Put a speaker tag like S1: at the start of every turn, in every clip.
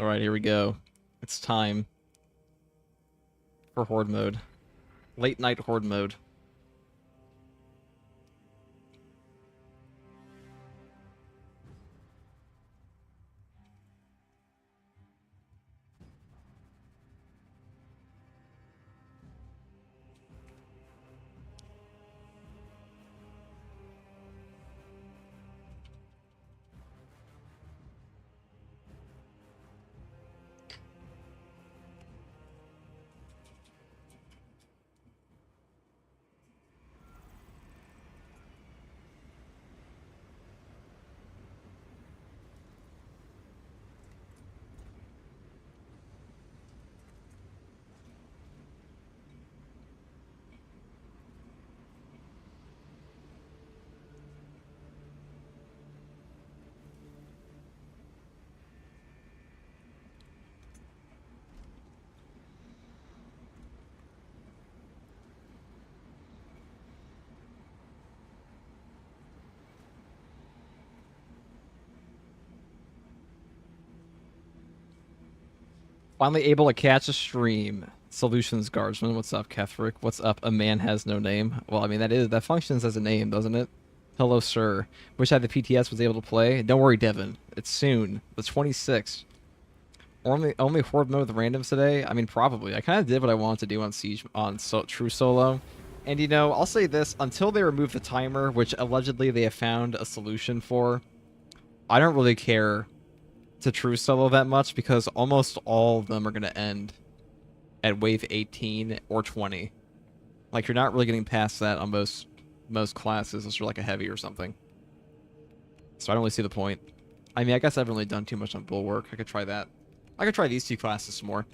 S1: Alright, here we go. It's time for Horde mode. Late night Horde mode. Finally able to catch a stream. Solutions Guardsman, what's up, Kethrick? What's up, a man has no name? Well, I mean, that functions as a name, doesn't it? Hello, sir. Wish I had the PTS was able to play. Don't worry, Devin. It's soon. The 26th. Only Horde mode with randoms today? I mean, probably. I kind of did what I wanted to do on Siege, True Solo. And, you know, I'll say this. Until they remove the timer, which allegedly they have found a solution for, I don't really care to True Solo that much because almost all of them are going to end at wave 18 or 20. Like, you're not really getting past that on most classes unless you're like a heavy or something. So I don't really see the point. I mean, I guess I haven't really done too much on Bulwark. I could try that. I could try these two classes some more.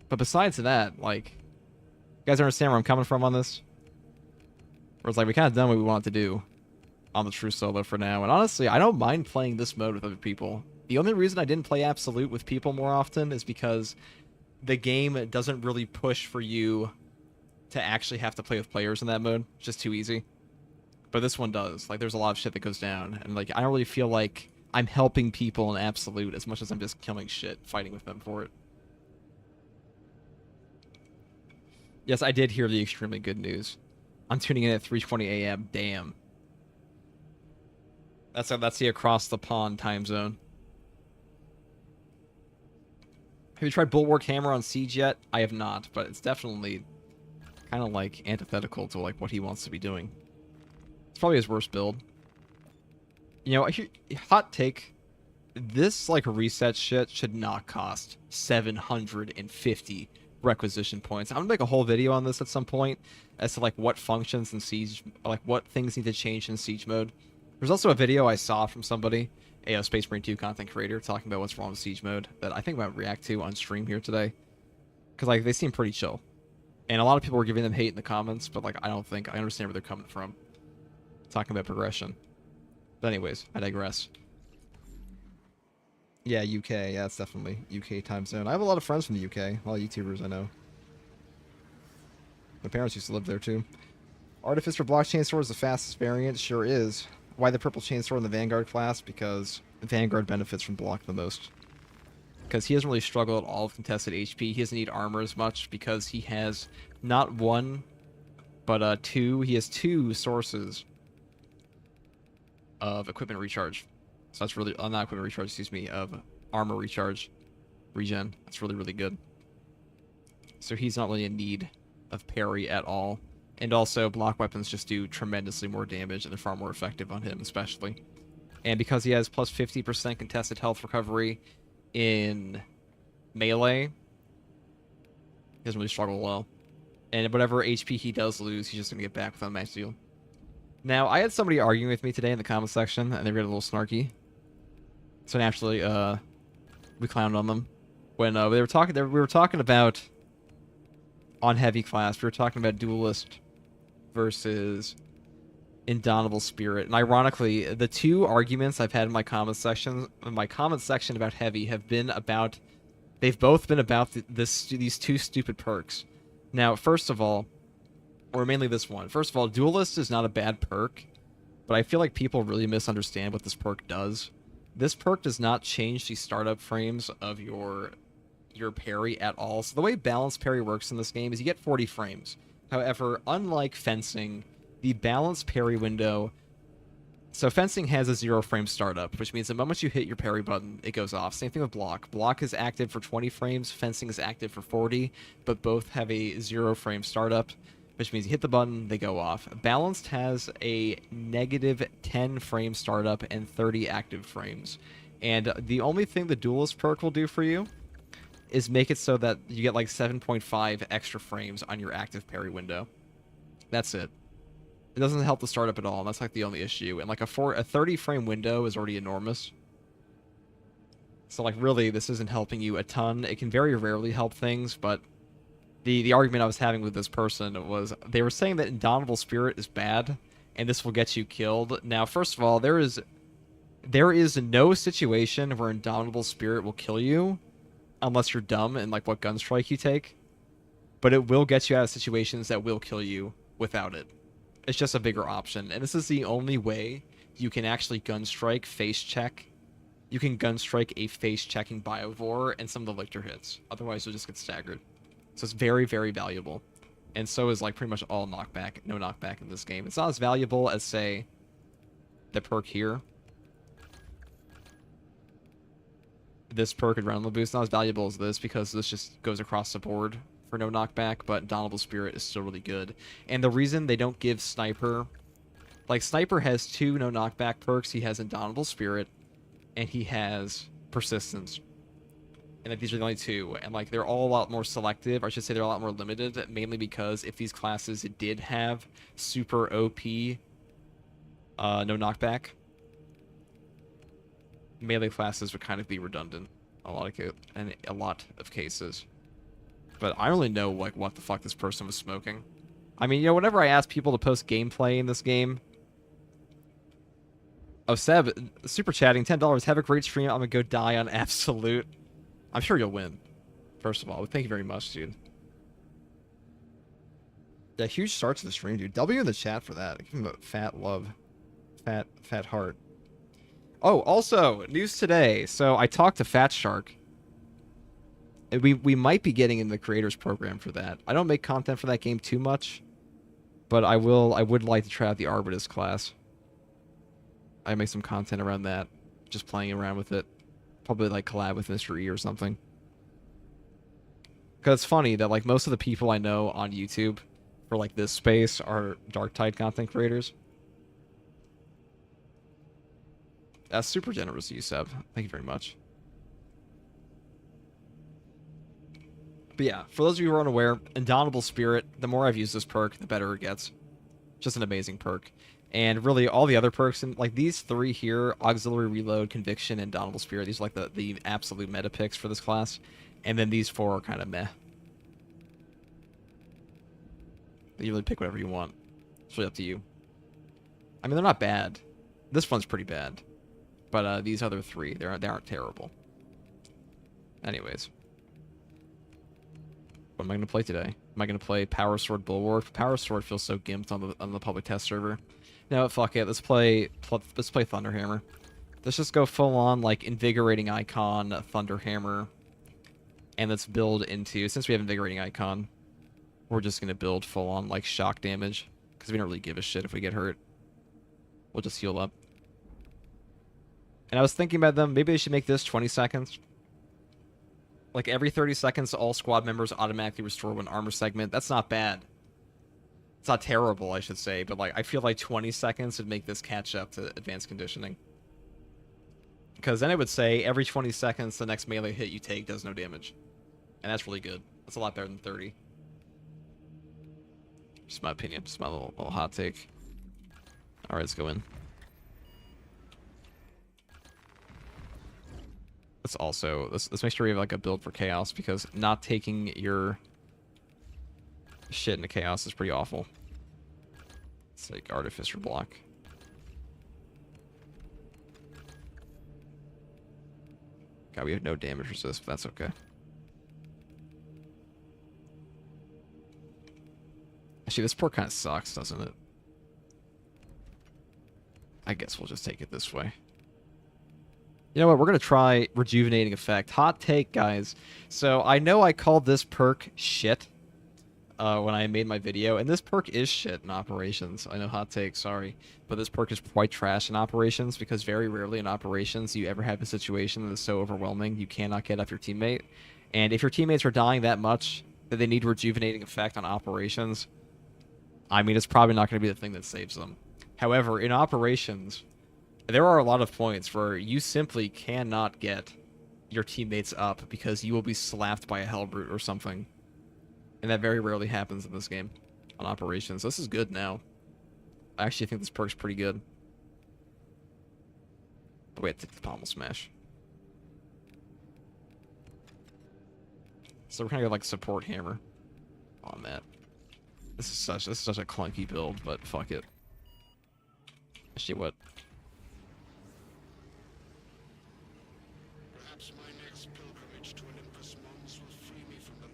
S1: But besides that, like, you guys understand where I'm coming from on this? Where it's like, we kind of done what we wanted to do on the True Solo for now. And honestly, I don't mind playing this mode with other people. The only reason I didn't play Absolute with people more often is because the game doesn't really push for you to actually have to play with players in that mode. It's just too easy. But this one does. Like, there's a lot of shit that goes down. And, like, I don't really feel like I'm helping people in Absolute as much as I'm just killing shit, fighting with them for it. Yes, I did hear the extremely good news. I'm tuning in at 3:20 a.m. Damn. That's the across the pond time zone. Have you tried Bulwark Hammer on Siege yet? I have not, but it's definitely kind of like antithetical to like what he wants to be doing. It's probably his worst build. You know, hot take. This like reset shit should not cost 750 requisition points. I'm gonna make a whole video on this at some point as to like what functions in Siege, like what things need to change in Siege mode. There's also a video I saw from somebody, a Space Marine 2 content creator, talking about what's wrong with Siege mode that I think I might react to on stream here today. Because like they seem pretty chill. And a lot of people were giving them hate in the comments, but like I don't think I understand where they're coming from. Talking about progression. But anyways, I digress. Yeah, UK. Yeah, it's definitely UK time zone. I have a lot of friends from the UK. A lot of YouTubers I know. My parents used to live there too. Artificer Blockchain Sword is the fastest variant. Sure is. Why the purple chainsword in the Vanguard class? Because Vanguard benefits from block the most. Because he doesn't really struggle at all with contested HP. He doesn't need armor as much because he has not one, but two. He has two sources of equipment recharge. So that's really, not equipment recharge, excuse me, of armor recharge, regen. That's really, really good. So he's not really in need of parry at all. And also, block weapons just do tremendously more damage, and they're far more effective on him, especially. And because he has plus 50% contested health recovery in melee, he doesn't really struggle well. And whatever HP he does lose, he's just going to get back with unmatched deal. Now, I had somebody arguing with me today in the comment section, and they were getting a little snarky. So naturally, we clowned on them. When we were talking about, on heavy class, we were talking about duelist versus Indomitable Spirit. And ironically, the two arguments I've had in my comment section about heavy have been about, they've both been about these two stupid perks. Now, first of all, or mainly this one. First of all, duelist is not a bad perk, but I feel like people really misunderstand what this perk does. This perk does not change the startup frames of your parry at all. So the way balanced parry works in this game is you get 40 frames. However, unlike fencing, the balanced parry window... So fencing has a 0 frame startup, which means the moment you hit your parry button, it goes off. Same thing with block. Block is active for 20 frames, fencing is active for 40, but both have a 0 frame startup, which means you hit the button, they go off. Balanced has a negative 10 frame startup and 30 active frames. And the only thing the duelist perk will do for you is make it so that you get like 7.5 extra frames on your active parry window. That's it. It doesn't help the startup at all, and that's like the only issue. And like a 30 frame window is already enormous. So like really, this isn't helping you a ton. It can very rarely help things, but the argument I was having with this person was they were saying that Indomitable Spirit is bad, and this will get you killed. Now, first of all, there is no situation where Indomitable Spirit will kill you unless you're dumb and like what gun strike you take. But it will get you out of situations that will kill you without it. It's just a bigger option, and this is the only way you can actually gun strike face check. You can gun strike a face checking Biovore and some of the Lictor hits. Otherwise, you'll just get staggered. So it's very, very valuable. And so is like pretty much all knockback, no knockback in this game. It's not as valuable as, say, the perk here. This perk, Adrenaline Boost, not as valuable as this because this just goes across the board for no knockback, but Indomitable Spirit is still really good. And the reason they don't give Sniper... Like, Sniper has 2 no knockback perks. He has Indomitable Spirit, and he has Persistence. And like, these are the only 2. And like, they're all a lot more selective. Or I should say they're a lot more limited, mainly because if these classes did have super OP no knockback, melee classes would kind of be redundant in a lot of cases. But I only know like what the fuck this person was smoking. I mean, you know, whenever I ask people to post gameplay in this game... Oh, Seb, super chatting, $10. Have a great stream. I'm gonna go die on Absolute. I'm sure you'll win. First of all, thank you very much, dude. Yeah, huge start to the stream, dude. W in the chat for that. Give him a fat love. Fat heart. Oh, also, news today. So I talked to Fat Shark. We might be getting in the creators program for that. I don't make content for that game too much, but I would like to try out the Arbitus class. I make some content around that, just playing around with it. Probably like collab with Mr. E or something. Because it's funny that like most of the people I know on YouTube for like this space are Darktide content creators. That's super generous of you, Seb. Thank you very much. But yeah, for those of you who are unaware, Indomitable Spirit, the more I've used this perk, the better it gets. Just an amazing perk. And really, all the other perks, and like these 3 here, Auxiliary Reload, Conviction, and Indomitable Spirit, these are like the absolute meta picks for this class. And then these 4 are kind of meh. You really pick whatever you want. It's really up to you. I mean, they're not bad. This one's pretty bad. But these other 3, they aren't terrible. Anyways. What am I going to play today? Am I going to play Power Sword Bulwark? Power Sword feels so gimped on the public test server. No, fuck it. Let's play Thunderhammer. Let's just go full on like Invigorating Icon, Thunderhammer, and let's build into, since we have Invigorating Icon, we're just going to build full on like shock damage because we don't really give a shit if we get hurt. We'll just heal up. And I was thinking about them, maybe they should make this 20 seconds. Like every 30 seconds, all squad members automatically restore one armor segment. That's not bad. It's not terrible, I should say, but like I feel like 20 seconds would make this catch up to advanced conditioning. Because then it would say every 20 seconds, the next melee hit you take does no damage. And that's really good. That's a lot better than 30. Just my opinion. Just my little hot take. Alright, let's go in. Let's also... Let's make sure we have like a build for Chaos, because not taking your shit into Chaos is pretty awful. It's like Artificer block. God, we have no damage resist, but that's okay. Actually, this port kind of sucks, doesn't it? I guess we'll just take it this way. You know what? We're going to try Rejuvenating Effect. Hot take, guys. So I know I called this perk shit when I made my video, and this perk is shit in operations. I know, hot take, sorry. But this perk is quite trash in operations, because very rarely in operations you ever have a situation that is so overwhelming you cannot get up your teammate. And if your teammates are dying that much that they need Rejuvenating Effect on operations, I mean, it's probably not going to be the thing that saves them. However, in operations, there are a lot of points where you simply cannot get your teammates up because you will be slapped by a Hellbrute or something. And that very rarely happens in this game on operations. This is good now. I actually think this perk's pretty good. But wait, take the Pommel Smash. So we're gonna go like support hammer on that. This is such a clunky build, but fuck it. Actually, what?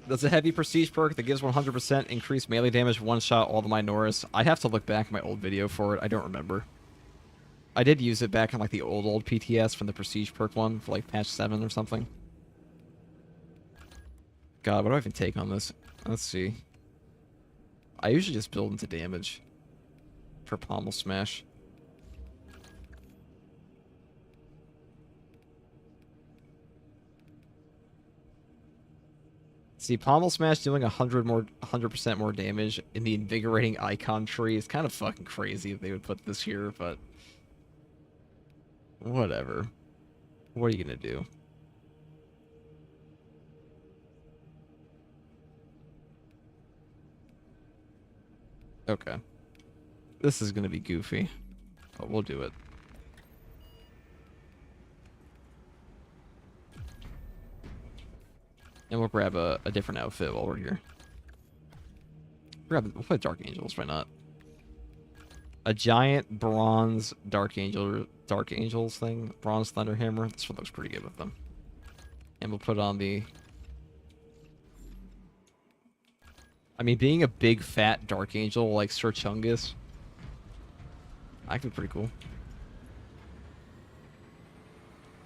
S1: That's a heavy prestige perk that gives 100% increased melee damage one shot all the Minoris. I have to look back at my old video for it. I don't remember. I did use it back in like the old PTS from the prestige perk one for like patch 7 or something. God, what do I even take on this? Let's see. I usually just build into damage for Pommel Smash. See, Pommel Smash doing 100% more damage in the invigorating icon tree is kind of fucking crazy if they would put this here, but whatever. What are you gonna do? Okay. This is gonna be goofy, but we'll do it. And we'll grab a different outfit while we're here. We'll play Dark Angels, why not? A giant bronze Dark Angels thing. Bronze Thunder Hammer. This one looks pretty good with them. And we'll put on the... I mean, being a big fat Dark Angel like Sir Chungus, that could be pretty cool.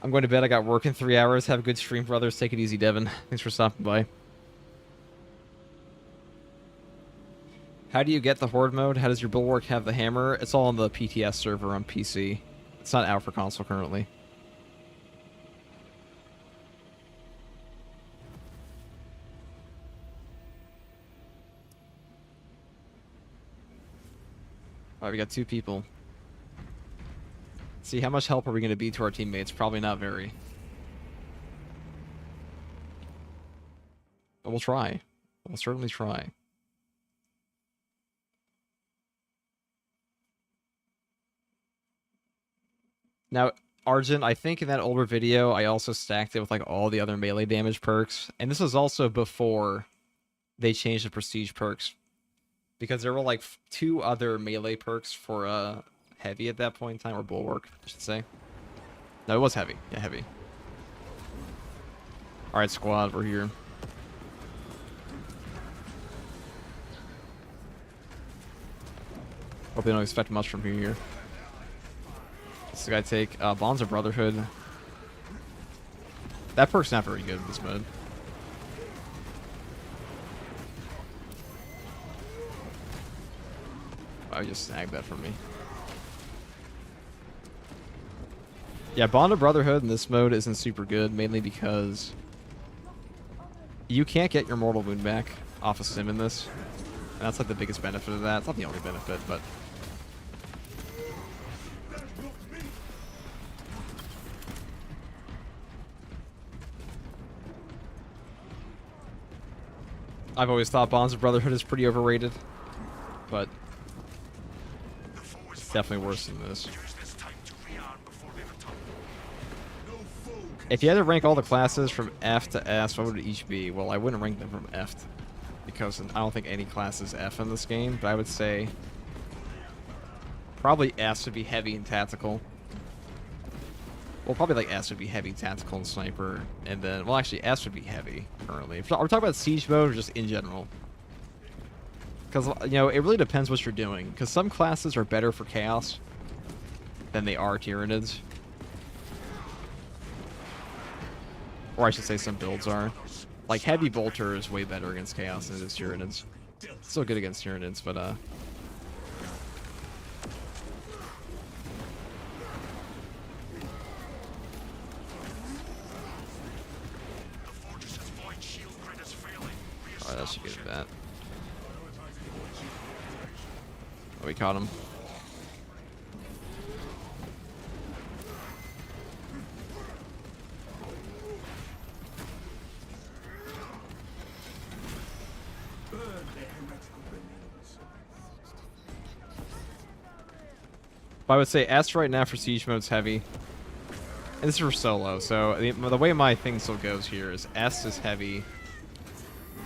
S1: I'm going to bed. I got work in 3 hours. Have a good stream, brothers. Take it easy, Devin. Thanks for stopping by. How do you get the Horde mode? How does your Bulwark have the hammer? It's all on the PTS server on PC. It's not out for console currently. Alright, we got 2 people. See, how much help are we going to be to our teammates? Probably not very. But we'll try. We'll certainly try. Now, Argent, I think in that older video, I also stacked it with like all the other melee damage perks. And this was also before they changed the prestige perks. Because there were like 2 other melee perks for heavy at that point in time, or bulwark, I should say. No, it was heavy. Yeah, heavy. Alright, squad, we're here. Hope they don't expect much from here. This guy take Bonds of Brotherhood. That perk's not very good in this mode. I just snagged that from me. Yeah, Bond of Brotherhood in this mode isn't super good, mainly because you can't get your Mortal Wound back off a sim in this. And that's like the biggest benefit of that. It's not the only benefit, but... I've always thought Bonds of Brotherhood is pretty overrated, but it's definitely worse than this. If you had to rank all the classes from F to S, what would it each be? Well, I wouldn't rank them from F, because I don't think any class is F in this game, but I would say probably S would be heavy and tactical. Well, probably like S would be heavy, tactical, and sniper, and then, well, actually, S would be heavy, currently. We're talking about siege mode or just in general. Because, you know, it really depends what you're doing, because some classes are better for chaos than they are Tyranids. Or I should say some builds are. Like, Heavy Bolter is way better against Chaos than it is Tyranids. Still good against Tyranids, but, Alright, that should be the bat. Oh, we caught him. But I would say S right now for Siege Mode's heavy. And this is for solo, so the way my thing still goes here is S is heavy.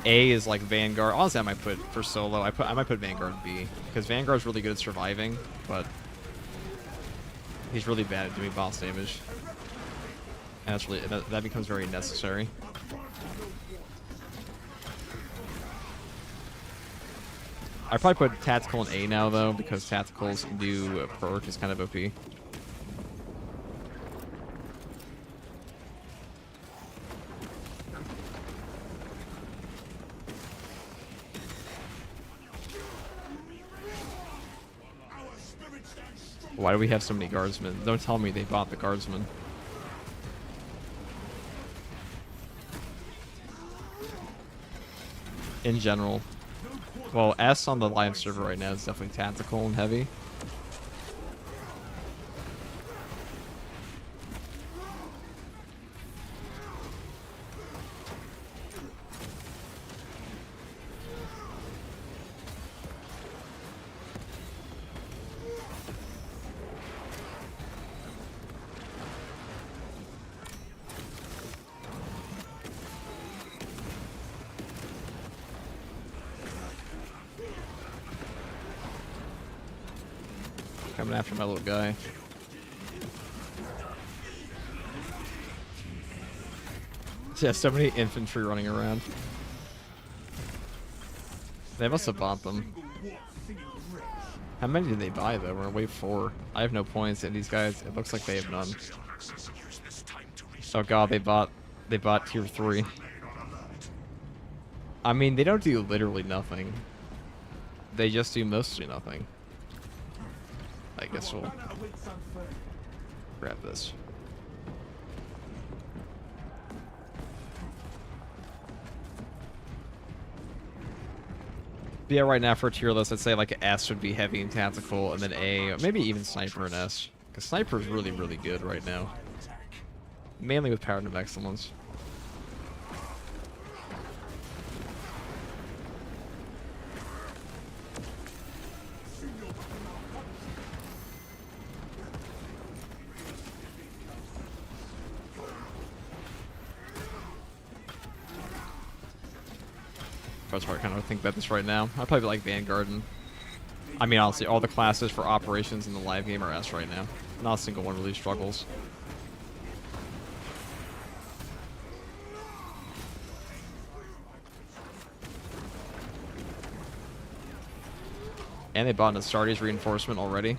S1: A is like Vanguard. Honestly, I might put for solo. I might put Vanguard B because Vanguard's really good at surviving, but he's really bad at doing boss damage, and that's really that becomes very necessary. I probably put Tactical in A now though because Tactical's new perk is kind of OP. Why do we have so many guardsmen? Don't tell me they bought the guardsmen. In general. Well, S on the live server right now is definitely tactical and heavy. Coming after my little guy. Yeah, so many infantry running around. They must have bought them. How many did they buy though? We're in wave 4. I have no points, and these guys, it looks like they have none. Oh god, they bought tier 3. I mean, they don't do literally nothing. They just do mostly nothing. I guess we'll grab this. But yeah, right now for a tier list, I'd say like S would be heavy and tactical, and then A, or maybe even Sniper and S. Because Sniper is really, really good right now. Mainly with Paradigm of Excellence. That's hard to kind of think about this right now. I'd probably like Vanguard. And, I mean, honestly, all the classes for operations in the live game are S right now. Not a single one really struggles. And they bought an Astartes reinforcement already.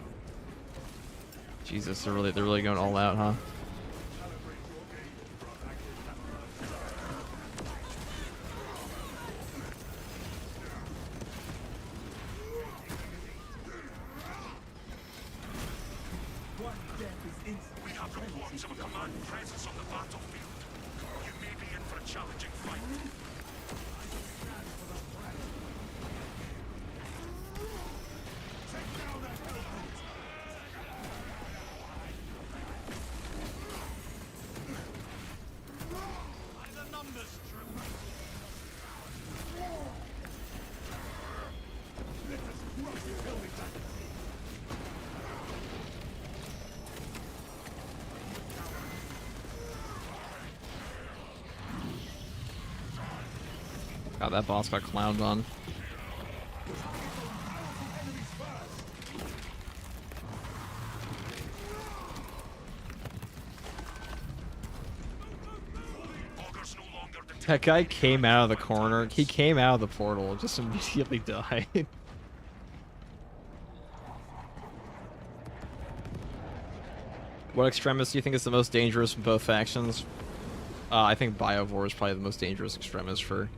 S1: Jesus, they're really going all out, huh?
S2: We have reports of a command presence on the battlefield. You may be in for a challenging fight.
S1: God, that boss got clowned on. That guy came out of the corner. He came out of the portal and just immediately died. What extremist do you think is the most dangerous from both factions? I think Biovore is probably the most dangerous extremist for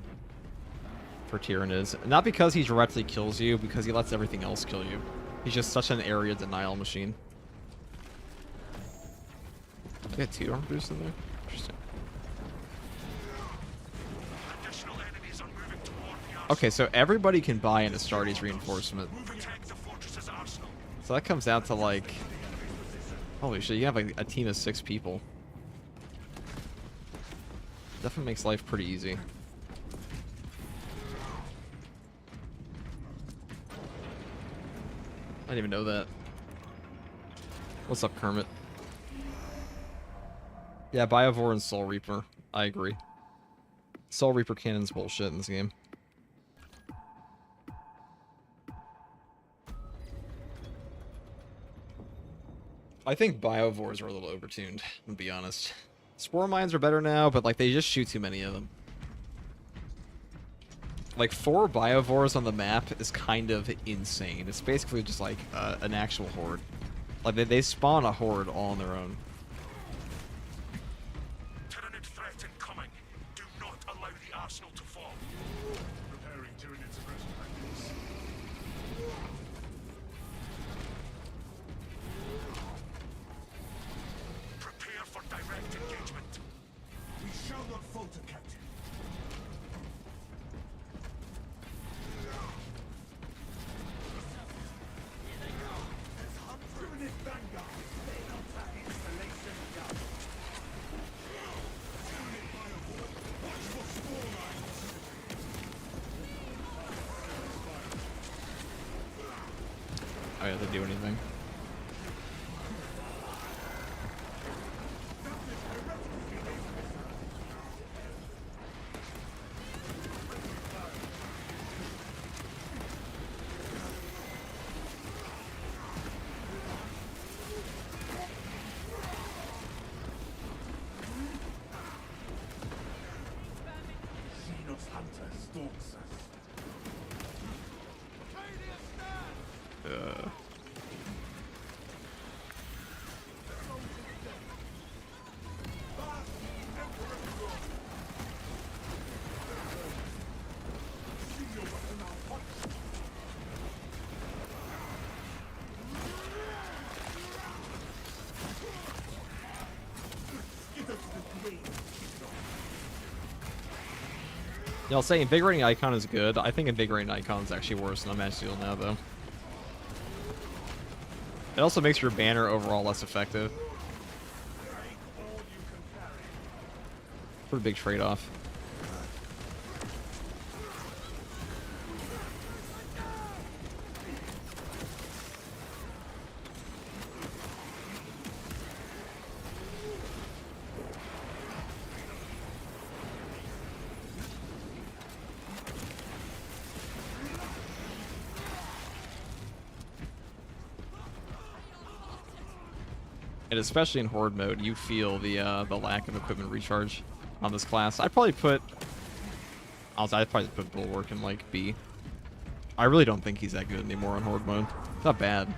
S1: Tyranids. Not because he directly kills you, because he lets everything else kill you. He's just such an area denial machine. I got 2 armor boosts in there? Interesting.
S2: Additional enemies are moving toward the arsenal.
S1: Okay, so everybody can buy an Astartes reinforcement.
S2: Protect the fortress's arsenal.
S1: So that comes out to like... Holy shit, you have like a team of 6 people. Definitely makes life pretty easy. I didn't even know that. What's up, Kermit? Yeah, Biovore and Soul Reaper. I agree. Soul Reaper cannon's bullshit in this game. I think Biovores are a little overtuned, to be honest. Spore Mines are better now, but like they just shoot too many of them. Like 4 Biovores on the map is kind of insane. It's basically just like an actual horde. Like they spawn a horde all on their own.
S2: Tyranid threat incoming. Do not allow the arsenal to fall. Preparing Tyranid's aggression tactics. Prepare for direct engagement. We shall not falter, Captain. Tyranid vanguard. Escalation done. Tyranid firewall. Watch for spore lines.
S1: I don't have to do anything.
S2: Xenos hunter stalks us.
S1: Yeah, I'll say Invigorating Icon is good. I think Invigorating Icon is actually worse than Unmatched Seal now, though. It also makes your banner overall less effective. Pretty big trade-off. And especially in Horde mode, you feel the lack of equipment recharge on this class. I'd probably put Bulwark in like B. I really don't think he's that good anymore on Horde mode. It's not bad.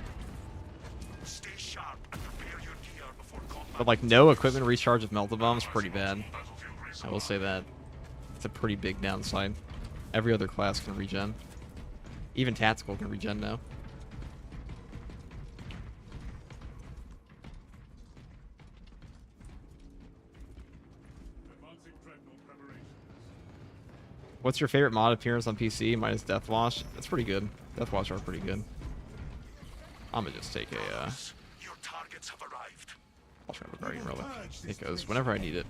S2: Stay sharp and prepare your gear before combat.
S1: But like no equipment recharge with Melta Bomb is pretty bad. I will say that. It's a pretty big downside. Every other class can regen. Even Tactical can regen now. What's your favorite mod appearance on PC minus Deathwash? That's pretty good. Deathwash are pretty good. I'm gonna just take a
S2: Your targets have arrived.
S1: I'll try the Guardian Relic. It goes whenever I need it.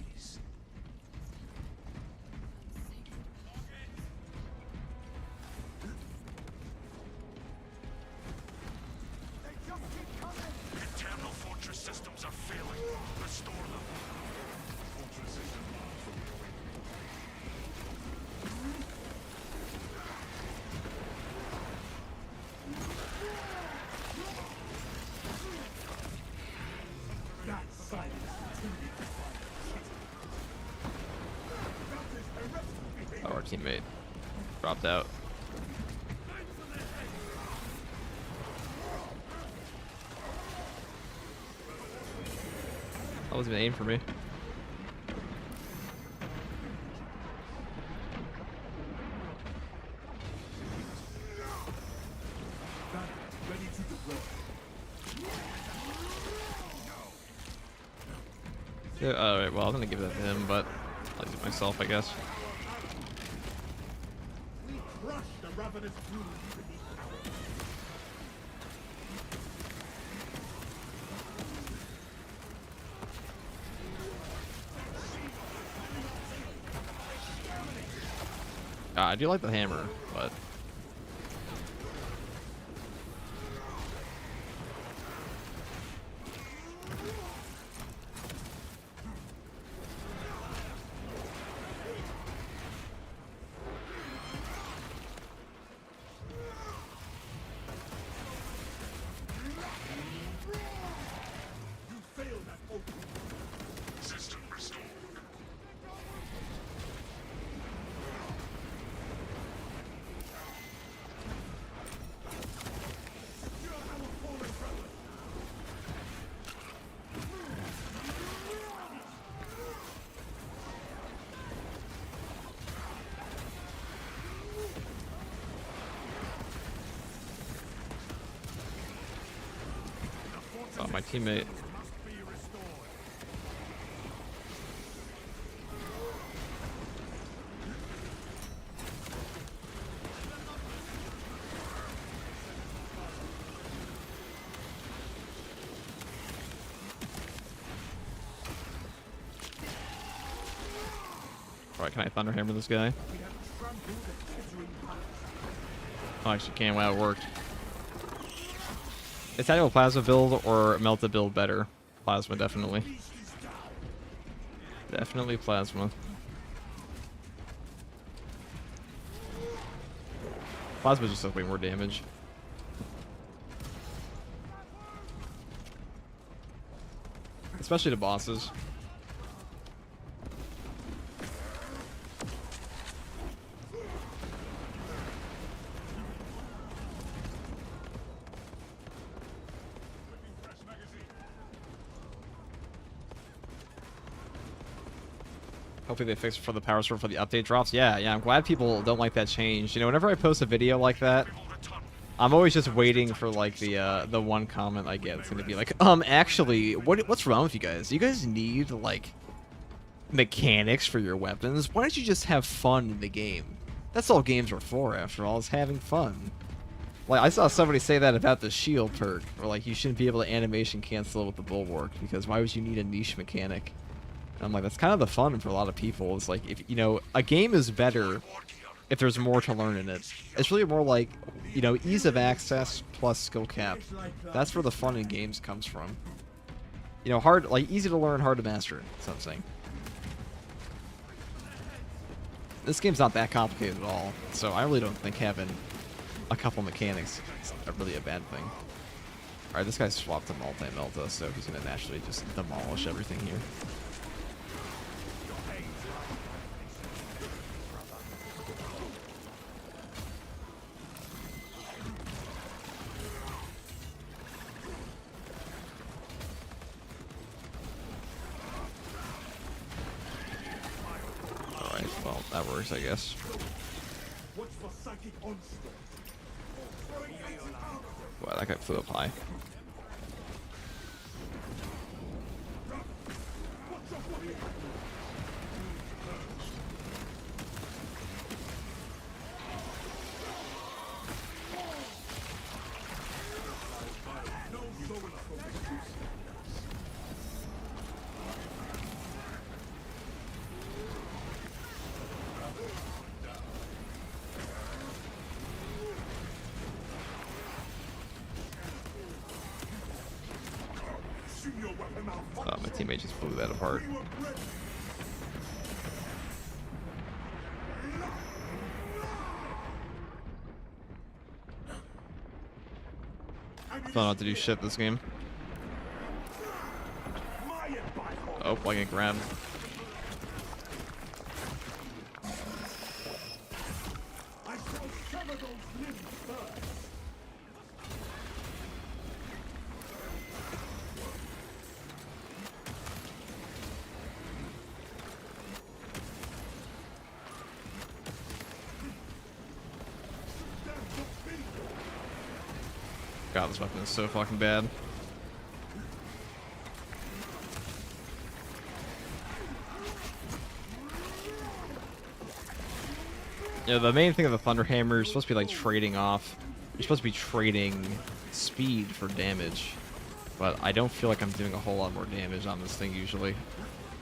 S2: Internal fortress systems are failing. Restore them. Fortress system
S1: Oh, our teammate dropped out. That wasn't even aim for me. Alright, well, I'm gonna give that to him, but I'll use it myself, I guess.
S2: We crush the ravenous brood beneath our
S1: I do like the hammer, but
S2: You failed at opening. System restored. You're our fallen brother.
S1: oh, my teammate.
S2: Must be restored.
S1: Alright, can I Thunder Hammer this guy?
S2: We have trampled the tethering path.
S1: Oh, actually can. Wow, it worked. Is that a plasma build or melta build better? Plasma, definitely.
S2: Beast is down.
S1: Definitely plasma. Plasma just does way more damage. Especially to bosses.
S2: Fresh magazine.
S1: Hopefully they fix it for the power sword for the update drops. Yeah, I'm glad people don't like that change. You know, whenever I post a video like that, I'm always just waiting for like the one comment I get. It's gonna be like, actually, what's wrong with you guys? You guys need like mechanics for your weapons. Why don't you just have fun in the game? That's all games are for, after all, is having fun. Like, I saw somebody say that about the shield perk, or like you shouldn't be able to animation cancel with the bulwark, because why would you need a niche mechanic? And I'm like, that's kind of the fun for a lot of people. It's like, if you know, a game is better if there's more to learn in it. It's really more like, you know, ease of access plus skill cap. That's where the fun in games comes from. You know, hard, like easy to learn, hard to master. That's what I'm saying. This game's not that complicated at all, so I really don't think having a couple mechanics is really a bad thing. Alright, this guy's swapped to multi-melta, so he's gonna naturally just demolish everything here. Alright, well, that works, I guess.
S2: Watch for psychic onslaught.
S1: Wow, that guy flew up high. Oh, my teammate just blew that apart. Don't have to do shit this game. Oh, I get grabbed.
S2: I shall sever those limbs first.
S1: God, this weapon is so fucking bad. You know, the main thing of the Thunderhammer is supposed to be like trading off. You're supposed to be trading speed for damage, but I don't feel like I'm doing a whole lot more damage on this thing usually.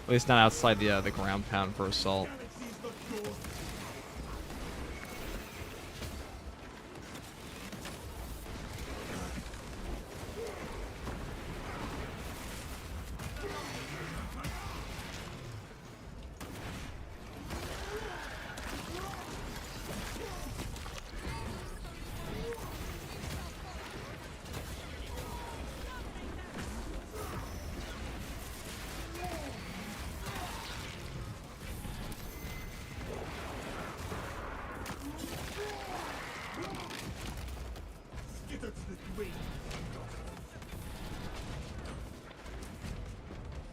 S1: At least not outside the ground pound for assault.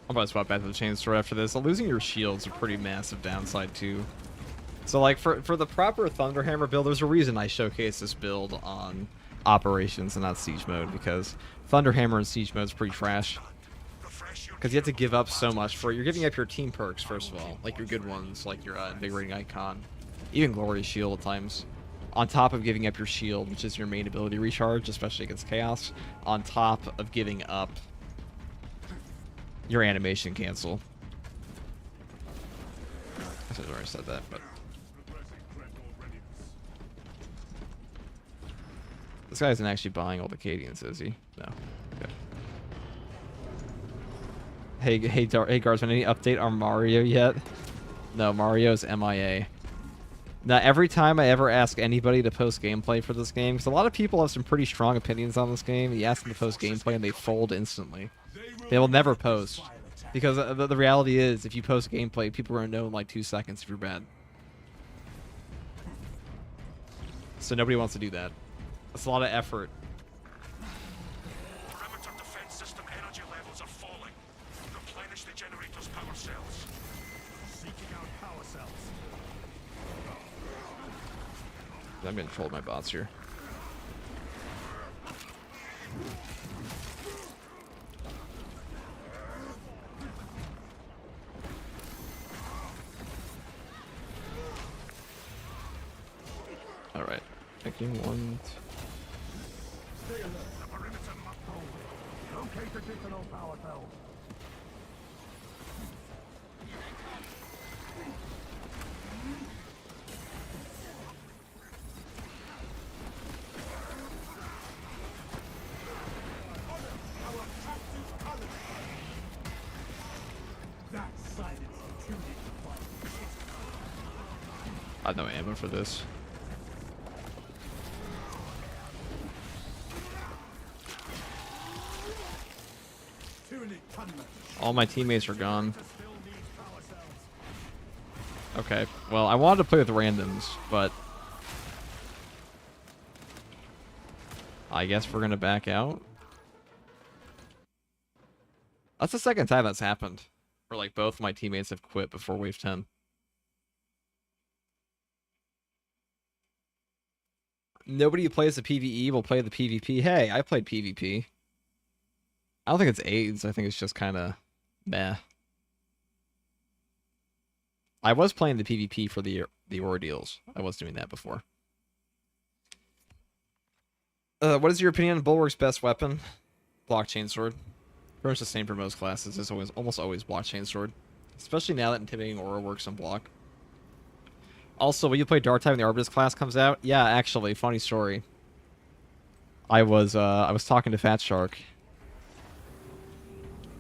S1: I'm about to swap back to the chainsaw after this. Losing your shield's a pretty massive downside too. So like for the proper Thunderhammer build, there's a reason I showcase this build on operations and not siege mode, because Thunderhammer in siege mode is pretty trash. Because you have to give up so much for it. You're giving up your team perks first of all, like your good ones, like your invigorating icon, even glorious shield at times. On top of giving up your shield, which is your main ability recharge, especially against chaos. On top of giving up your animation cancel. I should have already said that, but this guy isn't actually buying all the Cadians, is he? No. Okay. Hey, Guardsman, any update on Mario yet? No, Mario's MIA. Now, every time I ever ask anybody to post gameplay for this game, because a lot of people have some pretty strong opinions on this game, you ask them to post gameplay and they fold instantly. They will never post. Because the reality is, if you post gameplay, people are going to know in like 2 seconds if you're bad. So nobody wants to do that. That's a lot of effort.
S2: Perimeter defense system energy levels are falling. Replenish the generator's power cells. Seeking out power cells.
S1: I'm getting trolled by bots here. Alright. Taking one.
S2: Stay alert. The perimeter must hold. Locate additional power cells.
S1: I have no ammo for this. All my teammates are gone. Okay, well, I wanted to play with randoms, but I guess we're gonna back out. That's the second time that's happened, where like both my teammates have quit before wave 10. Nobody who plays the PvE will play the PvP. Hey, I played PvP. I don't think it's AIDS. I think it's just kind of meh. I was playing the PvP for the ordeals. I was doing that before. What is your opinion on Bulwark's best weapon? Blockchain sword. Pretty much the same for most classes. It's almost always blockchain sword, especially now that intimidating aura works on block. Also, will you play Dark Tide when the Arbalist class comes out? Yeah, actually, funny story. I was talking to Fat Shark,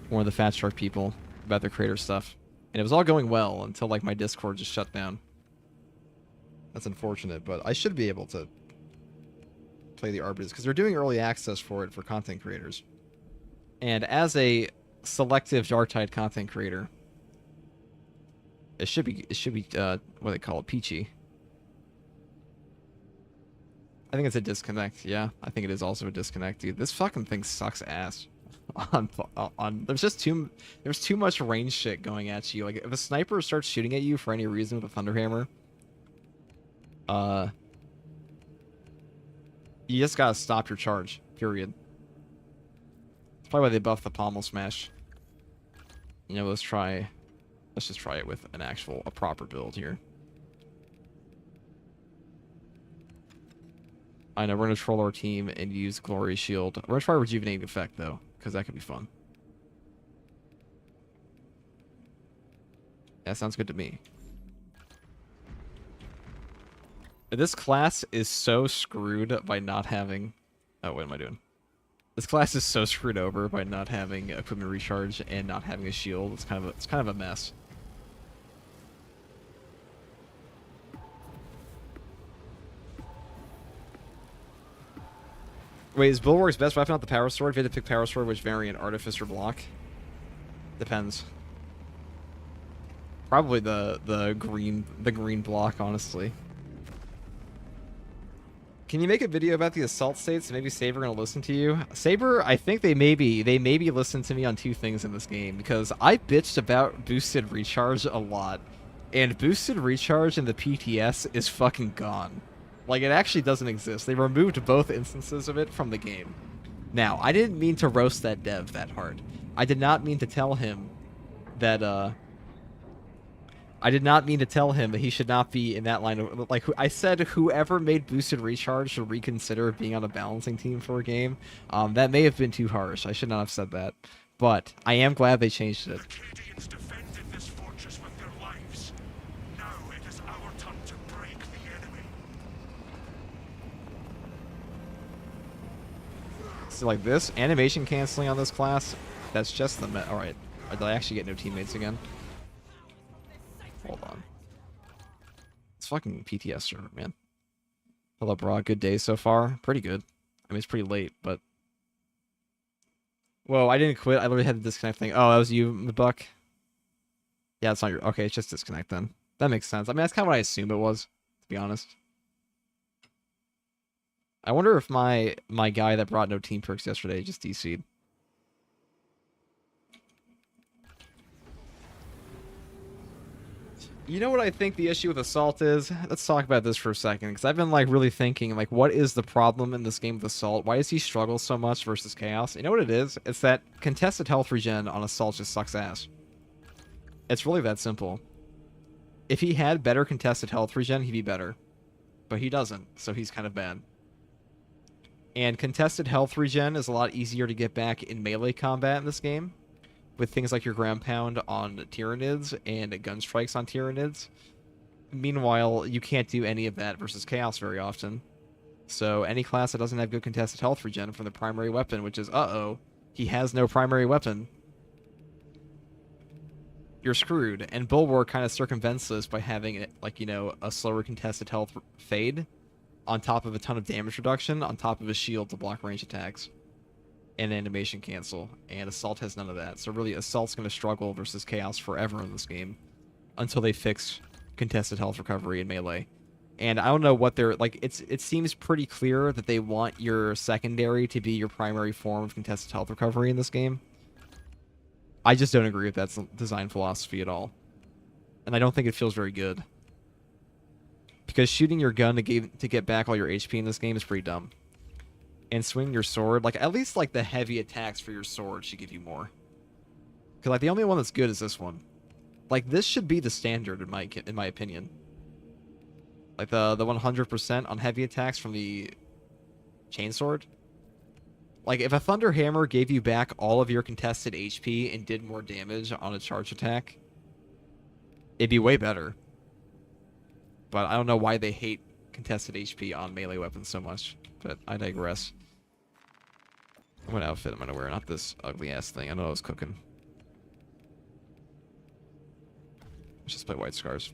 S1: one of the Fat Shark people, about their creator stuff, and it was all going well until like my Discord just shut down. That's unfortunate, but I should be able to play the Arbalist because they're doing early access for it for content creators. And as a selective Dark Tide content creator, it should be what do they call it, peachy. I think it's a disconnect. Yeah, I think it is also a disconnect, dude. This fucking thing sucks ass. There's too much range shit going at you. Like if a sniper starts shooting at you for any reason with a Thunderhammer, you just gotta stop your charge. Period. That's probably why they buffed the pommel smash. You know, let's just try it with a proper build here. I know, we're going to troll our team and use Glory Shield. We're going to try Rejuvenating Effect, though, because that could be fun. That sounds good to me. This class is so screwed by not having... Oh, what am I doing? This class is so screwed over by not having equipment recharge and not having a shield. It's kind of a mess. Wait, is Bulwark's best weapon not the Power Sword? If you had to pick Power Sword, which variant, Artifice or Block? Depends. Probably the green block, honestly. Can you make a video about the assault states? Maybe Saber gonna listen to you. Saber, I think they maybe listen to me on 2 things in this game, because I bitched about boosted recharge a lot, and boosted recharge in the PTS is fucking gone. Like, it actually doesn't exist. They removed both instances of it from the game. Now, I didn't mean to roast that dev that hard. I did not mean to tell him that he should not be in that line of... Like, I said whoever made boosted recharge should reconsider being on a balancing team for a game. That may have been too harsh. I should not have said that. But I am glad they changed it.
S2: The Cadians defended this fortress with their lives. Now it is our turn to break the enemy.
S1: So, like, this animation canceling on this class, that's just the... Alright. Did I actually get no teammates again? Hold on. It's fucking PTS server, man. Hello, bro. Good day so far. Pretty good. I mean, it's pretty late, but... Whoa, I didn't quit. I literally had the disconnect thing. Oh, that was you, Buck? Yeah, it's not your... Okay, it's just disconnect then. That makes sense. I mean, that's kind of what I assumed it was, to be honest. I wonder if my guy that brought no team perks yesterday just DC'd. You know what I think the issue with Assault is? Let's talk about this for a second, because I've been, like, really thinking, like, what is the problem in this game with Assault? Why does he struggle so much versus Chaos? You know what it is? It's that contested health regen on Assault just sucks ass. It's really that simple. If he had better contested health regen, he'd be better. But he doesn't, so he's kind of bad. And contested health regen is a lot easier to get back in melee combat in this game, with things like your ground pound on Tyranids and gun strikes on Tyranids. Meanwhile, you can't do any of that versus Chaos very often. So any class that doesn't have good contested health regen from the primary weapon, which is, uh-oh, he has no primary weapon, you're screwed. And Bulwark kind of circumvents this by having, like, you know, a slower contested health fade on top of a ton of damage reduction, on top of a shield to block range attacks. And animation cancel, and Assault has none of that. So really, Assault's going to struggle versus Chaos forever in this game until they fix contested health recovery in melee. And I don't know what they're like. It seems pretty clear that they want your secondary to be your primary form of contested health recovery in this game. I just don't agree with that design philosophy at all, and I don't think it feels very good. Because shooting your gun to get back all your HP in this game is pretty dumb. And swinging your sword, like, at least, like, the heavy attacks for your sword should give you more. Because, like, the only one that's good is this one. Like, this should be the standard, in my opinion. Like, the 100% on heavy attacks from the chainsword. Like, if a Thunder Hammer gave you back all of your contested HP and did more damage on a charge attack, it'd be way better. But I don't know why they hate contested HP on melee weapons so much. But I digress. What outfit am I gonna wear? Not this ugly ass thing. I know I was cooking. Let's just play White Scars.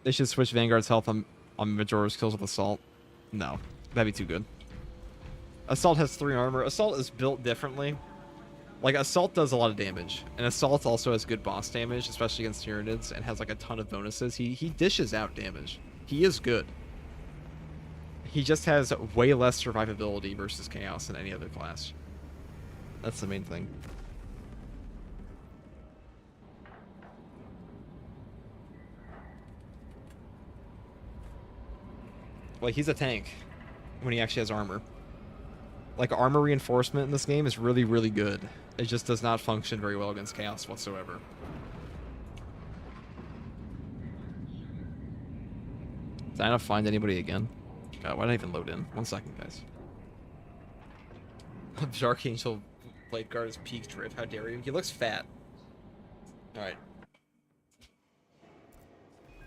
S1: They should switch Vanguard's health on Majora's kills with Assault. No, that'd be too good. Assault has 3 armor. Assault is built differently. Like, Assault does a lot of damage, and Assault also has good boss damage, especially against Tyranids, and has, like, a ton of bonuses. He dishes out damage. He is good. He just has way less survivability versus Chaos than any other class. That's the main thing. Like, he's a tank when he actually has armor. Like, armor reinforcement in this game is really, really good. It just does not function very well against Chaos whatsoever. Did I not find anybody again? God, why did I even load in? 1 second, guys. Archangel Blade Guard is peak drip. How dare you? He looks fat. Alright.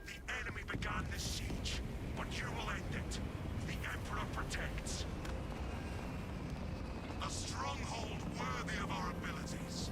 S2: The enemy began this siege, but you will end it. The Emperor protects. A stronghold worthy of our abilities.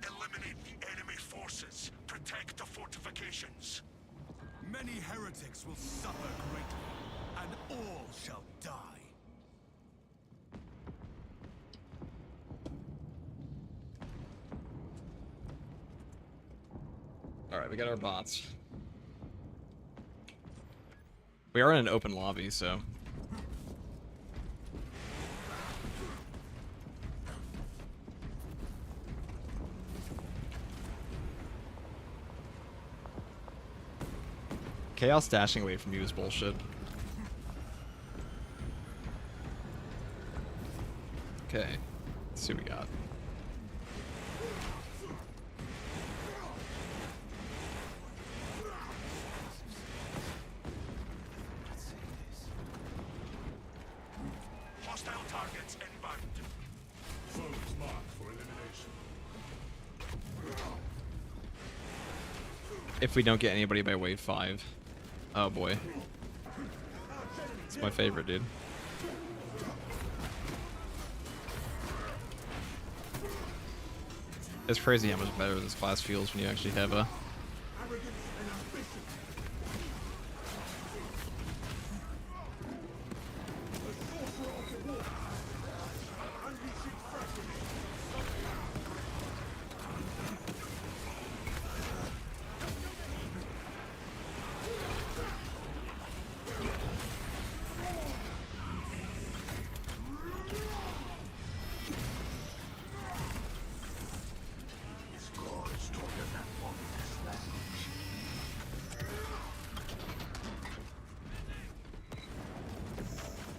S2: Eliminate the enemy forces. Protect the fortifications.
S3: Many heretics will suffer greatly, and all shall die.
S1: Alright, we got our bots. We are in an open lobby, so... Chaos dashing away from you is bullshit. Okay, let's see what we got.
S2: Hostile targets inbound. Foes marked for elimination.
S1: If we don't get anybody by wave 5. Oh boy. It's my favorite, dude. It's crazy how much better this class feels when you actually have a...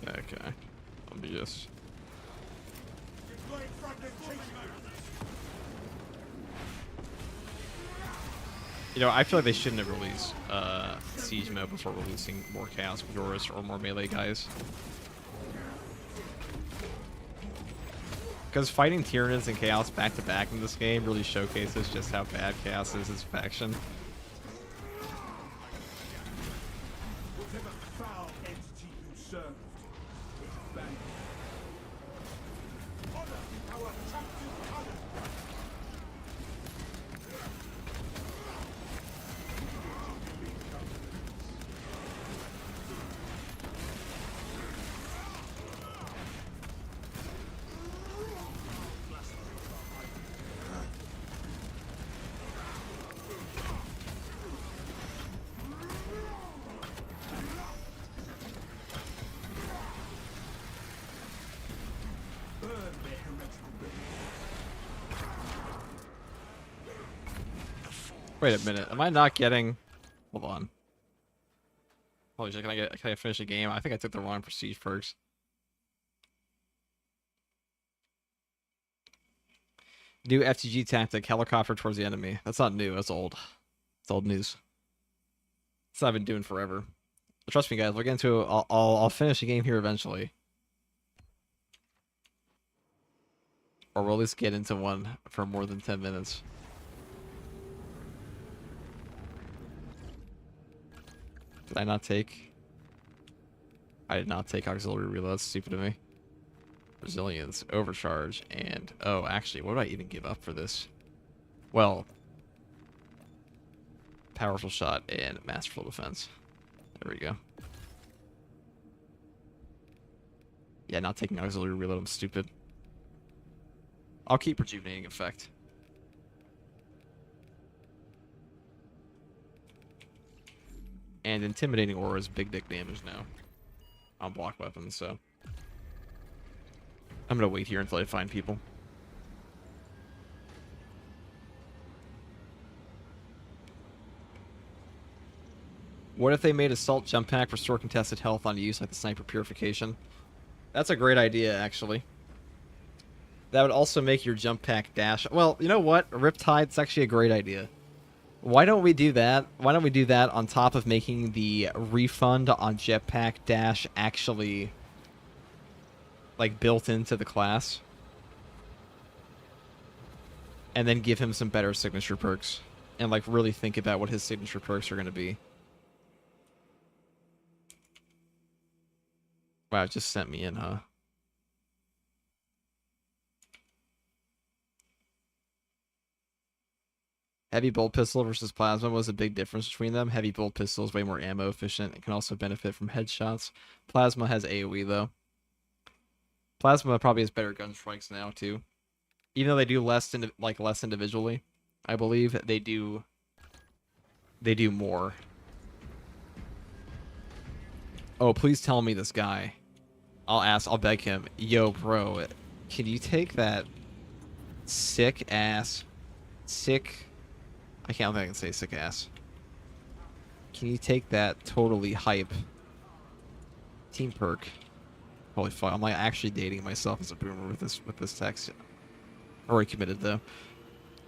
S1: Okay. Let me just... You know, I feel like they shouldn't have released Siege mode before releasing more Chaos Majoras or more melee guys. Because fighting Tyranids and Chaos back-to-back in this game really showcases just how bad Chaos is as a faction.
S3: Whatever foul entity you served, abandon. Honor our captive color.
S1: Wait a minute, am I not getting... Hold on. Holy shit, can I finish a game? I think I took the wrong prestige perks. New FTG tactic, helicopter towards the enemy. That's not new, that's old. It's old news. It's what I've been doing forever. But trust me guys, we'll get into it. I'll finish a game here eventually. Or we'll at least get into one for more than 10 minutes. Did I not take... I did not take auxiliary reload. That's stupid of me. Resilience, overcharge, and... Oh, actually, what did I even give up for this? Well... Powerful shot and masterful defense. There we go. Yeah, not taking auxiliary reload. I'm stupid. I'll keep rejuvenating effect. And intimidating aura is big dick damage now on block weapons, so I'm gonna wait here until I find people. What if they made Assault Jump Pack restore contested health on use like the Sniper Purification? That's a great idea, actually. That would also make your Jump Pack dash... Well, you know what? Riptide's actually a great idea. Why don't we do that? Why don't we do that on top of making the refund on Jetpack dash actually, like, built into the class? And then give him some better signature perks. And, like, really think about what his signature perks are going to be. Wow, it just sent me in, huh? Heavy bolt pistol versus plasma was a big difference between them. Heavy bolt pistol is way more ammo efficient and can also benefit from headshots. Plasma has AoE though. Plasma probably has better gun strikes now too. Even though they do less less individually, I believe they do more. Oh, please tell me this guy. I'll beg him. Yo, bro, can you take that sick ass I can't think I can say sick ass. Can you take that totally hype team perk? Holy fuck, I'm like actually dating myself as a boomer with this text. Already committed though.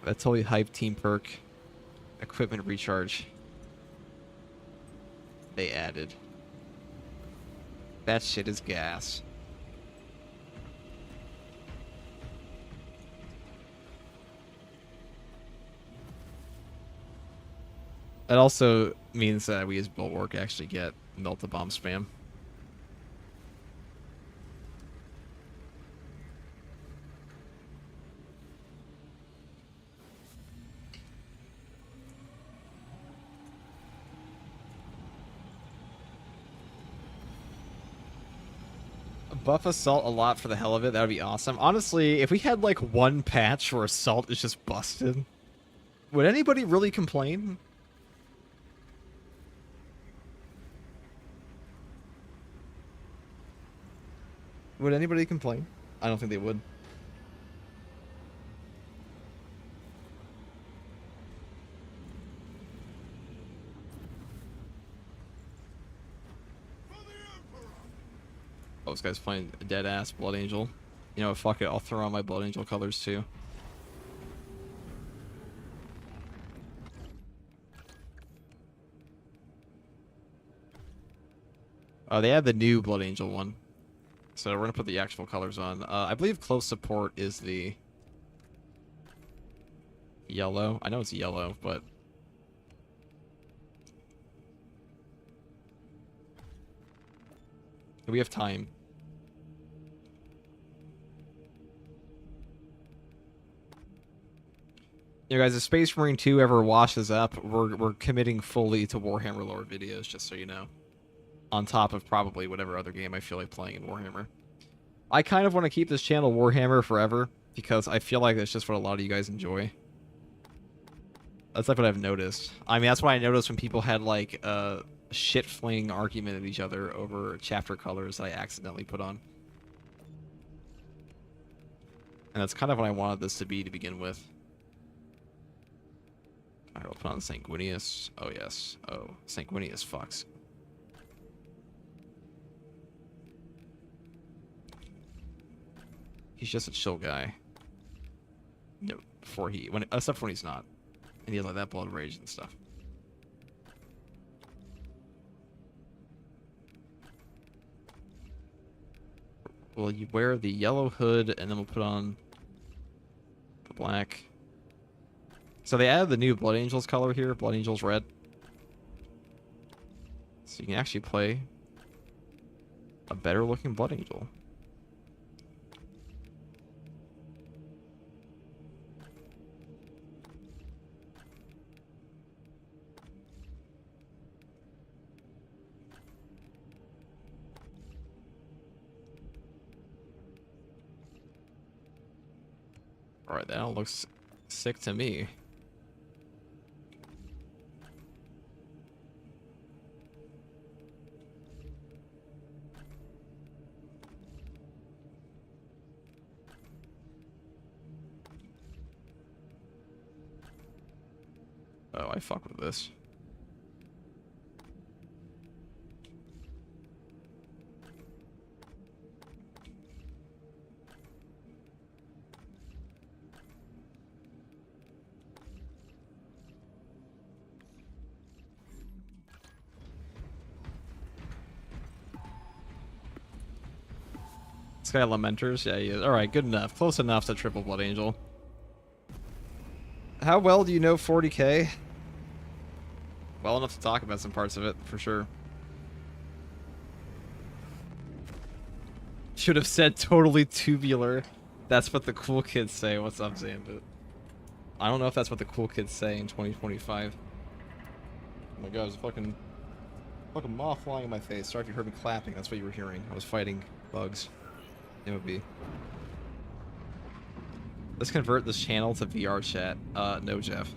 S1: That totally hype team perk. Equipment recharge. They added. That shit is gas. That also means that we as Bulwark actually get melt-the-bomb spam. Buff Assault a lot for the hell of it. That would be awesome. Honestly, if we had like one patch where Assault is just busted, would anybody really complain? Would anybody complain? I don't think they would. Oh, this guy's playing a dead ass Blood Angel. You know, fuck it, I'll throw on my Blood Angel colors too. Oh, they had the new Blood Angel one. So we're gonna put the actual colors on. I believe close support is the yellow. I know it's yellow, but we have time. You know, guys, if Space Marine 2 ever washes up, we're committing fully to Warhammer lore videos, just so you know. On top of probably whatever other game I feel like playing in Warhammer. I kind of want to keep this channel Warhammer forever, because I feel like that's just what a lot of you guys enjoy. That's like what I've noticed. I mean, that's what I noticed when people had like a shit-fling argument at each other over chapter colors that I accidentally put on. And that's kind of what I wanted this to be to begin with. Alright, we'll put on Sanguinius. Oh, yes. Oh, Sanguinius fucks. He's just a chill guy. No, except when he's not. And he has like that blood rage and stuff. Well, you wear the yellow hood, and then we'll put on the black. So they added the new Blood Angels color here, Blood Angels red. So you can actually play a better looking Blood Angel. Alright, that all looks sick to me. Oh, I fuck with this. This guy Lamenters? Yeah, he is. Alright, good enough. Close enough to Triple Blood Angel. How well do you know 40k? Well enough to talk about some parts of it, for sure. Should have said totally tubular. That's what the cool kids say. What's up, Zambit? I don't know if that's what the cool kids say in 2025. Oh my god, there's a fucking moth flying in my face. Sorry if you heard me clapping. That's what you were hearing. I was fighting bugs. MOB. Let's convert this channel to VR chat. No, Jeff.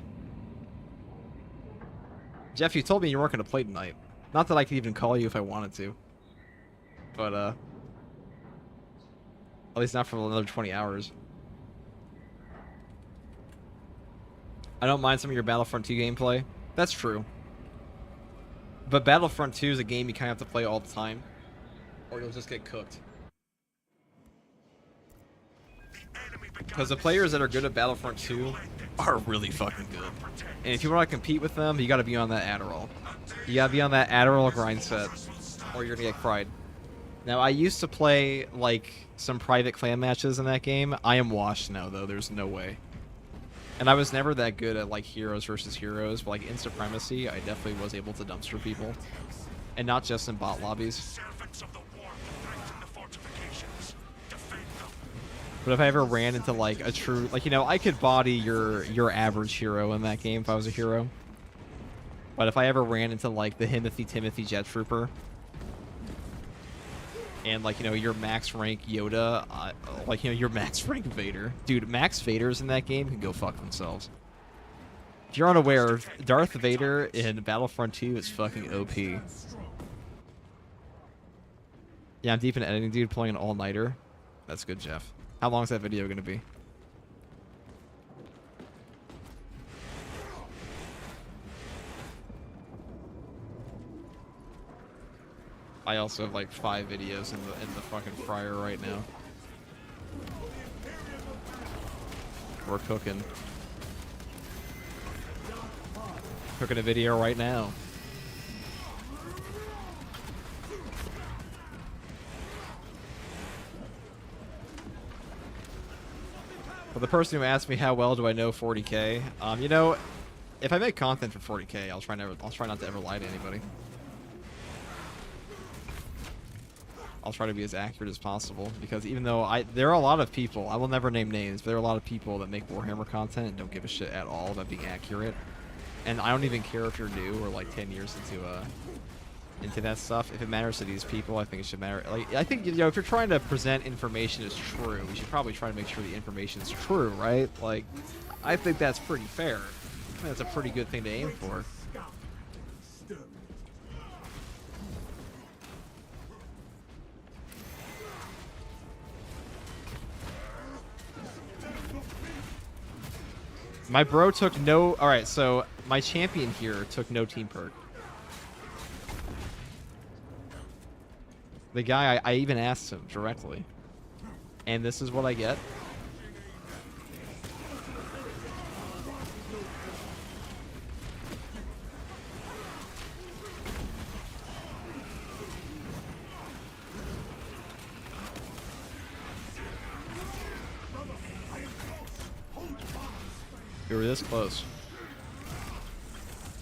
S1: Jeff, you told me you weren't going to play tonight. Not that I could even call you if I wanted to. But, at least not for another 20 hours. I don't mind some of your Battlefront 2 gameplay. That's true. But Battlefront 2 is a game you kind of have to play all the time, or you'll just get cooked. Because the players that are good at Battlefront 2 are really fucking good. And if you want to compete with them, you gotta be on that Adderall. You gotta be on that Adderall grind set, or you're gonna get cried. Now, I used to play, like, some private clan matches in that game. I am washed now, though. There's no way. And I was never that good at, like, heroes versus heroes, but, like, in Supremacy, I definitely was able to dumpster people. And not just in bot lobbies. But if I ever ran into, like, a true... Like, you know, I could body your average hero in that game if I was a hero. But if I ever ran into, like, the Timothy Jet Trooper... And, like, you know, your max rank Yoda, like, you know, your max rank Vader. Dude, max Vaders in that game can go fuck themselves. If you're unaware, Darth Vader in Battlefront 2 is fucking OP. Yeah, I'm deep in editing, dude, playing an all-nighter. That's good, Jeff. How long is that video going to be? I also have like 5 videos in the fucking fryer right now. We're cooking. Cooking a video right now. Well, the person who asked me how well do I know 40k, you know, if I make content for 40k, I'll try not to ever lie to anybody. I'll try to be as accurate as possible, because even though there are a lot of people, I will never name names, but there are a lot of people that make Warhammer content and don't give a shit at all about being accurate. And I don't even care if you're new or like 10 years into that stuff. If it matters to these people, I think it should matter. Like, I think, you know, if you're trying to present information as true, you should probably try to make sure the information is true, right? Like, I think that's pretty fair. I think that's a pretty good thing to aim for. My bro took no... Alright, so my champion here took no team perk. The guy, I even asked him directly. And this is what I get. We were this close.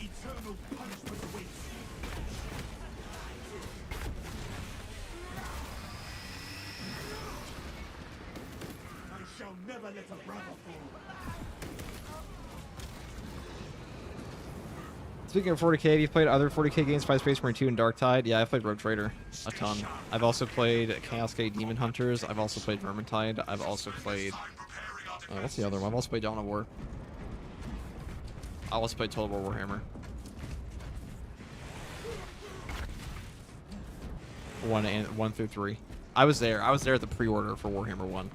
S3: Eternal punishment awaits. I shall never let a brother fall.
S1: Speaking of 40k, have you played other 40k games, Space Marine 2 and Darktide? Yeah, I've played Rogue Trader a ton. I've also played Chaos Gate Demon Hunters. I've also played Vermintide. I've also played What's the other one? I've also played Dawn of War. I also played Total War Warhammer. 1 through 3. I was there. I was there at the pre-order for Warhammer 1.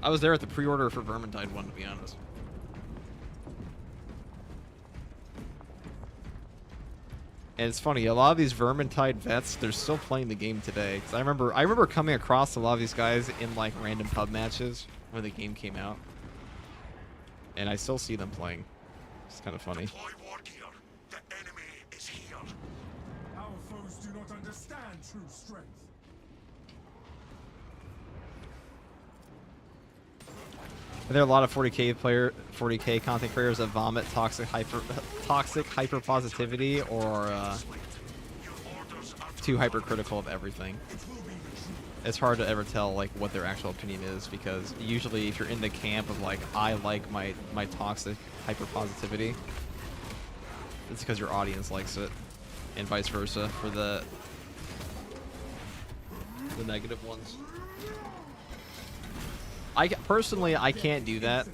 S1: I was there at the pre-order for Vermintide 1, to be honest. And it's funny, a lot of these Vermintide vets, they're still playing the game today. 'Cause I remember coming across a lot of these guys in like random pub matches when the game came out. And I still see them playing. It's kind of funny.
S2: Deploy war gear. The enemy is here.
S3: Our foes do not understand true strength.
S1: There are a lot of 40k content creators that vomit toxic hyper positivity or
S2: Your orders are
S1: too hypercritical of everything. It's hard to ever tell like what their actual opinion is, because usually if you're in the camp of like I like my toxic hyper positivity, it's because your audience likes it, and vice versa for the negative ones. Personally, I can't do that.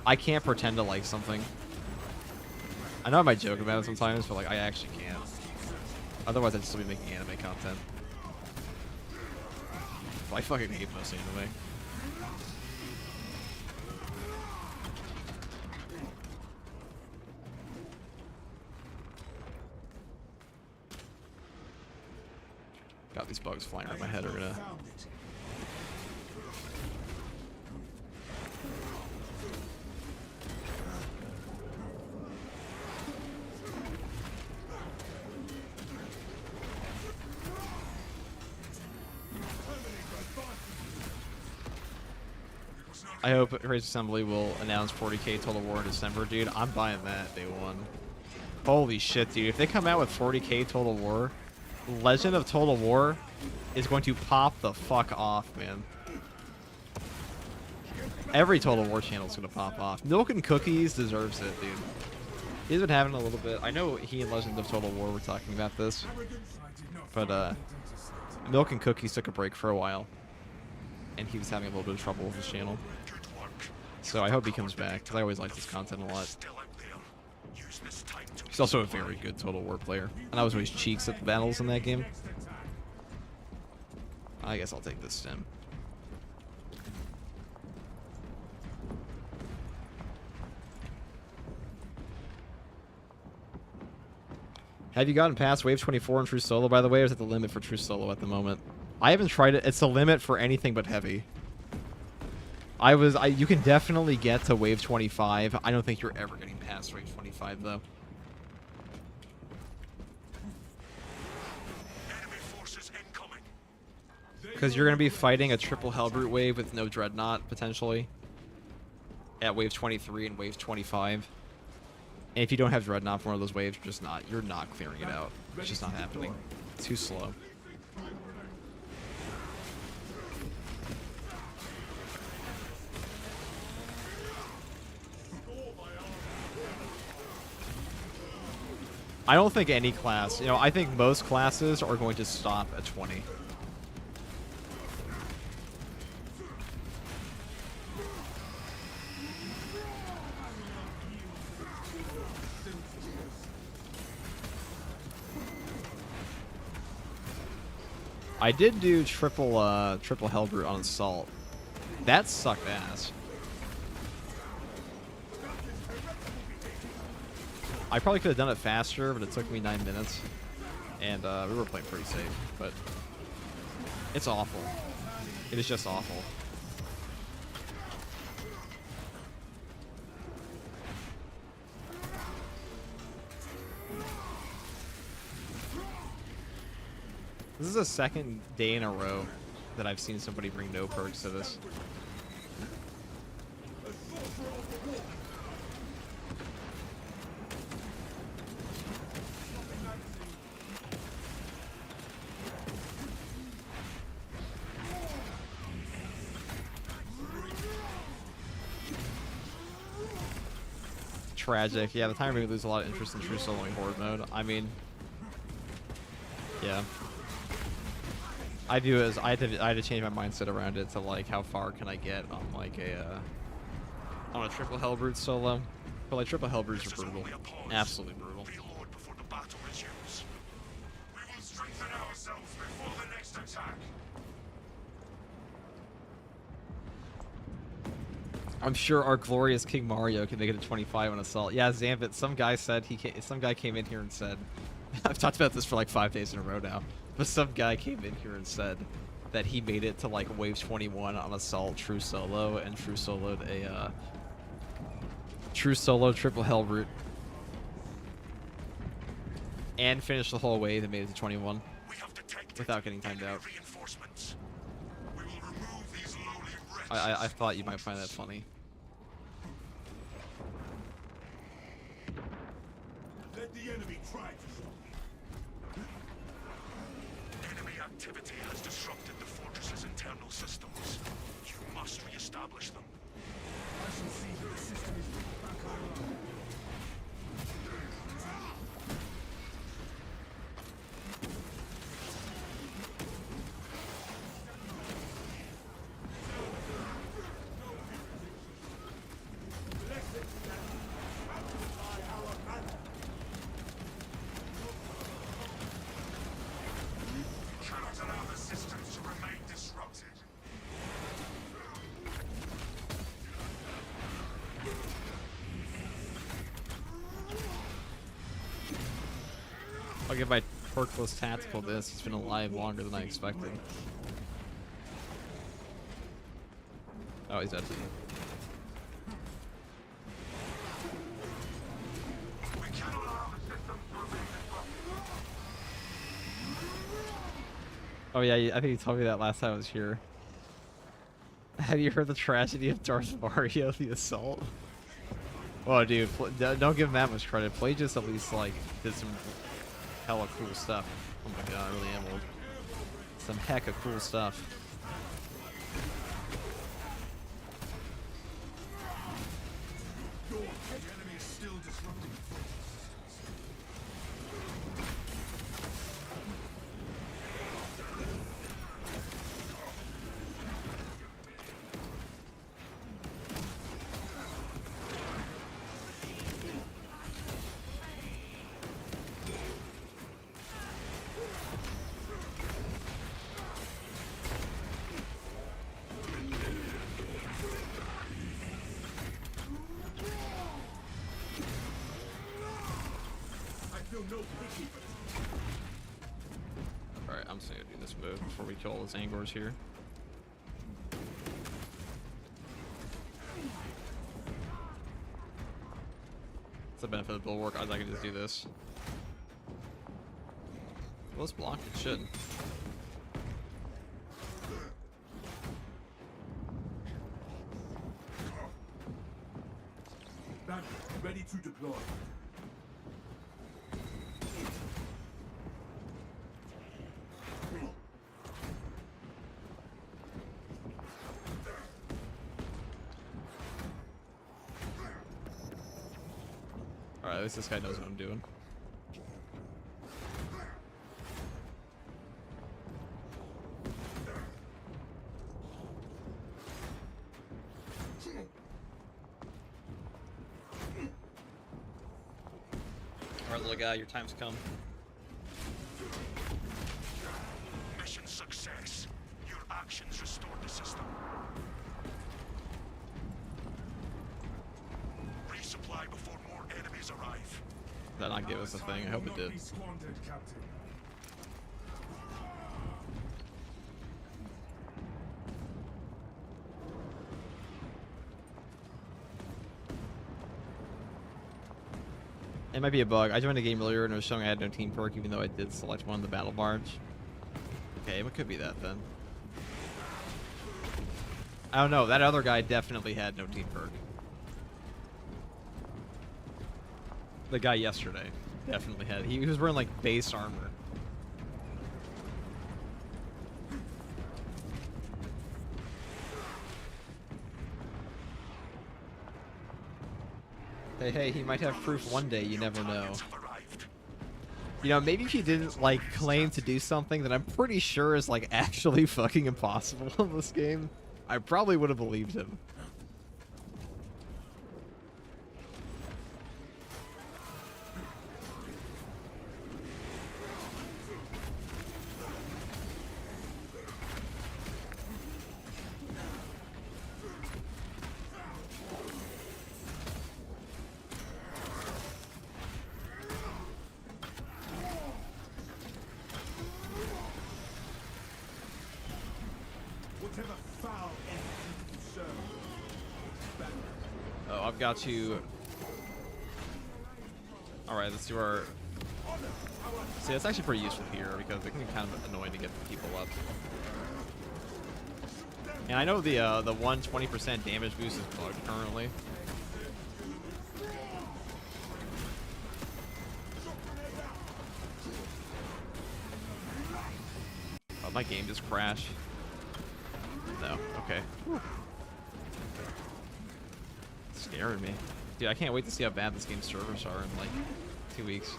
S1: I can't pretend to like something. I know I might joke about it sometimes, but like I actually can't. Otherwise, I'd still be making anime content. I fucking hate most anime. God, these bugs flying around my head are gonna.
S3: Found it.
S1: I hope Race Assembly will announce 40k Total War in December, dude. I'm buying that day one. Holy shit, dude. If they come out with 40k Total War, Legend of Total War is going to pop the fuck off, man. Every Total War channel is going to pop off. Milk and Cookies deserves it, dude. He's been having a little bit. I know he and Legend of Total War were talking about this. But, Milk and Cookies took a break for a while. And he was having a little bit of trouble with his channel.
S2: good work.
S1: So I hope he comes back, because I always like his content a lot.
S2: Still out there. Use this time to
S1: He's also a very good Total War player. And I was always cheeks at the battles in that game. I guess I'll take this stem. Have you gotten past Wave 24 in True Solo, by the way, or is it the limit for True Solo at the moment? I haven't tried it. It's the limit for anything but heavy. You can definitely get to Wave 25. I don't think you're ever getting past Wave 25, though.
S2: enemy forces incoming.
S1: Because you're going to be fighting a triple Hellbrute wave with no Dreadnought, potentially. At Wave 23 and Wave 25. And if you don't have Dreadnought for one of those waves, you're not clearing it out. It's just not happening. It's too slow. I don't think any class, I think most classes are going to stop at 20. I did do triple Hellbrute on Assault. That sucked ass. I probably could have done it faster, but it took me 9 minutes. And we were playing pretty safe, but it's awful. It is just awful. This is the second day in a row that I've seen somebody bring no perks to this. Tragic. Yeah, the time we lose a lot of interest in true soloing Horde mode. I mean, yeah. I view it as I had to change my mindset around it to like how far can I get on like a on a triple Hellbrute solo. But like triple Hellbrutes
S2: This
S1: are
S2: is
S1: brutal,
S2: only a pause.
S1: absolutely brutal.
S2: Reload before the battle resumes. We will strengthen ourselves before the next attack.
S1: I'm sure our glorious King Mario can make it a 25 on assault. Yeah, Zambit. Some guy said some guy came in here and said, I've talked about this for like 5 days in a row now, but some guy came in here and said that he made it to like wave 21 on assault true solo and true soloed a true solo triple Hellbrute and finished the whole wave and made it to 21
S2: We have detected
S1: without getting timed
S2: enemy
S1: out.
S2: reinforcements. We will remove these lowly wretches.
S1: I thought you might find that funny.
S3: Let the enemy try to show.
S2: Enemy activity has disrupted the fortress's internal systems. You must re-establish them.
S3: I shall see that the system is brought back online.
S2: We cannot allow the systems to remain disrupted.
S1: I'll give my Torqueless Tactical this. It's been alive longer than I expected. Oh, he's dead.
S2: We cannot allow the systems to remain disrupted.
S1: Oh yeah, I think you told me that last time I was here. Have you heard the tragedy of Darth Mario, the assault? Oh, dude, don't give him that much credit. Play just at least like did some hella cool stuff. Oh my god, I really am old. Some hecka cool stuff.
S3: The enemy is still disrupting the fortress. I feel no pity for this.
S1: Alright, I'm just gonna do this move before we kill all those Angors here. It's the benefit of Bulwark, I can just do this. Well, let's block it, should.
S3: Bandit, ready to deploy.
S1: Alright, at least this guy knows what I'm doing. Alright, little guy, your time's come.
S2: Mission success. Your actions restored the system. Resupply before more enemies arrive.
S1: Did that not give us a thing? I hope it
S3: Not
S1: did.
S3: be squandered, Captain.
S1: It might be a bug. I joined the game earlier and it was showing I had no team perk even though I did select one in the battle barge. Okay, it could be that then. I don't know. That other guy definitely had no team perk. The guy yesterday definitely had. He was wearing like base armor. Hey, he might have proof one day. You never know.
S2: Targets have arrived.
S1: You know, maybe if he didn't, like, claim to do something that I'm pretty sure is, like, actually fucking impossible in this game, I probably would have believed him.
S3: Whatever foul entity you serve. Back.
S1: Oh, I've got to... Alright, let's do our... See, that's actually pretty useful here, because it can be kind of annoying to get people up. And I know the 120% damage boost is bugged currently. Oh, my game just crashed. No, okay. Whew. Scaring me. Dude, I can't wait to see how bad this game's servers are in like 2 weeks.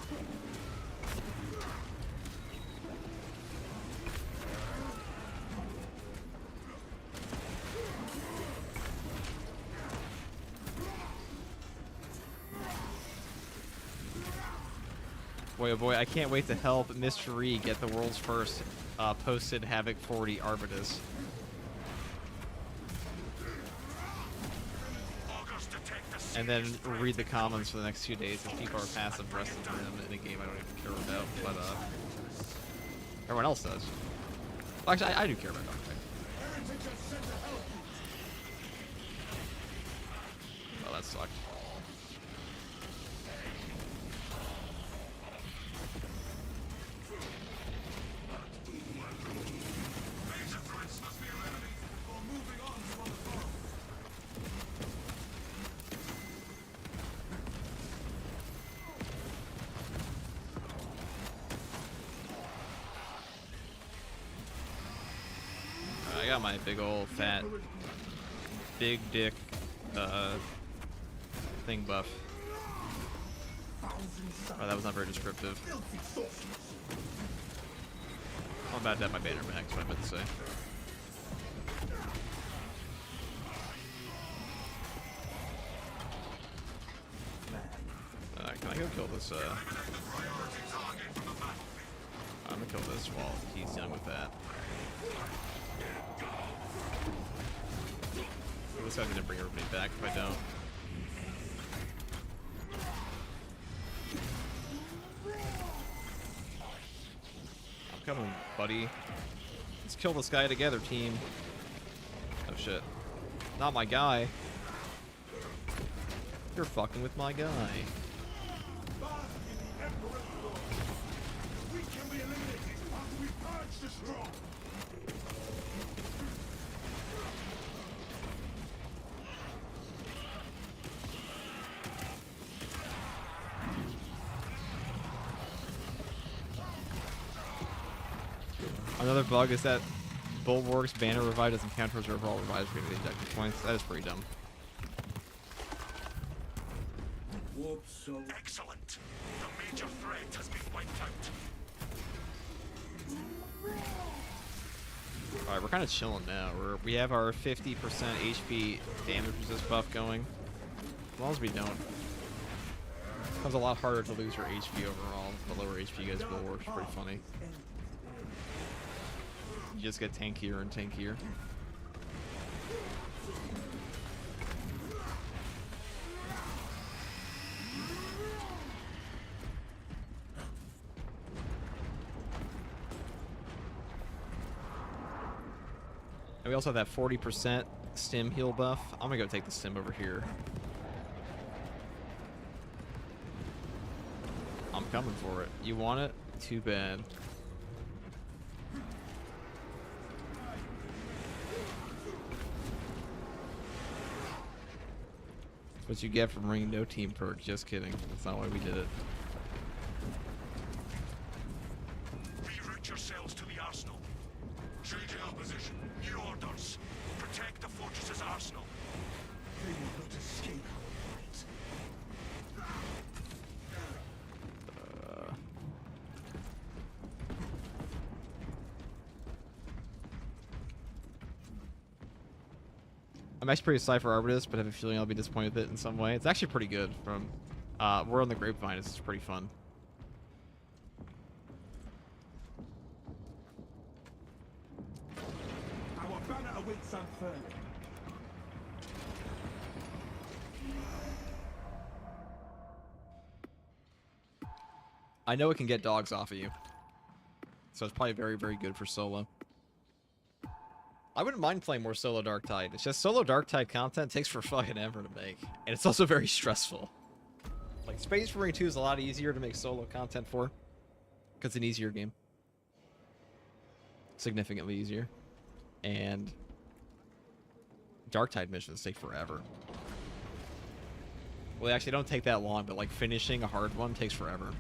S1: Boy, oh boy, I can't wait to help Mr. E get the world's first posted Havoc 40 Arbitus. And then read the comments for the next 2 days if people are passive aggressive to him in a game I don't even care about, but everyone else does. Well, actually, I do care about Dante. Oh, that sucked. I got my big old fat, big dick, thing buff. Oh, that was not very descriptive. I'm about to have my banner back, that's what I meant to say. Can I go kill this, I'm gonna kill this while he's done with that. This guy's gonna bring everybody back if I don't. I'm coming, buddy. Let's kill this guy together, team. Oh shit. Not my guy. You're fucking with my guy.
S3: We can be eliminated after we purge the strong.
S1: Another bug is that Bulwark's banner revive doesn't count towards your overall revive rate of the objective points. That is pretty dumb.
S2: Excellent. The major threat has been wiped out.
S1: Alright, we're kind of chilling now. We have our 50% HP damage resist buff going. As long as we don't. It becomes a lot harder to lose your HP overall. The lower HP you guys Bulwark's pretty funny. You just get tankier and tankier. And we also have that 40% stim heal buff. I'm gonna go take the stim over here. I'm coming for it. You want it? Too bad. What you get from ringing no team perk. Just kidding. That's not why we did it.
S2: Reroute yourselves to the arsenal. Changing our position. New orders. Protect the fortress's arsenal.
S3: They will not escape our
S1: I'm actually pretty excited for Arbitus, but I have a feeling I'll be disappointed with it in some way. It's actually pretty good. From We're on the Grapevine. It's pretty fun.
S3: Our banner awaits unfurled.
S1: I know it can get dogs off of you. So it's probably very, very good for solo. I wouldn't mind playing more solo Darktide. It's just solo Darktide content takes for fucking ever to make. And it's also very stressful. Like, Space Marine 2 is a lot easier to make solo content for. Because it's an easier game. Significantly easier. And Darktide missions take forever. Well, they actually don't take that long, but like finishing a hard one takes forever.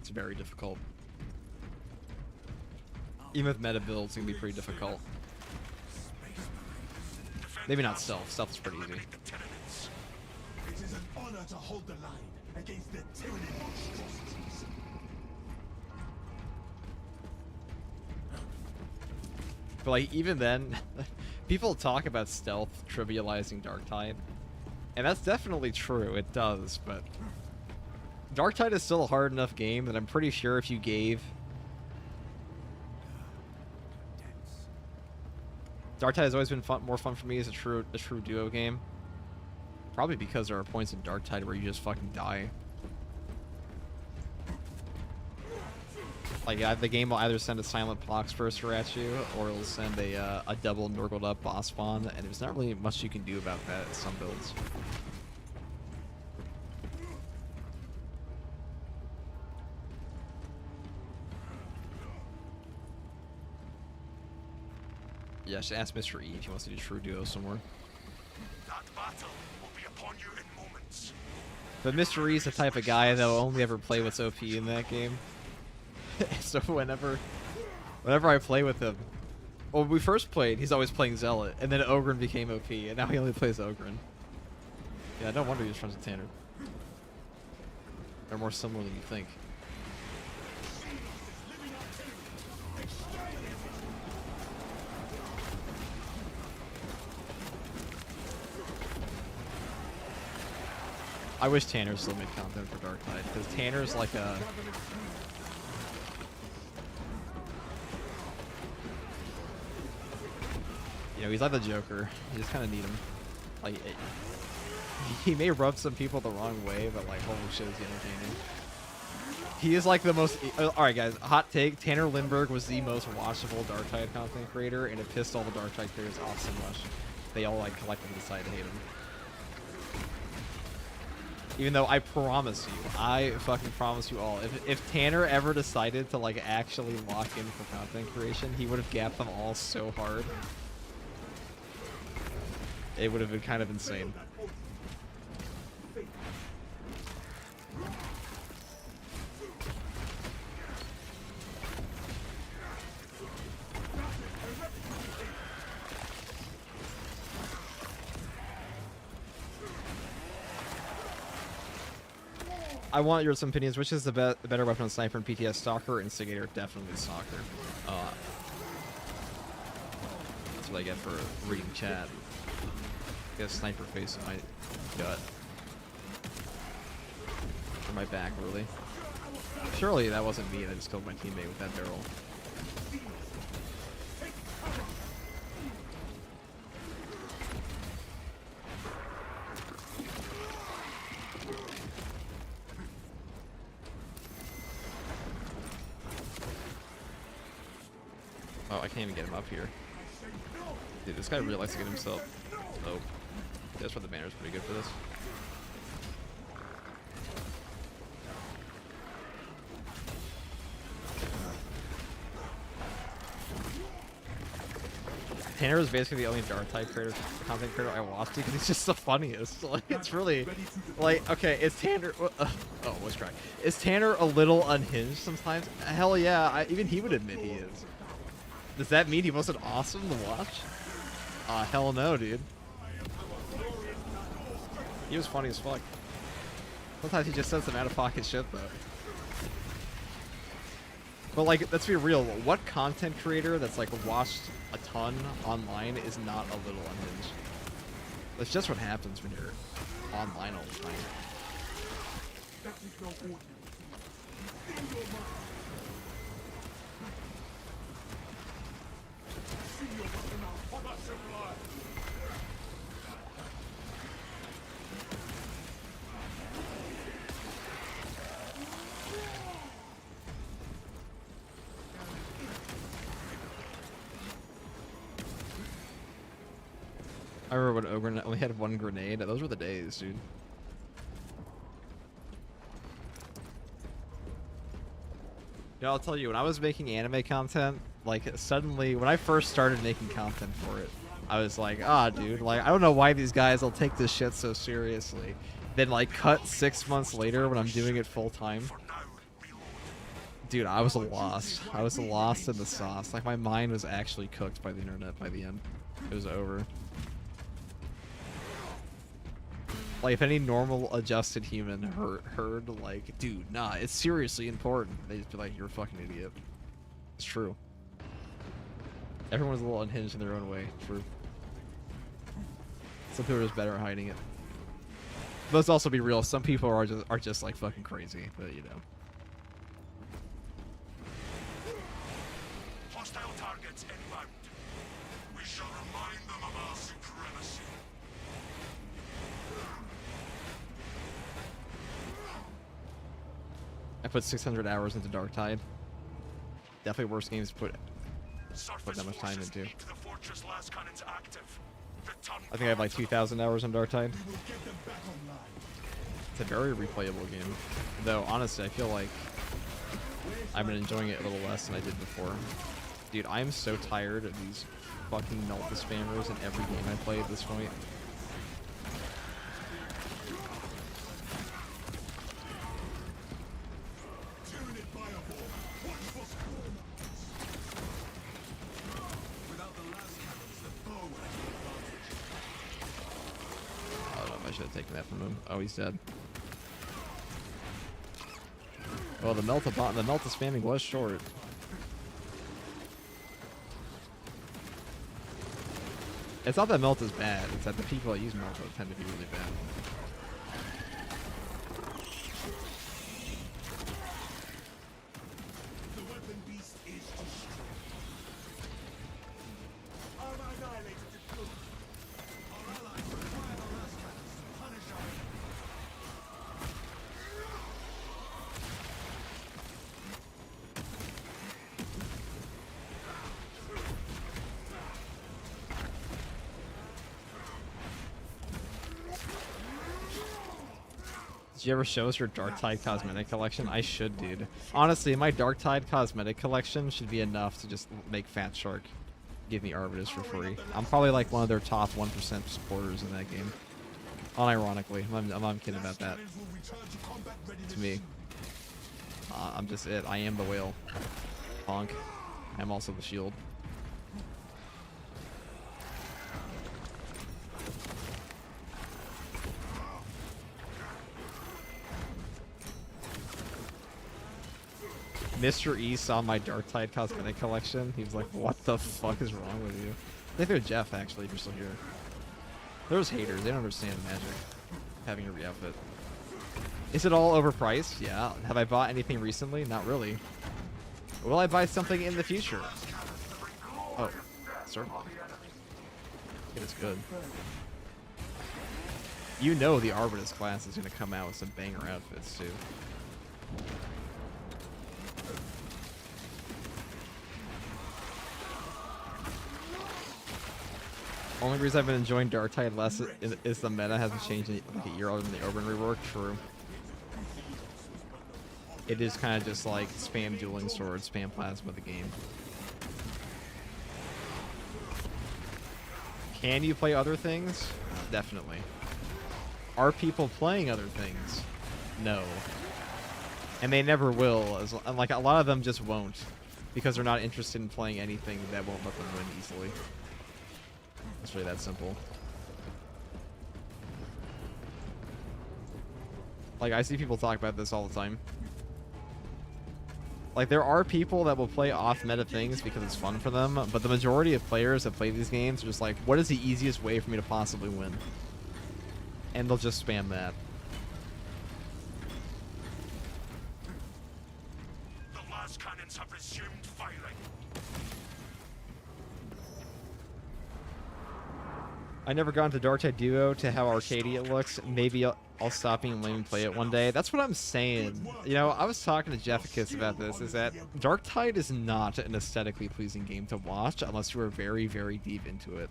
S1: It's very difficult. Even with meta builds, it's gonna be pretty difficult. Maybe not stealth. Stealth is pretty easy.
S2: Eliminate the Tyranids.
S3: It is an honor to hold the line against the tyranny monstrosities.
S1: But like, even then, people talk about stealth trivializing Darktide. And that's definitely true, it does, but Darktide is still a hard enough game that I'm pretty sure if you gave... Darktide has always been more fun for me as a true duo game. Probably because there are points in Darktide where you just fucking die. Like, the game will either send a silent box burster at you, or it'll send a double Nurgled up boss spawn, and there's not really much you can do about that in some builds. Yeah, I should ask Mr. E if he wants to do true duo somewhere.
S2: That battle will be upon you in moments.
S1: But Mr. E is the type of guy that'll only ever play what's OP in that game. So whenever I play with him, well, when we first played, he's always playing Zealot, and then Ogren became OP, and now he only plays Ogren. Yeah, no wonder he just runs with Tanner. They're more similar than you think. I wish Tanner still made content for Darktide, because Tanner's like a... You know, he's like the Joker. You just kind of need him. Like, he may rub some people the wrong way, but like, holy shit, is he entertaining. He is like the most... Alright guys, hot take. Tanner Lindbergh was the most watchable Darktide content creator, and it pissed all the Darktide creators off so much. They all like collectively decided to hate him. Even though I promise you, I fucking promise you all, if Tanner ever decided to like actually lock in for content creation, he would have gapped them all so hard. It would have been kind of insane. I want your opinions. Which is the better weapon on Sniper and PTS? Stalker or Instigator? Definitely Stalker. That's what I get for reading chat. Got a sniper face in my gut. Or my back, really. Surely that wasn't me that just killed my teammate with that barrel. Oh, I can't even get him up here. Dude, this guy really likes to get himself. Oh. That's why the banner's pretty good for this. Tanner is basically the only Darktide content creator I watched because he's just the funniest. Like, it's really, like, okay, is Tanner, oh, what's crack? Is Tanner a little unhinged sometimes? Hell yeah, even he would admit he is. Does that mean he wasn't awesome to watch? Hell no, dude. He was funny as fuck. Sometimes he just says some out-of-pocket shit, though. But, like, let's be real. What content creator that's, like, watched a ton online is not a little unhinged? That's just what happens when you're online all the time.
S2: That is no ordinary thing. In your mind. See your weapon now. That's your blood.
S1: I remember when Ogre only had one grenade. Those were the days, dude. Yeah, I'll tell you, when I was making anime content, like, suddenly, when I first started making content for it, I was like, dude, like, I don't know why these guys will take this shit so seriously. Then, like, cut 6 months later when I'm doing it full time. Dude, I was lost. I was lost in the sauce. Like, my mind was actually cooked by the internet by the end. It was over. Like, if any normal adjusted human heard, like, dude, nah, it's seriously important, they'd just be like, you're a fucking idiot. It's true. Everyone's a little unhinged in their own way. True. Some people are just better at hiding it. But let's also be real, some people are just like fucking crazy, but you know.
S2: Hostile targets inbound. We shall remind them of our supremacy.
S1: I put 600 hours into Dark Tide. Definitely worst games to put
S2: Surface
S1: that much time
S2: forces
S1: into.
S2: keep the fortress las cannons active. Return
S1: I think I have like 2,000 hours on Dark Tide.
S3: We will get them back online.
S1: It's a very replayable game. Though, honestly, I feel like I've been enjoying it a little less than I did before. Dude, I am so tired of these fucking Melta spammers in every game I play at this point.
S3: Tyranid Bioball. Watch for swarm. Without the last cannons, the bow has the advantage.
S1: I don't know if I should have taken that from him. Oh, he's dead. Well, the Melta spamming was short. It's not that Melta's bad, it's that the people that use Melta tend to be really bad.
S3: The weapon beast is destroyed. Arm annihilated to proof. Our allies require the last cannons to punish our enemies.
S1: Did you ever show us your Dark Tide cosmetic collection? I should, dude. Honestly, my Dark Tide cosmetic collection should be enough to just make Fat Shark give me Arbitus for free. I'm probably like one of their top 1% supporters in that game. Unironically, I'm not kidding about that.
S3: Cannons will return to combat readiness
S1: It's me.
S3: soon.
S1: I'm just it. I am the whale. Bonk. I'm also the shield. Mr. E saw my Dark Tide cosmetic collection. He was like, what the fuck is wrong with you? I think they're Jeff, actually, if you're still here. Those haters, they don't understand the magic of having a re-outfit. Is it all overpriced? Yeah. Have I bought anything recently? Not really. Will I buy something in the future? Oh, certainly. It is good. You know the Arbitus class is going to come out with some banger outfits, too. Only reason I've been enjoying Dark Tide less is the meta hasn't changed in like a year other than the Oban rework. True. It is kind of just like spam dueling swords, spam plasma the game. Can you play other things? Definitely. Are people playing other things? No. And they never will. And like a lot of them just won't, because they're not interested in playing anything that won't let them win easily. It's really that simple. Like, I see people talk about this all the time. Like, there are people that will play off-meta things because it's fun for them, but the majority of players that play these games are just like, what is the easiest way for me to possibly win? and they'll just spam that.
S2: The last cannons have resumed firing.
S1: I never got into Darktide Duo to how arcadey it looks. Maybe I'll stop being lame and play it one day. That's what I'm saying. You know, I was talking to Jefficus about this, is that Darktide is not an aesthetically pleasing game to watch unless you are very, very deep into it.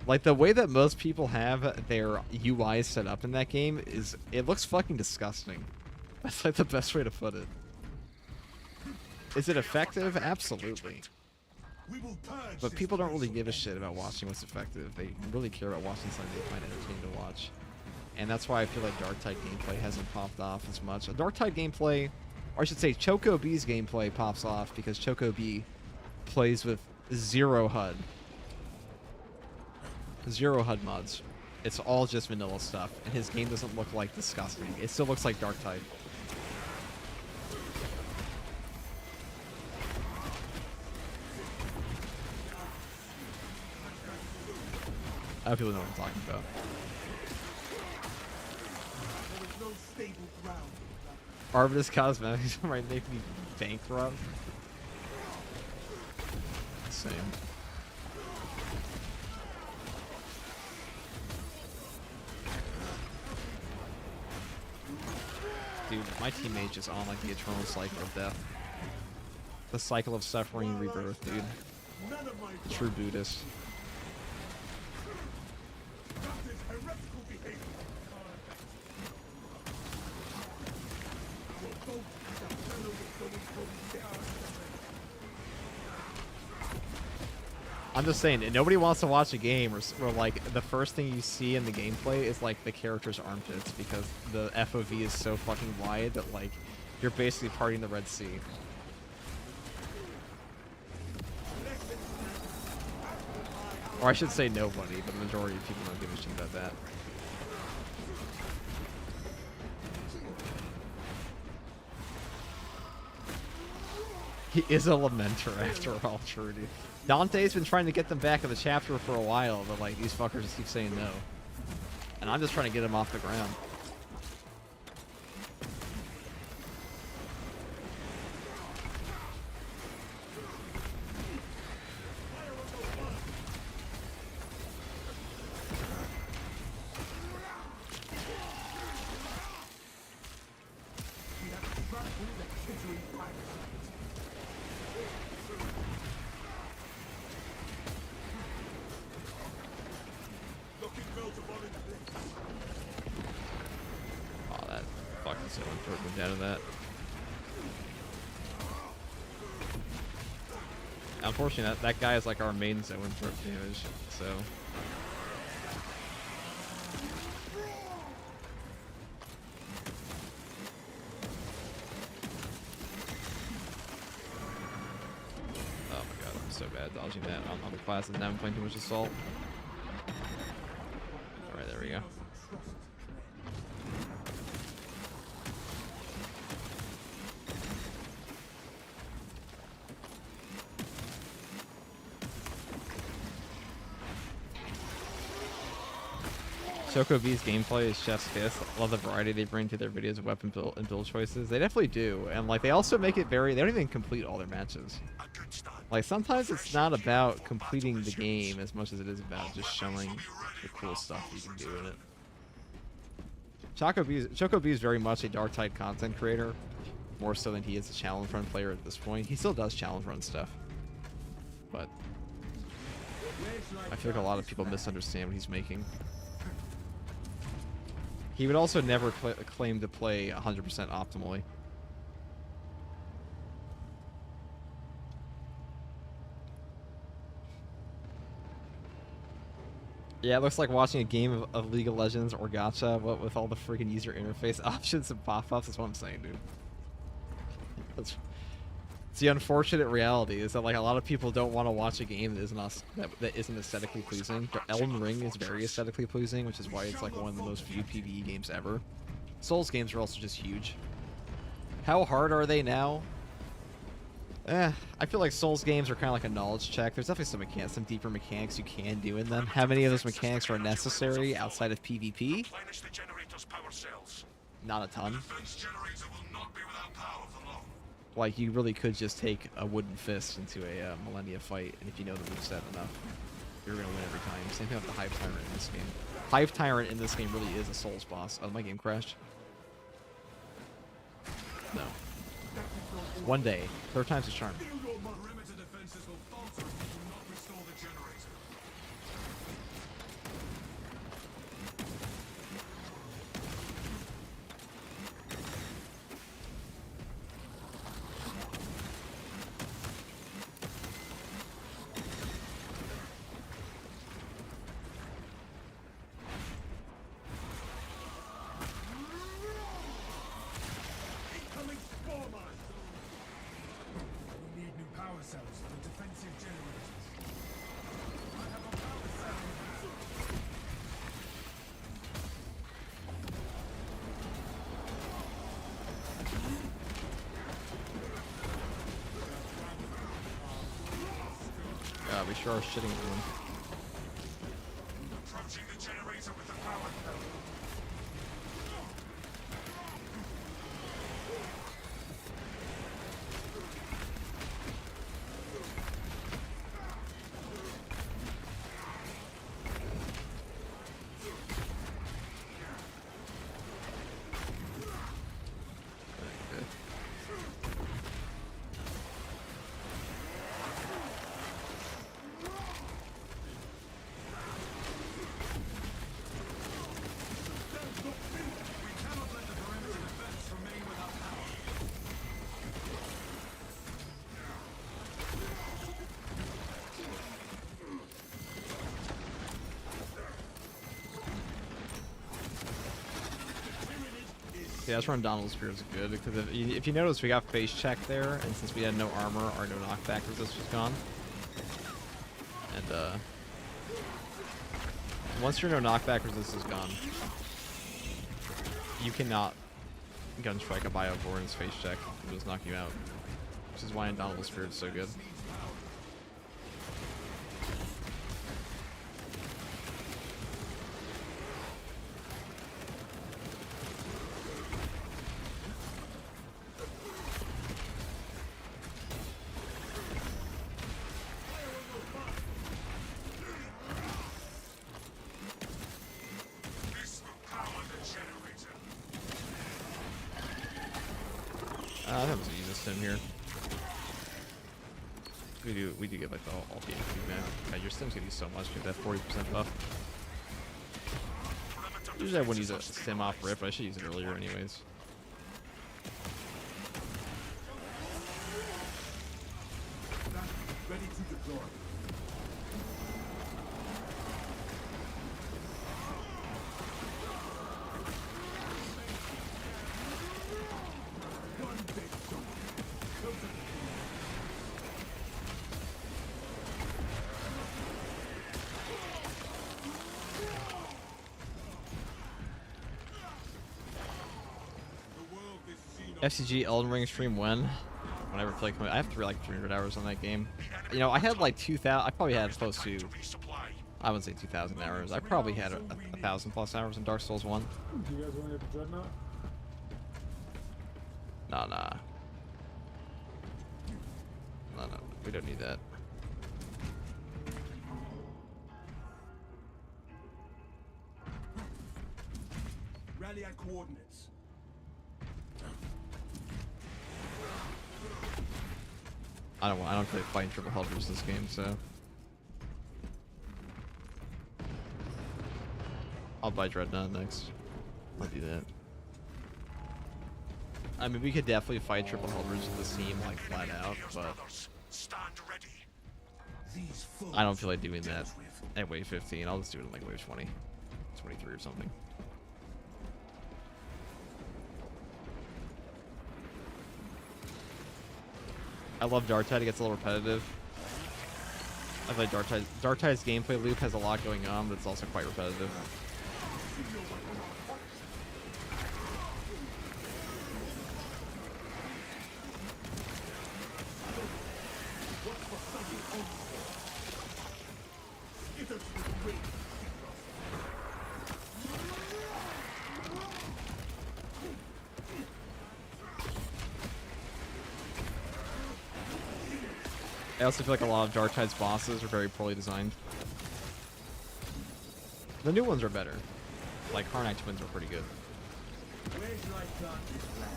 S1: Like, the way that most people have their UI set up in that game is, it looks fucking disgusting. That's like the best way to put it. Is it effective? Absolutely.
S3: We will purge
S1: But
S3: this
S1: people don't really
S3: place
S1: give a
S3: of
S1: shit about watching what's effective. They really care about watching something they find entertaining to watch. And that's why I feel like Darktide gameplay hasn't popped off as much. Darktide gameplay, or I should say Choco B's gameplay pops off because Choco B plays with zero HUD. Zero HUD mods. It's all just vanilla stuff, and his game doesn't look like disgusting. It still looks like Darktide. I hope people know what I'm talking about.
S3: There is no stable ground.
S1: Arvidus Cosmetics might make me bankrupt. Same. Dude, my teammate just on like the eternal cycle of death. The cycle of suffering and rebirth, dude.
S3: None of my
S1: True Buddhist.
S3: That is heretical behavior. Your boat is a fellow with going from down.
S1: I'm just saying, nobody wants to watch a game where like the first thing you see in the gameplay is like the character's armpits because the FOV is so fucking wide that like you're basically parting the Red Sea. Or I should say nobody, but the majority of people don't give a shit about that. He is a lamenter after all, true, dude. Dante's been trying to get them back in the chapter for a while, but like these fuckers just keep saying no. And I'm just trying to get him off the ground.
S3: We have trampled the chittering pirates. Looking Belzebub in the place.
S1: Oh, that fucking so important down to that. Unfortunately, that guy is like our main zone for damage, so. Oh my god, I'm so bad dodging that on the classes. Now I'm playing too much assault. Alright, there we go. Choco V's gameplay is chef's kiss. I love the variety they bring to their videos of weapon build and build choices. They definitely do, and like they also make it very. They don't even complete all their matches.
S2: A good start.
S1: Like sometimes it's not about completing the game as much as it is about just showing the cool stuff you can do in it. Choco B is very much a Darktide content creator, more so than he is a challenge run player at this point. He still does challenge run stuff, but I feel like a lot of people misunderstand what he's making. He would also never claim to play 100% optimally. Yeah, it looks like watching a game of League of Legends or Gacha, what with all the freaking user interface options and pop-ups. That's what I'm saying, dude. It's the unfortunate reality is that like a lot of people don't want to watch a game that isn't aesthetically pleasing. Elden Ring is very aesthetically pleasing, which is why it's like one of the most viewed PvE games ever. Souls games are also just huge. How hard are they now? I feel like Souls games are kind of like a knowledge check. There's definitely some deeper mechanics you can do in them. How many of those mechanics are necessary outside of PvP?
S2: Replenish the generator's power cells.
S1: Not a ton.
S2: Defense generator will not be without power for long.
S1: Like, you really could just take a wooden fist into a Millennia fight, and if you know the moveset enough, you're going to win every time. Same thing with the Hive Tyrant in this game. Hive Tyrant in this game really is a Souls boss. Oh, my game crashed. No. One day. Third time's a charm.
S2: Perimeter defenses will falter if you do not restore the generator.
S3: Incoming spore mine! We need new power cells for the defensive generators. I have a power cell in hand.
S1: We sure are shitting everyone.
S2: Approaching the generator with the power cell. We cannot let the perimeter defense remain without power.
S1: Yeah, that's run Donald's Spear is good, because if you notice, we got face check there, and since we had no armor, our no knockback resist was gone. And, once your no knockback resist is gone, you cannot gun strike a Bio Gorin's face check and just knock you out. Which is why Donald's Spear is so good.
S2: This will power the generator.
S1: I think I'm use this sim here. We do get like the all game feedback. God, your stim's gonna use so much. You get that 40% buff.
S2: Perimeter
S1: Usually I wouldn't use a
S2: defenses are
S1: sim off
S2: stabilized.
S1: rip, but I should use it earlier anyways.
S3: Ready to deploy. One big jump. Close to the world is seen on
S1: FCG Elden Ring stream when? Whenever play, I have like 300 hours on that game. You know, I had like 2,000. I probably had close to.
S2: Resupply.
S1: I wouldn't say 2,000 hours. I probably had a 1,000+ hours in Dark Souls 1.
S4: Do you guys want to get the Dreadnought?
S1: Nah. No. We don't need that.
S3: rally at coordinates.
S1: I don't play fighting triple helpers this game, so I'll buy Dreadnought next. I'll do that. I mean, we could definitely fight triple helpers with this team like flat out, but
S2: Stand ready.
S3: These fools
S1: I don't feel like doing that
S3: dealt with.
S1: at wave 15. I'll just do it in like wave 20, 23 or something. I love Darktide. It gets a little repetitive. I feel like Darktide's gameplay loop has a lot going on, but it's also quite repetitive. I also feel like a lot of Darktide's bosses are very poorly designed. The new ones are better. Like Karnak Twins are pretty good.
S3: Where shall I start this plan?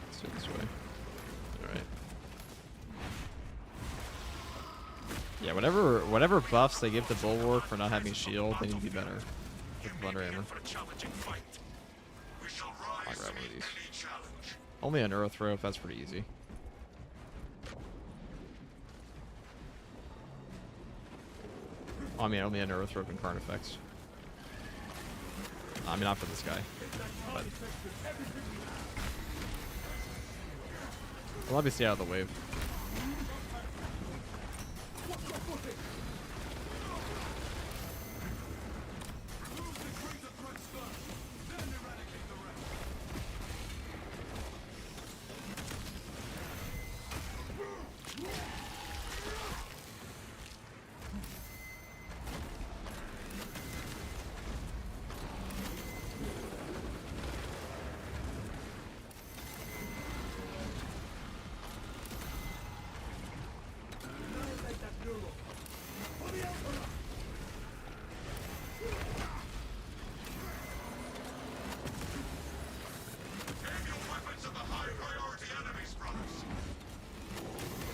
S1: Let's do it this way. Alright. Yeah, whatever buffs they give to Bulwark for not having shield, they need to be better. With Thunder Hammer.
S2: For a challenging fight. We shall
S1: I'll
S2: rise
S1: grab
S2: to
S1: one of
S2: meet
S1: these.
S2: any challenge.
S1: Only an Earth Rope, that's pretty easy. Oh, I mean, only an Earth Rope and Current Effects. I mean, not for this guy. But well, let me stay out of the wave.
S2: Aim your weapons at the high priority enemies, brothers.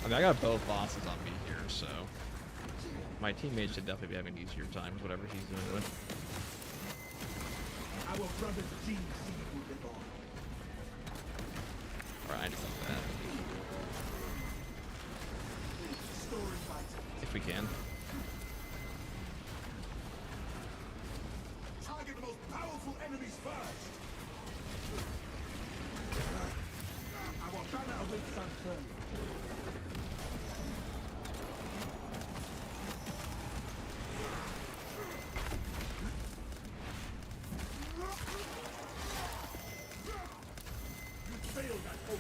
S1: I mean, I got both bosses on me here, so my teammate should definitely be having easier times, whatever he's doing with.
S3: Our brother's gene seed will live on.
S1: Alright, I just like that.
S3: Story vital.
S1: If we can.
S3: Target the most powerful enemies first. Our banner awaits unfurled. You failed at hope.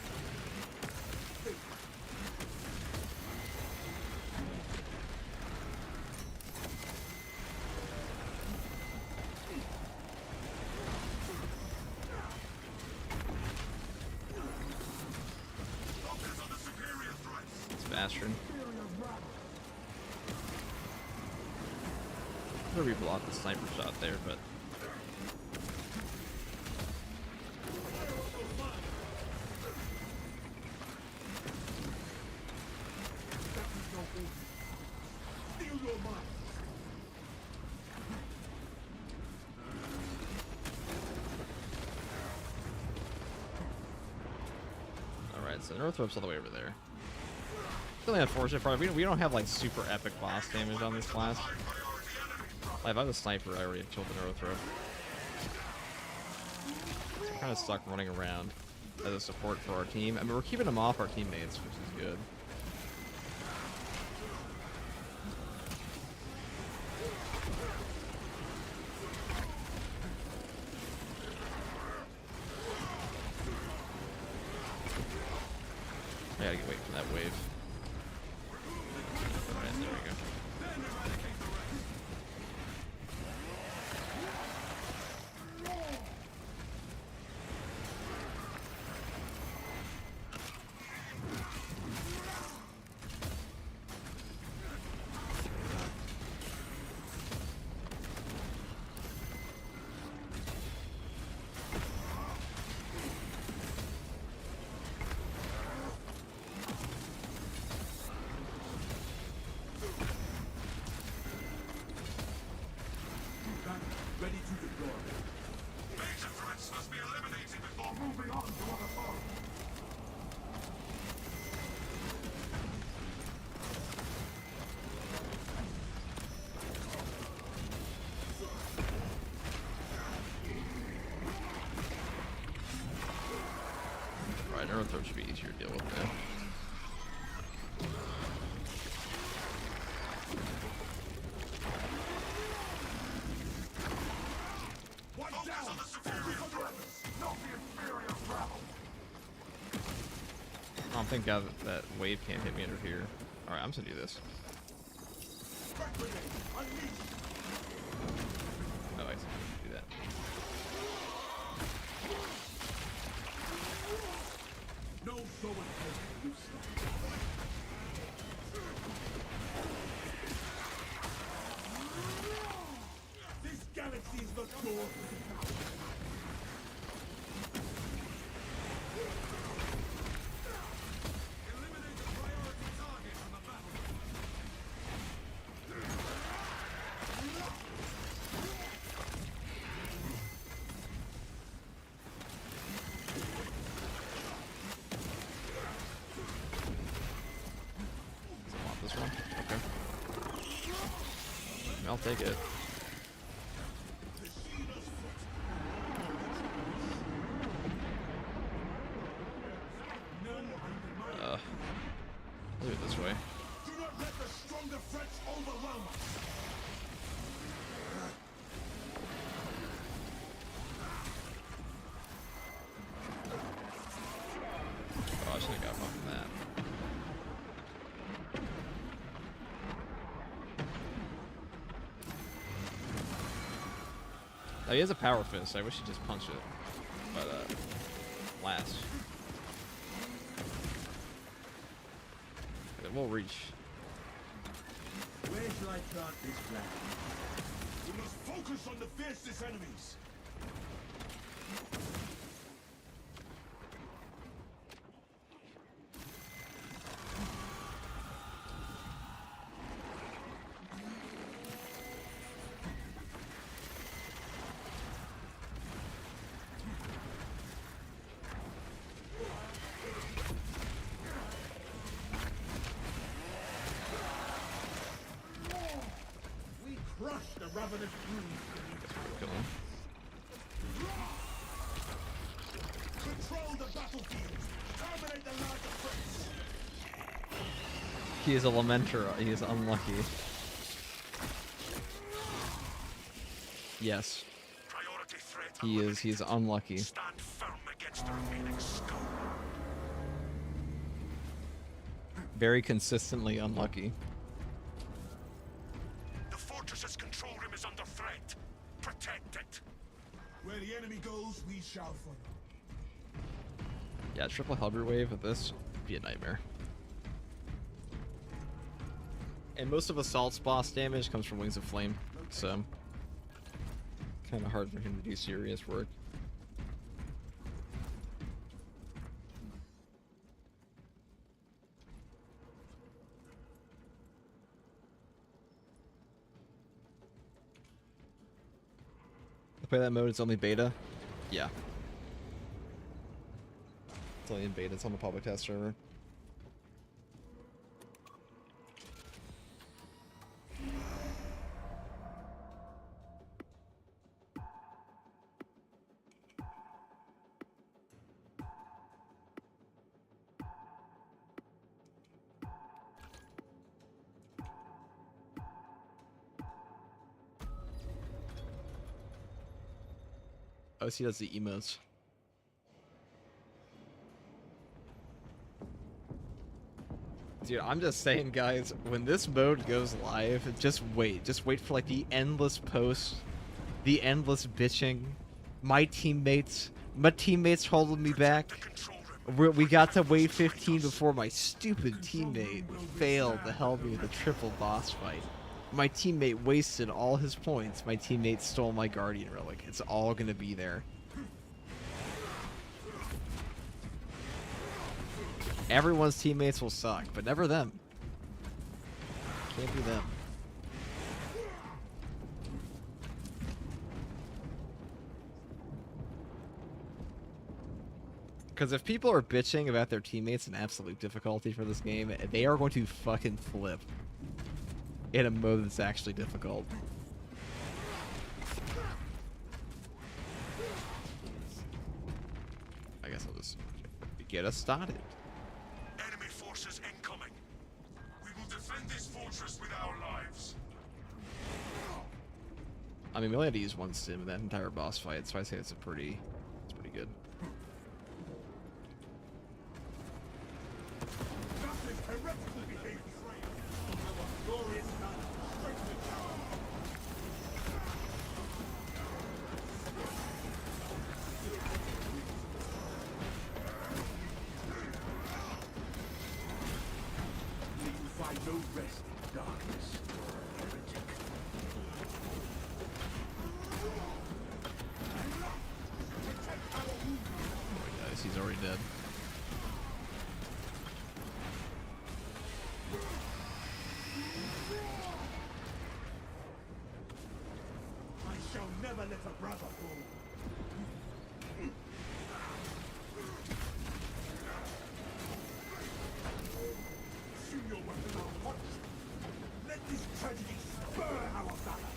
S2: Focus on the superior threats.
S1: It's Bastion. Could have reblocked the sniper shot there, but
S3: Steal your mind.
S1: alright, so Earth Rope's all the way over there. The only unfortunate part, we don't have like super epic boss damage on this class.
S2: High priority enemies, brothers.
S1: Like, if I was a sniper, I already have killed an Earth Rope. So I'm kind of stuck running around as a support for our team. I mean, we're keeping them off our teammates, which is good. I gotta get away from that wave. Alright, there we go.
S3: Ready to deploy.
S2: Major threats must be eliminated before moving on to other foes.
S1: Alright, Earth Rope should be easier to deal with now.
S2: Focus on the superior threats, not the inferior rabble.
S1: Oh, thank God that wave can't hit me under here. Alright, I'm just gonna do this. Oh, I see. Do that.
S3: No show and tell you stop. This galaxy is not yours. Eliminate the priority target on the battlefield.
S1: Does it want this one? Okay. I'll take it. I'll do it this way.
S3: Do not let the stronger threats overwhelm us.
S1: Oh, I should have got off from that. Oh, he has a power fist. I wish he just punched it. But, last. It will reach.
S3: Where shall I chart this plan? We must focus on the fiercest enemies. We crush the ravenous brutes.
S1: Kill him.
S3: Control the battlefield. Terminate the larger threats.
S1: He is a lamenter. He is unlucky. Yes,
S2: Priority threat.
S1: he is. He is unlucky.
S2: Stand firm against the remaining scum.
S1: Very consistently unlucky.
S2: The fortress's control room is under threat. Protect it.
S3: Where the enemy goes, we shall follow.
S1: Yeah, triple Horde wave with this would be a nightmare. And most of Assault's boss damage comes from Wings of Flame, so kind of hard for him to do serious work. To play that mode, it's only beta? Yeah. It's only in beta, it's on the public test server. Oh, see, that's the emotes. Dude, I'm just saying, guys, when this mode goes live, just wait. Just wait for, like, the endless posts, the endless bitching. My teammates holding me back. We got to wave 15 before my stupid teammate failed to help me with a triple boss fight. My teammate wasted all his points. My teammate stole my Guardian Relic. It's all gonna be there. Everyone's teammates will suck, but never them. Can't be them. Because if people are bitching about their teammates in absolute difficulty for this game, they are going to fucking flip in a mode that's actually difficult. I guess I'll just get us started.
S2: Enemy forces incoming. We will defend this fortress with our lives.
S1: I mean, we only had to use one sim in that entire boss fight, so I say it's pretty good.
S2: No rest in darkness, heretic.
S1: Guys, he's already dead.
S2: I shall never let a brother fall. Swing your weapon out hot. Let this tragedy spur our valor.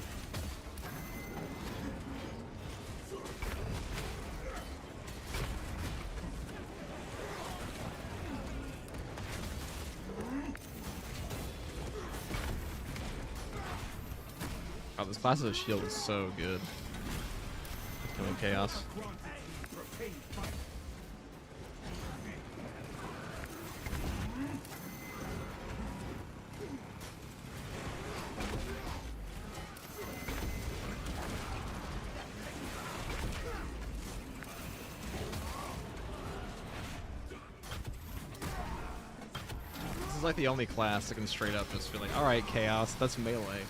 S1: Oh, this class of shield is so good. Killing chaos.
S2: Granted to profane fight.
S1: This is like the only class that can straight up just be like, alright, chaos, that's melee.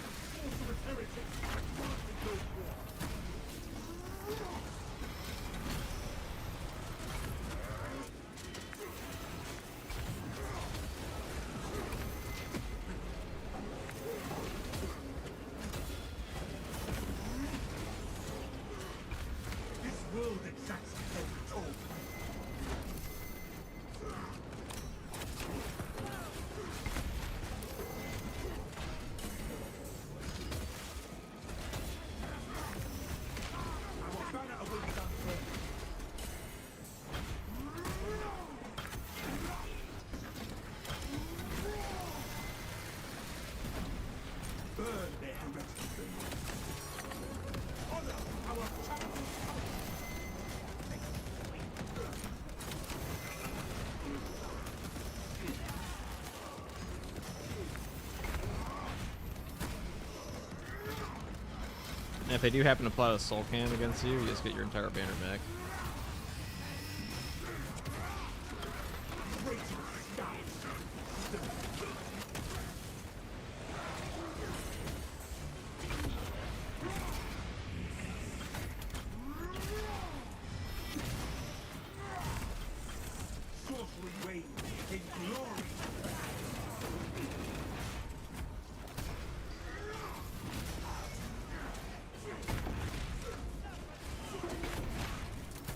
S2: This world exacts its own toll. Our banner awaits unfurled. Burn their heretical beliefs. Honor our champion.
S1: And if they do happen to pull out a soul cannon against you, you just get your entire banner back.
S2: Sorcery reigns in glory.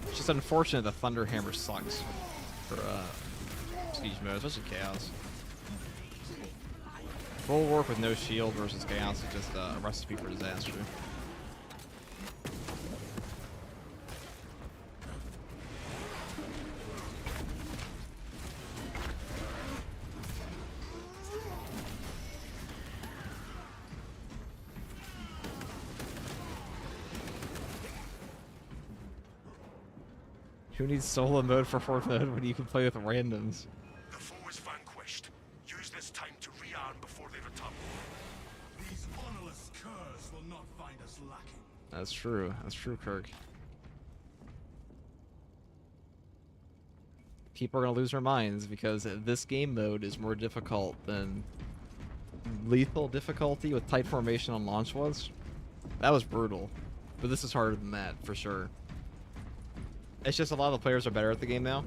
S1: It's just unfortunate the Thunder Hammer sucks for Siege mode, especially Chaos. Bulwark with no shield versus Chaos is just a recipe for disaster. Who needs solo mode for Horde mode when you can play with randoms?
S2: The foe is vanquished. Use this time to rearm before they return. These honorless curs will not find us lacking.
S1: That's true. That's true, Kirk. People are gonna lose their minds because this game mode is more difficult than lethal difficulty with tight formation on launch was. That was brutal. But this is harder than that, for sure. It's just a lot of the players are better at the game now.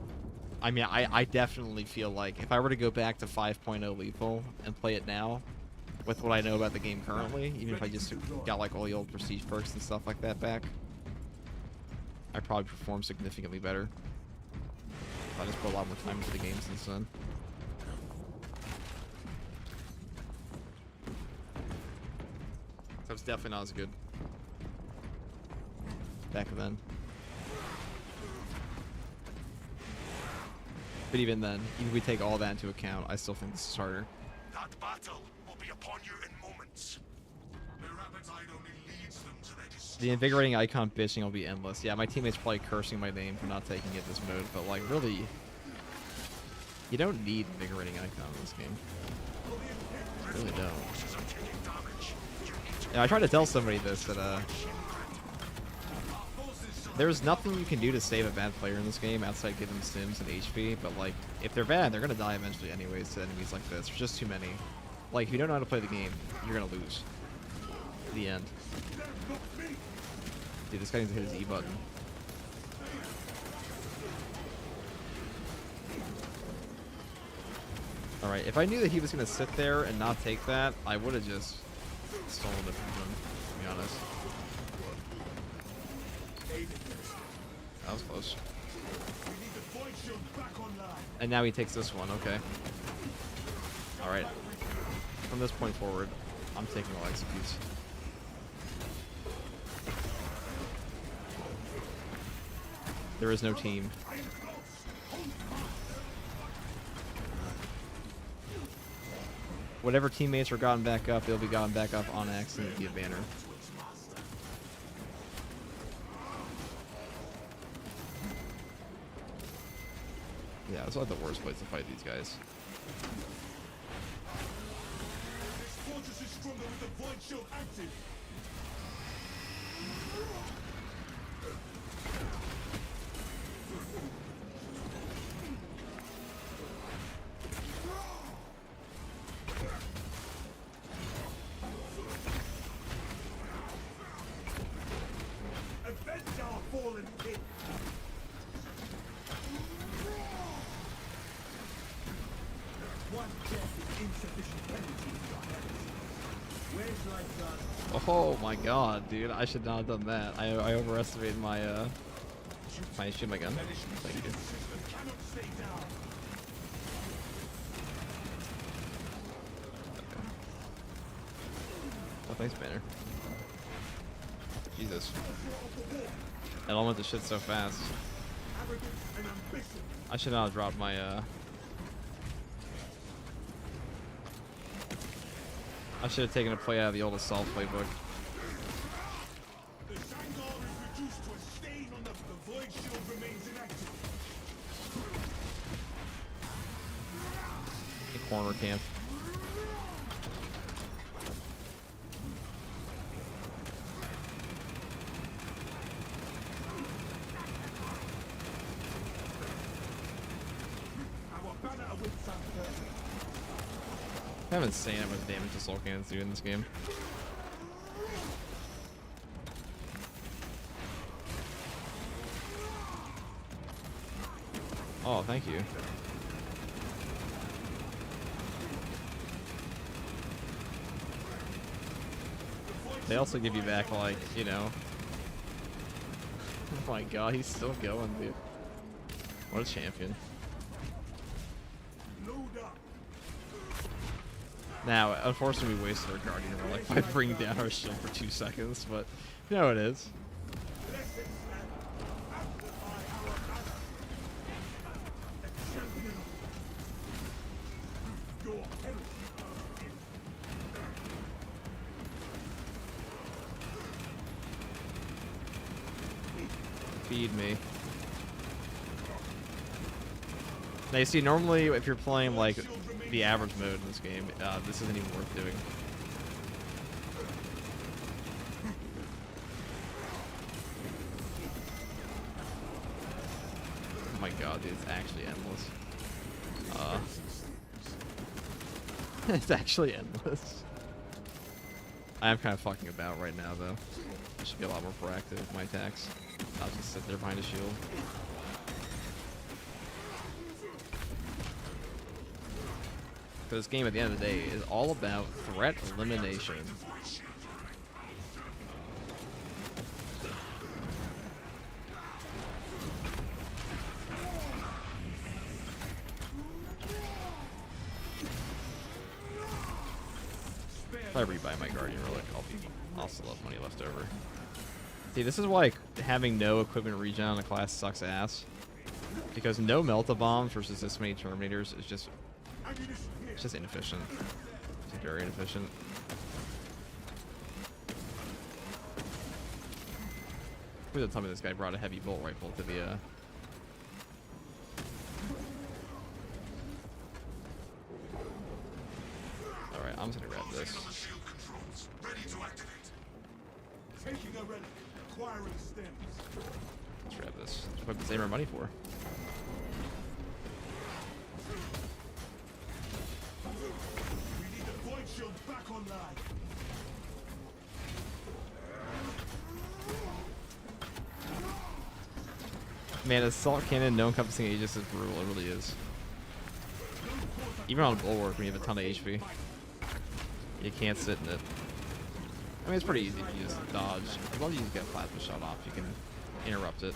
S1: I mean, I definitely feel like if I were to go back to 5.0 lethal and play it now, with what I know about the game currently, even if I just got like all the old prestige perks and stuff like that back, I'd probably perform significantly better. I just put a lot more time into the game since then. That was definitely not as good back then. But even then, even if we take all that into account, I still think this is harder.
S2: That battle will be upon you in moments. Their appetite only leads them to their
S1: The
S2: destruction.
S1: invigorating icon bitching will be endless. Yeah, my teammates probably cursing my name for not taking it this mode, but like really, you don't need invigorating icon in this game. You really don't.
S2: Forces are taking damage. You need to
S1: Yeah, I tried to tell somebody this that
S2: Our forces shall
S1: there's nothing you can do to save a bad player in this game outside give them stims and HP, but like if they're bad, they're gonna die eventually anyways to enemies like this. There's just too many. Like, if you don't know how to play the game, you're gonna lose. The end. Dude, this guy needs to hit his E button. Alright, if I knew that he was gonna sit there and not take that, I would have just stolen it from him, to be honest. That was close. And now he takes this one, okay. Alright. From this point forward, I'm taking all executes. There is no team. Whatever teammates are gotten back up, they'll be gotten back up on accident via banner. Yeah, it's like the worst place to fight these guys.
S2: This fortress is stronger with the void shield active. Avenge our fallen king. One death is insufficient penalty for your heads. Where's lifeguard?
S1: Oh my god, dude. I should not have done that. I overestimated my, shoot my gun. Thank you.
S2: System cannot stay down.
S1: Oh, thanks, banner. Jesus. It all went to shit so fast.
S2: Arrogance and ambition.
S1: I should not have dropped my, I should have taken a play out of the old assault playbook.
S2: The Shangar is reduced to a stain on the void shield remains inactive.
S1: A corner camp.
S2: Our banner awaits our turn.
S1: I'm insane how much damage assault cannons do in this game. Oh, thank you. They also give you back, like, you know. Oh my god, he's still going, dude. What a champion.
S2: Load up.
S1: Now, unfortunately, we wasted our Guardian Relic by bringing down our shield for 2 seconds, but you know how it is.
S2: Let's expand. Amplify our banner. The champion. Your heresy.
S1: Feed me. Now, you see, normally, if you're playing, like, the average mode in this game, this isn't even worth doing. Oh my god, dude, it's actually endless. It's actually endless. I am kind of fucking about right now, though. I should be a lot more proactive with my attacks. I'll just sit there behind a shield. This game, at the end of the day, is all about threat elimination. If I rebuy my Guardian Relic, I'll still have money left over. See, this is why having no equipment regen on a class sucks ass. Because no Melta Bombs versus this many Terminators is just... It's just inefficient. It's very inefficient. Please don't tell me this guy brought a heavy bolt rifle to the, Alright, I'm just gonna grab this.
S2: Shield controls. Ready to activate. Taking a relic. Acquiring stems.
S1: Let's grab this. That's what I save our money for.
S2: We need the void
S1: Man, assault cannon, no encompassing aegis is brutal. It really is. Even on a bulwark, when you have a ton of HP, you can't sit in it. I mean, it's pretty easy if you just dodge. As long as you just get a plasma shot off, you can interrupt it.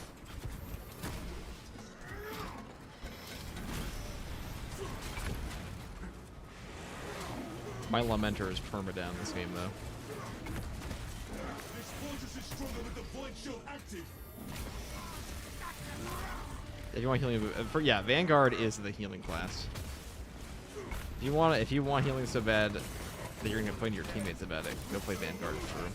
S1: My Lamenter is perma-down this game, though.
S2: This fortress is stronger with the void shield active.
S1: If you want healing, yeah, Vanguard is the healing class. If you want healing so bad that you're gonna complain to your teammates about it, go play Vanguard for sure.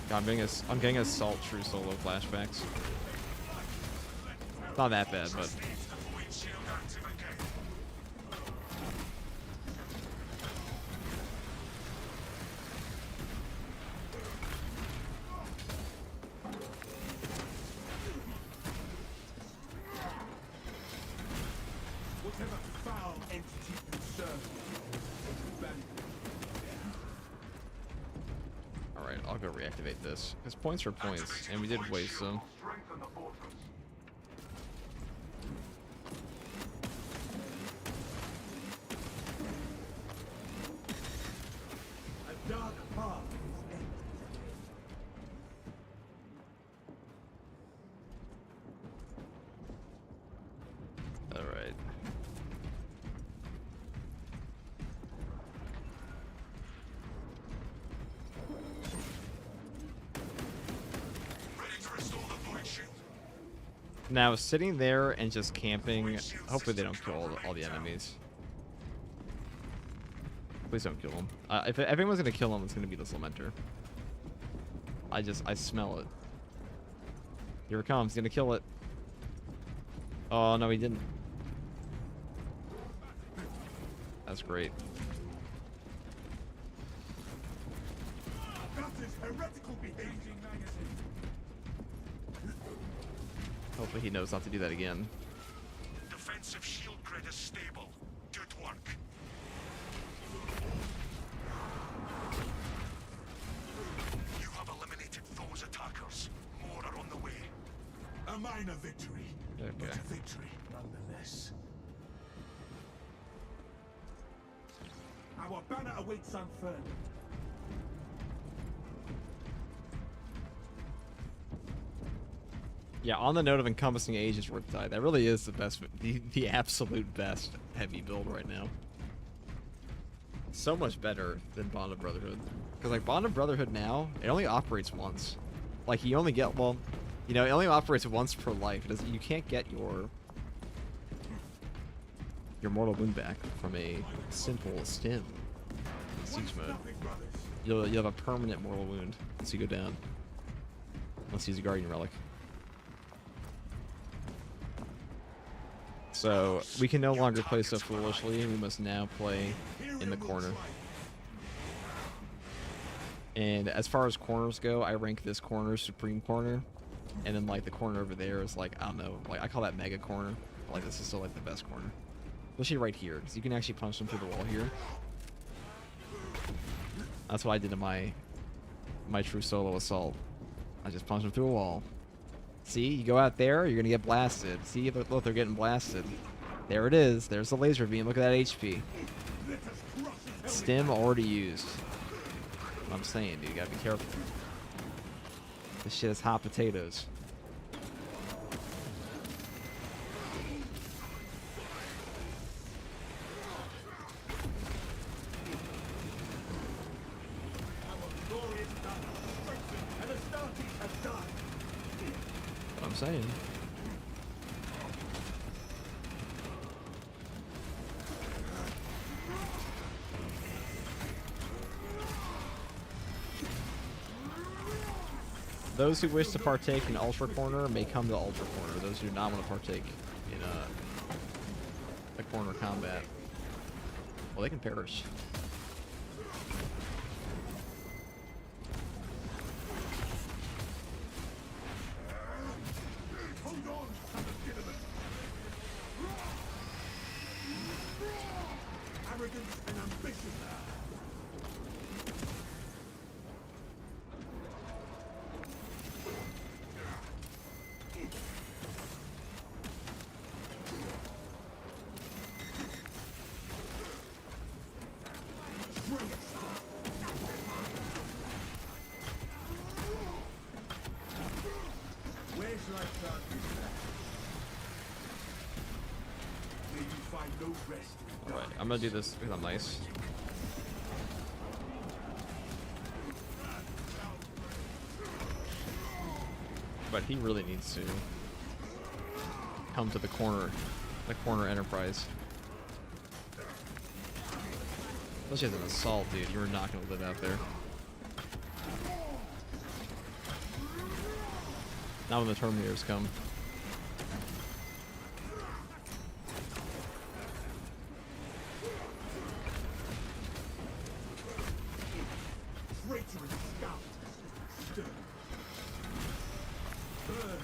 S1: God, I'm getting assault true solo flashbacks. Not that bad, but
S2: Whatever foul entity you serve.
S1: alright, I'll go reactivate this. Because points are points, and we did waste them.
S2: Strengthen the fortress. A dark path is ended.
S1: Alright.
S2: Ready to restore the void shield.
S1: Now, sitting there and just camping, hopefully they don't kill all the enemies. Please don't kill them. If anyone's gonna kill them, it's gonna be this Lamenter. I smell it. Here it comes, he's gonna kill it. Oh, no, he didn't. That's great.
S2: That is heretical behavior.
S1: Hopefully he knows not to do that again.
S2: Defensive shield grid is stable. Good work. You have eliminated those attackers. More are on the way. A minor victory,
S1: Okay.
S2: but a victory nonetheless. Our banner awaits unfurled.
S1: Yeah, on the note of encompassing Aegis Riptide, that really is the best, the absolute best heavy build right now. So much better than Bond of Brotherhood. Because, like, Bond of Brotherhood now, it only operates once. Like, you only get, well, you know, it only operates once per life. It doesn't, you can't get your mortal wound back from a simple stim in Siege mode. You'll have a permanent mortal wound once you go down. Unless you use a Guardian Relic. So, we can no longer play so foolishly, we must now play in the corner. And as far as corners go, I rank this corner Supreme Corner, and then, like, the corner over there is, like, I don't know, like, I call that Mega Corner. Like, this is still, like, the best corner. Especially right here, because you can actually punch them through the wall here. That's what I did to my true solo assault. I just punched them through a wall. See, you go out there, you're gonna get blasted. See, look, they're getting blasted. There it is. There's the laser beam. Look at that HP. Stim already used. I'm saying, dude, you gotta be careful. This shit is hot potatoes. What I'm saying. Those who wish to partake in Ultra Corner may come to Ultra Corner. Those who do not want to partake in a corner combat, well, they can perish.
S2: No rest in
S1: Alright, I'm gonna do this because I'm nice. But he really needs to come to the corner enterprise. Especially as an assault, dude. You were not gonna live out there. Not when the Terminators come.
S2: traitorous scout. Still. Burn them.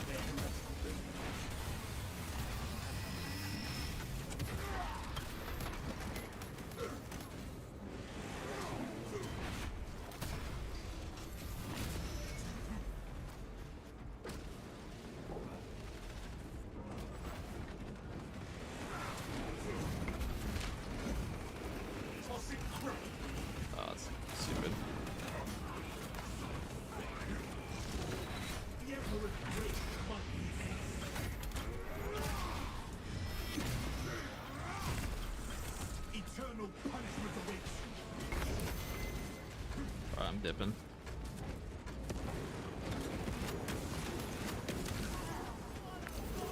S2: Tossing crap.
S1: Oh, that's stupid.
S2: The Emperor's great monkey. Eternal punishment awaits you.
S1: Alright, I'm dipping.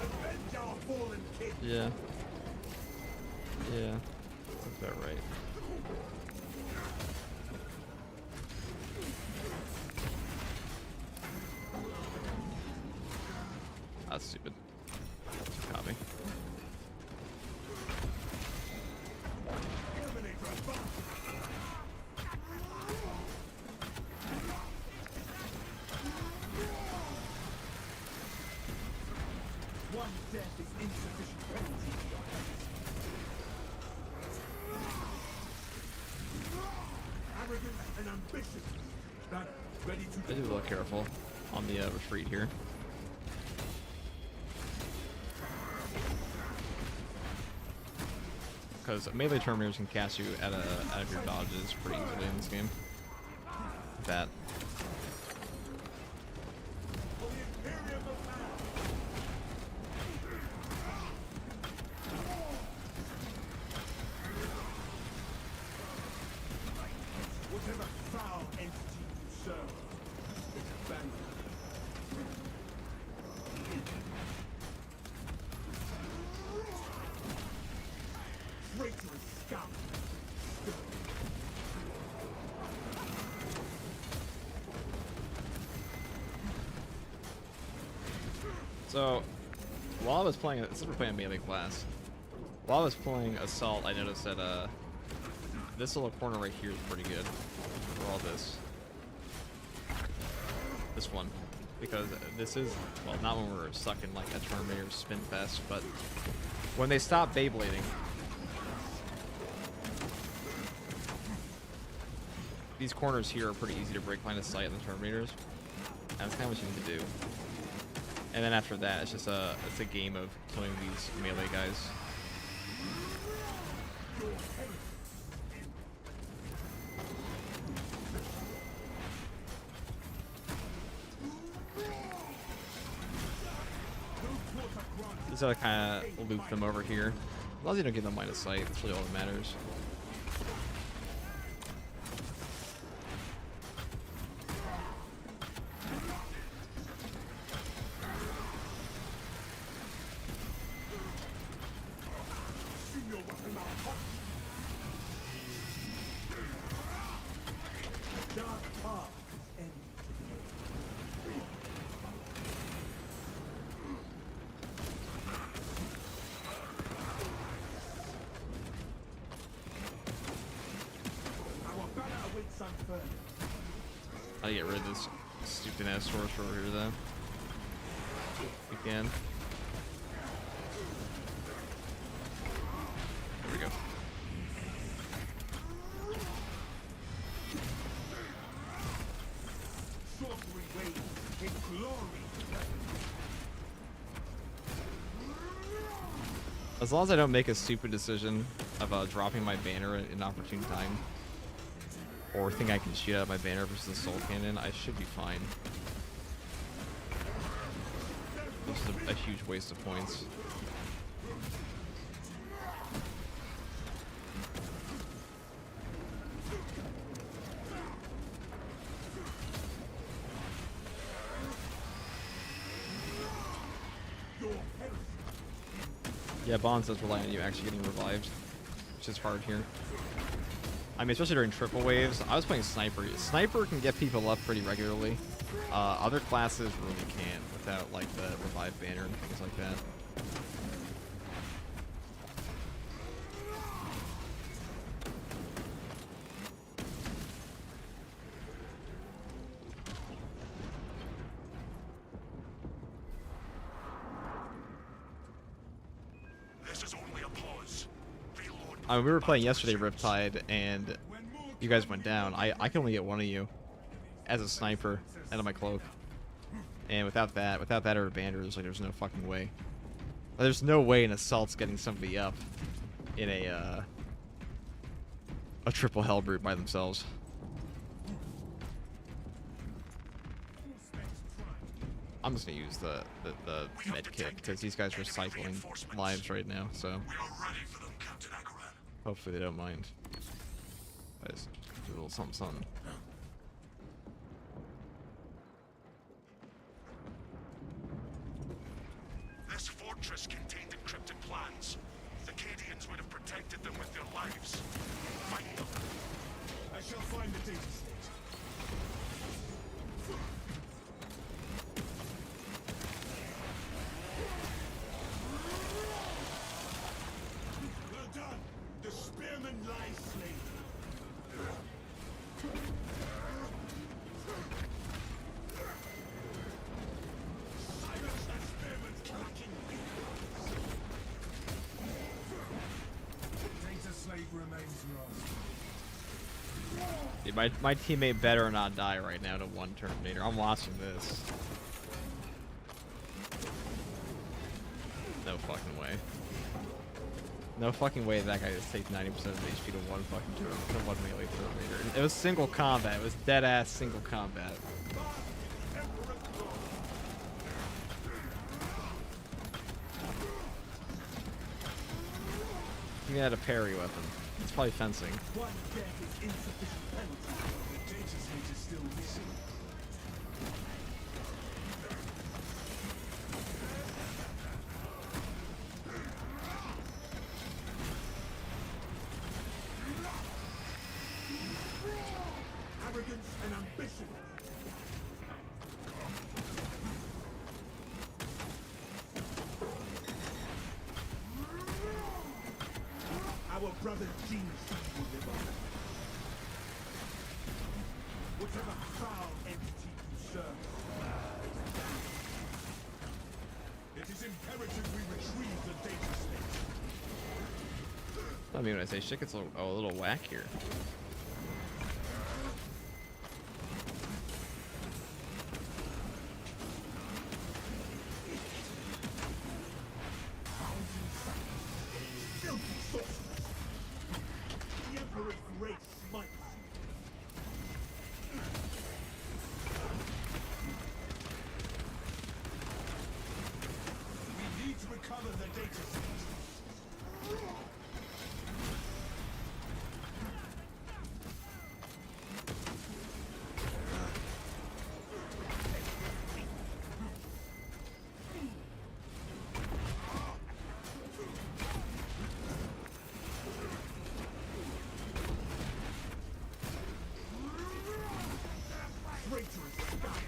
S2: Avenge our fallen king.
S1: Yeah. Yeah. That's about right. That's stupid. Copy.
S2: Terminator advance. One death is insufficient penalty for your habits. Arrogance and ambition. Banner, ready to
S1: I do be a little careful on the retreat here. Because melee Terminators can cast you out of your dodges pretty easily in this game. That.
S2: For the Imperium of Man. Whatever foul entity you serve, it's abandoned. Traitorous scout.
S1: So, while I was playing, since we're playing melee class, while I was playing assault, I noticed that this little corner right here is pretty good for all this. This one, because this is, well, not when we're stuck in like a Terminator spin fest, but when they stop Beyblading, these corners here are pretty easy to break line of sight on the Terminators. And that's kind of what you need to do. And then after that, it's just it's a game of killing these melee guys. Just gotta kind of loop them over here. As long as you don't get them line of sight, that's really all that matters.
S2: See your weapon out hot. Dark path is ended. Our banner awaits unfurled.
S1: I'll get rid of this stupid ass sorcerer over here though. Again. There we go.
S2: Sorcery waves in glory.
S1: As long as I don't make a stupid decision of dropping my banner at an opportune time, or think I can shoot out my banner versus the soul cannon, I should be fine. This is a huge waste of points. Yeah, Bonds does rely on you actually getting revived, which is hard here. I mean, especially during triple waves. I was playing Sniper. Sniper can get people up pretty regularly. Other classes really can't without, like, the revive banner and things like that.
S2: This is only a pause. Reload.
S1: I mean, we were playing yesterday Riptide, and you guys went down. I can only get one of you as a sniper out of my cloak. And without that or a banner, there's no fucking way. There's no way an assault's getting somebody up in a triple hell brute by themselves. I'm just gonna use the med kit because these guys are cycling lives right now, so
S2: We are ready for them, Captain Akaran.
S1: hopefully they don't mind. I just do a little something something.
S2: This fortress contained encrypted plans. The Cadians would have protected them with their lives. Find them.
S3: I shall find the data state. Well done! The spearman lies slain. Silence that spearman's clacking wings. Data slave remains lost.
S1: Dude, my teammate better not die right now to one Terminator. I'm watching this. No fucking way. No fucking way that guy just takes 90% of HP to one fucking to one melee Terminator. It was single combat. It was dead ass single combat. He had a parry weapon. It's probably fencing.
S3: One death is insufficient penalty. The data state is still missing. Arrogance and ambition. Our brother genius will live on. Whatever foul entity you serve. It is imperative we retrieve the data state.
S1: I mean, when I say shit gets a little whack here.
S3: Filthy sorcerers! The Emperor's grace smites you. We need to recover the data set. Traitorous sky.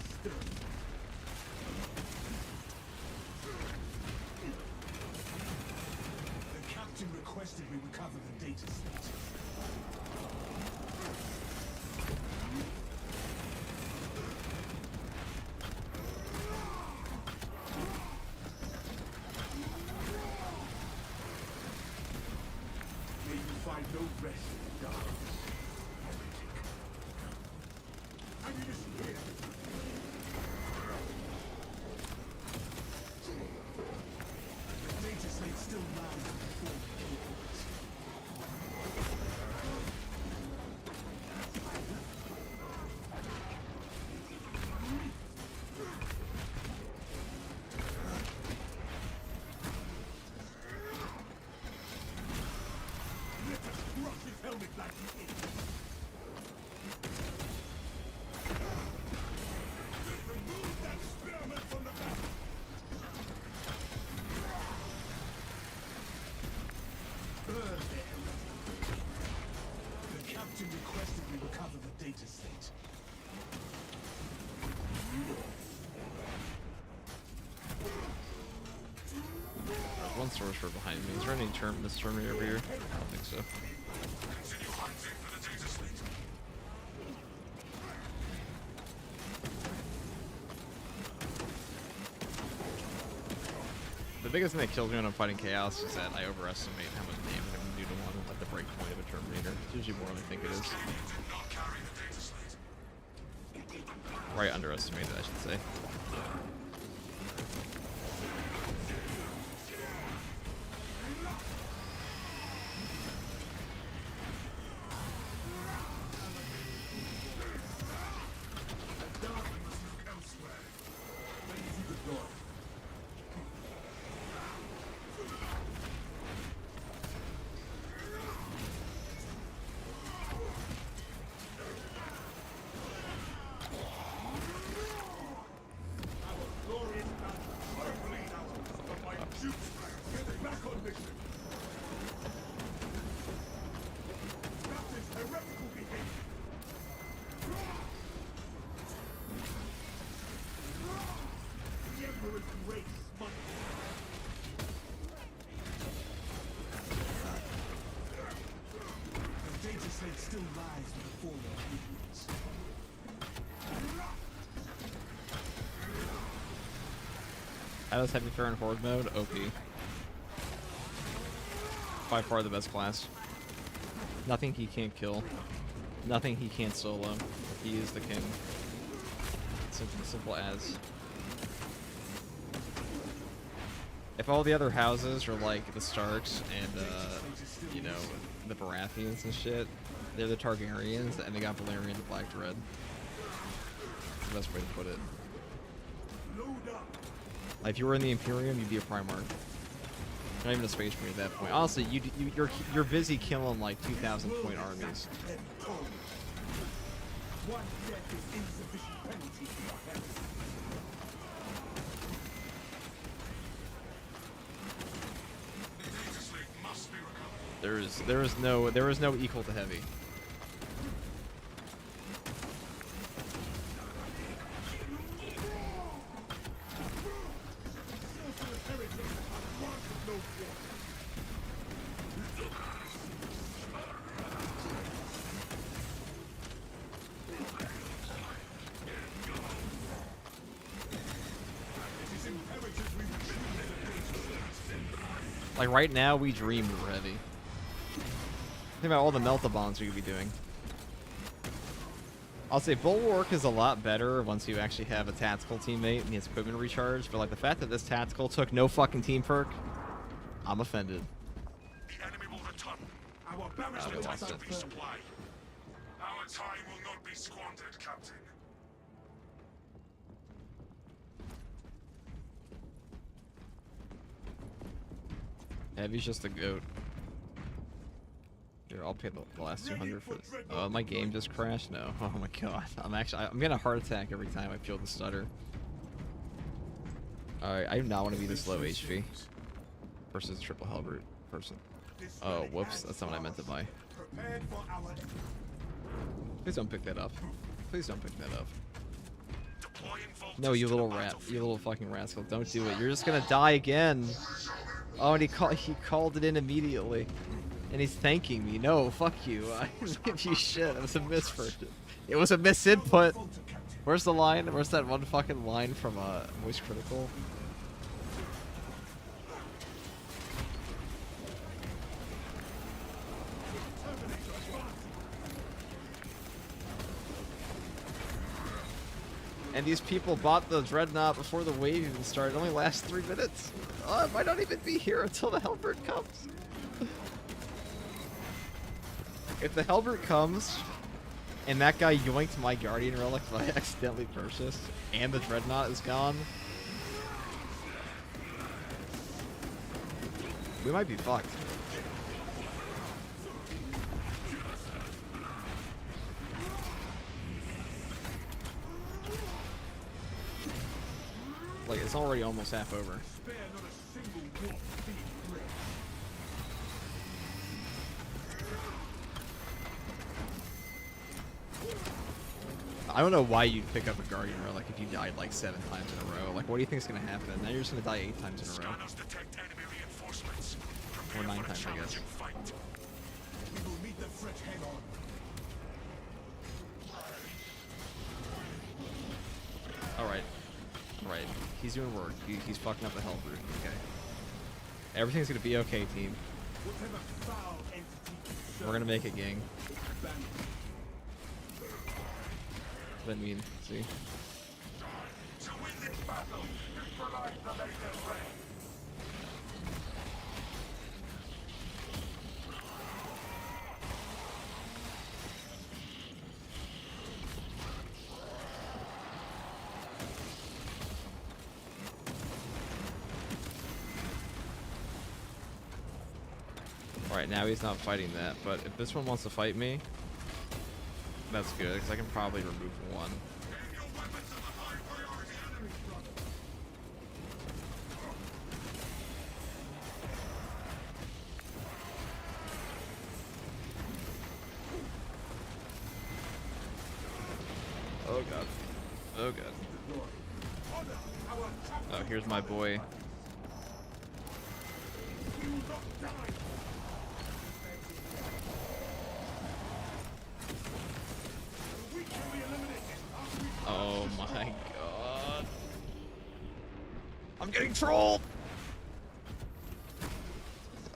S3: Still. The captain requested we recover the data state. May you find no rest in the dark. Heretic. Ammunition here. The data slate still lies before we kill it. Let us crush his helmet like he is.
S1: one sorcerer behind me. Is there any this Terminator over here? I don't think so.
S2: Continue hunting for the data slate.
S1: The biggest thing that kills me when I'm fighting Chaos is that I overestimate how much damage I can do to one at the break point of a Terminator. It's usually more than I think it is.
S2: You did not carry the data slate.
S1: Right, underestimated, I should say.
S2: Elsewhere. Ready to deploy. Glorious battle. Hopefully now. But my troops get back on mission. That is heretical behavior. The Emperor's grace must. The data slate still lies with the fallen humans.
S1: How does Heavy Fair in Horde mode? OP. By far the best class. Nothing he can't kill. Nothing he can't solo. He is the king. Simple as. If all the other houses are like the Starks and, you know, the Baratheons and shit, they're the Targaryens, and they got Valyrian the Black Dread. That's the best way to put it.
S2: Load up.
S1: Like, if you were in the Imperium, you'd be a Primarch. Not even a Space Marine at that point. Honestly, you're busy killing like 2,000 point armies.
S2: One death is insufficient penalty for your heresy. The data slate must be recovered.
S1: There is no equal to Heavy. Like right now, we dream we're Heavy. Think about all the melt-a-bombs we could be doing. I'll say Bulwark is a lot better once you actually have a tactical teammate and his equipment recharged, but like the fact that this tactical took no fucking team perk, I'm offended.
S2: The enemy will return. Our barracks
S1: we
S2: will
S1: lost
S2: to
S1: it.
S2: resupply. Our time will not be squandered, Captain.
S1: Heavy's just a goat. Here, I'll pay the last 200 for this. Oh, my game just crashed? No. Oh my god. I'm getting a heart attack every time I feel the stutter. Alright, I do not want to be this low HP. Versus triple halberd person. Oh, whoops. That's not what I meant to buy.
S2: Prepared for our
S1: Please don't pick that up. Please don't pick that up.
S2: deploying voltage
S1: No, you
S2: to the
S1: little rat.
S2: battlefield.
S1: You little fucking rascal. Don't do it. You're just gonna die again. Oh, and he called it in immediately. And he's thanking me. No, fuck you. I didn't give you shit. It was a misinput. It was a misinput. Where's the line? Where's that one fucking line from Voice Critical? And these people bought the Dreadnought before the wave even started. It only lasts 3 minutes. Oh, it might not even be here until the Halberd comes. If the Halberd comes, and that guy yoinked my Guardian Relic that I accidentally purchased, and the Dreadnought is gone, we might be fucked. Like, it's already almost half over.
S2: Spare not a single warp speed grid.
S1: I don't know why you'd pick up a Guardian Relic if you died like 7 times in a row. Like, what do you think is gonna happen? Now you're just gonna die 8 times in a row.
S2: Scanners detect enemy reinforcements.
S1: sometimes, I guess.
S2: Fight.
S3: We will meet the threat head on.
S1: Alright. Alright. He's doing work. He's fucking up the hell route. Okay. Everything's gonna be okay, team.
S3: Whatever foul entity
S1: We're gonna make it, gang.
S3: banish.
S1: What does that mean? See?
S2: To win this battle, neutralize the laser threat.
S1: Alright, now he's not fighting that, but if this one wants to fight me, that's good, because I can probably remove one.
S2: Aim your weapons at the high priority enemy, brother.
S1: Oh god. Oh god.
S3: Honor our champion.
S1: Oh, here's my boy.
S3: We will not die. The weak can be eliminated after we
S1: Oh my god. I'm getting trolled!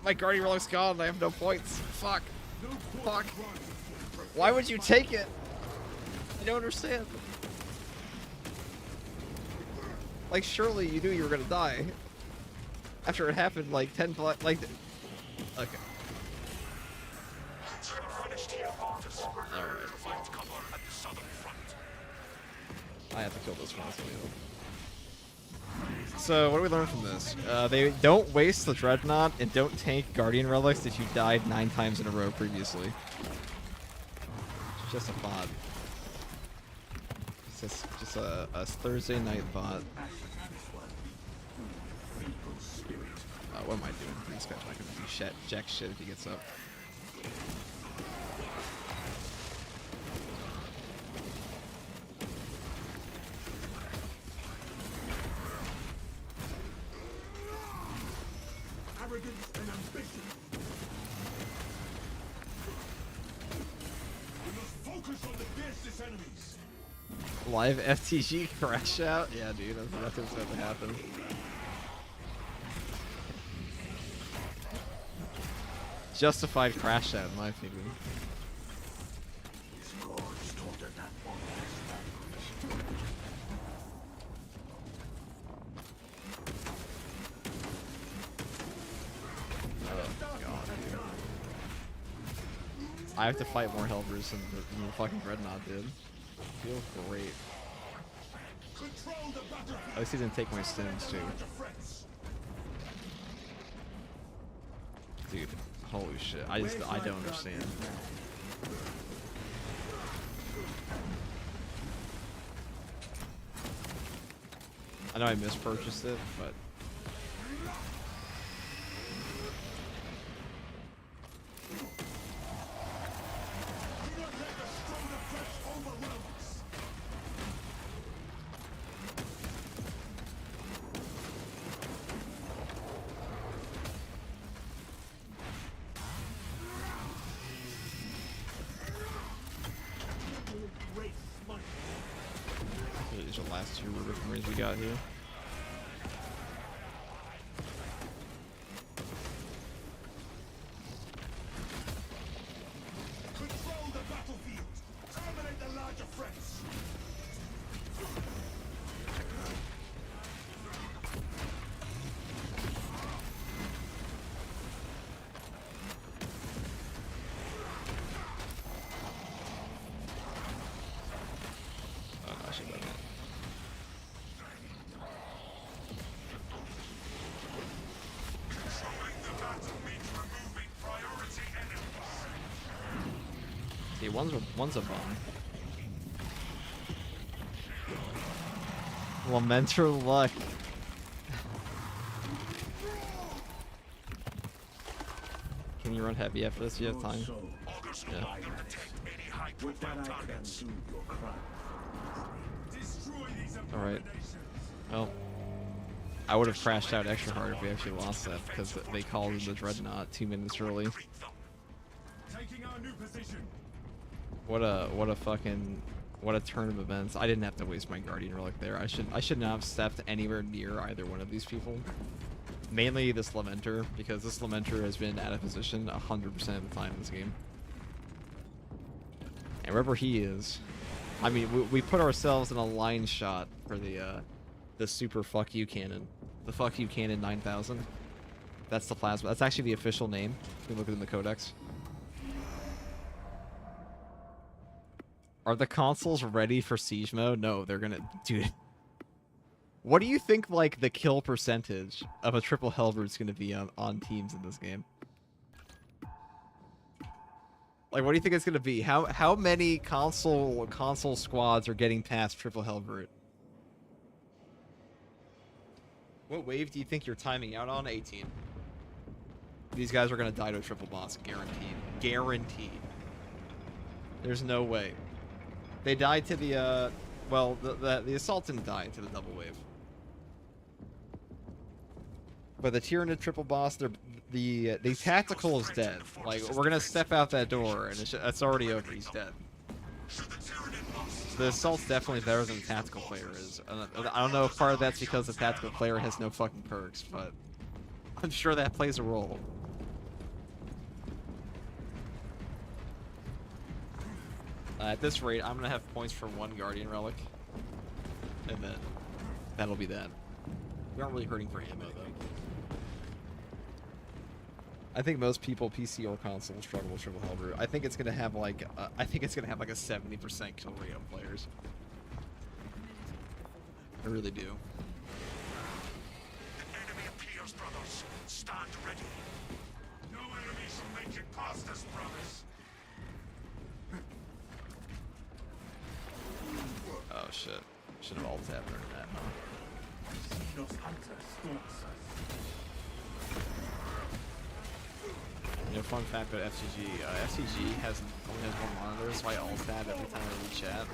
S1: My guardian relic's gone and I have no points. Fuck.
S3: no
S1: Fuck.
S3: run.
S1: Why would you take it? I don't understand. Like, surely you knew you were gonna die. After it happened like 10 like... Okay.
S2: Consider finished here, Artus.
S1: Alright.
S2: Find cover at the southern front.
S1: I have to kill this one. So, what do we learn from this? They don't waste the Dreadnought and don't tank Guardian Relics if you died 9 times in a row previously. It's just a bot. It's just a Thursday night bot. What am I doing? This guy's not gonna do shit, jack shit if he gets up.
S3: Arrogance and ambition. We must focus on the fiercest enemies.
S1: Live FTG crash out? Yeah, dude, that's what's going to happen. Justified crash out, in my opinion. Oh, God, dude. I have to fight more Helvers than the fucking Dreadnought did. Feels great.
S3: Control the battlefield.
S1: At least he didn't take my stones, too. Dude, holy shit. I don't understand. I know I mispurchased it, but...
S3: Do not let the stronger threats overwhelm us. Great smite.
S1: These are the last 2 River Marines we got here.
S3: Control the battlefield. Terminate the larger threats.
S1: Oh, no, I should have done that.
S2: Controlling the battle means removing priority enemies.
S1: See, one's a bum. Lamenter luck. Can you run heavy after this? You have time.
S2: August will
S1: Yeah.
S2: not detect any high-profile targets.
S3: Destroy these
S1: Alright.
S3: abominations.
S1: Well, I would have crashed out extra hard if we actually lost that because they called in the Dreadnought 2 minutes early.
S2: Greet them.
S3: Taking our new position.
S1: What a fucking what a turn of events. I didn't have to waste my Guardian Relic there. I should not have stepped anywhere near either one of these people. Mainly this Lamenter, because this Lamenter has been out of position 100% of the time in this game. And wherever he is, I mean, we put ourselves in a line shot for the super fuck you cannon, the fuck you cannon 9000. That's the plasma. That's actually the official name. You can look at it in the codex. Are the consoles ready for siege mode? No, they're gonna, dude. What do you think, like, the kill percentage of a triple Hellbrood is gonna be on teams in this game? Like, what do you think it's gonna be? How many console squads are getting past triple Hellbrood? What wave do you think you're timing out on? 18. These guys are gonna die to a triple boss, guaranteed. Guaranteed. There's no way. They died to the well, the assault didn't die to the double wave. But the Tyranid triple boss, the tactical is dead. Like, we're gonna step out that door and it's already over. He's dead. The assault's definitely better than the tactical player is. I don't know if part of that's because the tactical player has no fucking perks, but I'm sure that plays a role. At this rate, I'm gonna have points for 1 Guardian Relic, and then that'll be that. We aren't really hurting for ammo though. I think most people, PC or console, struggle with triple Hellbrood. I think it's gonna have like a 70% kill rate on players. I really do.
S2: The enemy appears, brothers. Stand ready. No enemy shall make it past us, brothers.
S1: Oh shit! Should have all tapped during that, huh?
S3: Xenos Hunter stalks us.
S1: You know, fun fact about FCG. FCG only has 1 monitor, so I alt tab every time I read chat.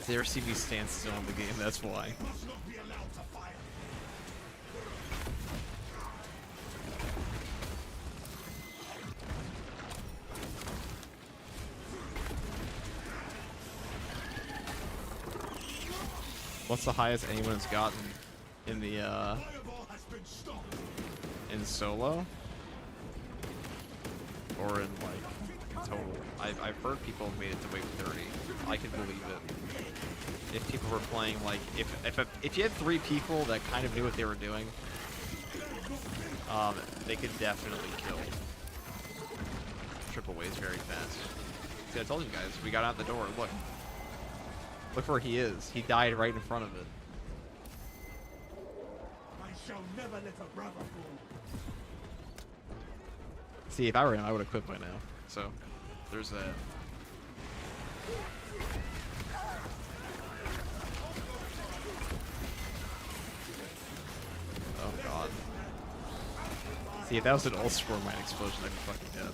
S1: Their CV stands still in the game. That's why.
S2: Must not be allowed to fire.
S1: What's the highest anyone's gotten in the
S2: Fireball has been stopped.
S1: in solo? Or in like total? I've heard people have made it to wave 30. I can believe it. If people were playing like if you had 3 people that kind of knew what they were doing, they could definitely kill triple waves very fast. See, I told you guys, we got out the door. Look where he is. He died right in front of it.
S3: I shall never let a brother fall.
S1: See, if I were him, I would have quit by now. So, there's that. Oh god. See, if that was an old spore mine explosion, I'd be fucking dead.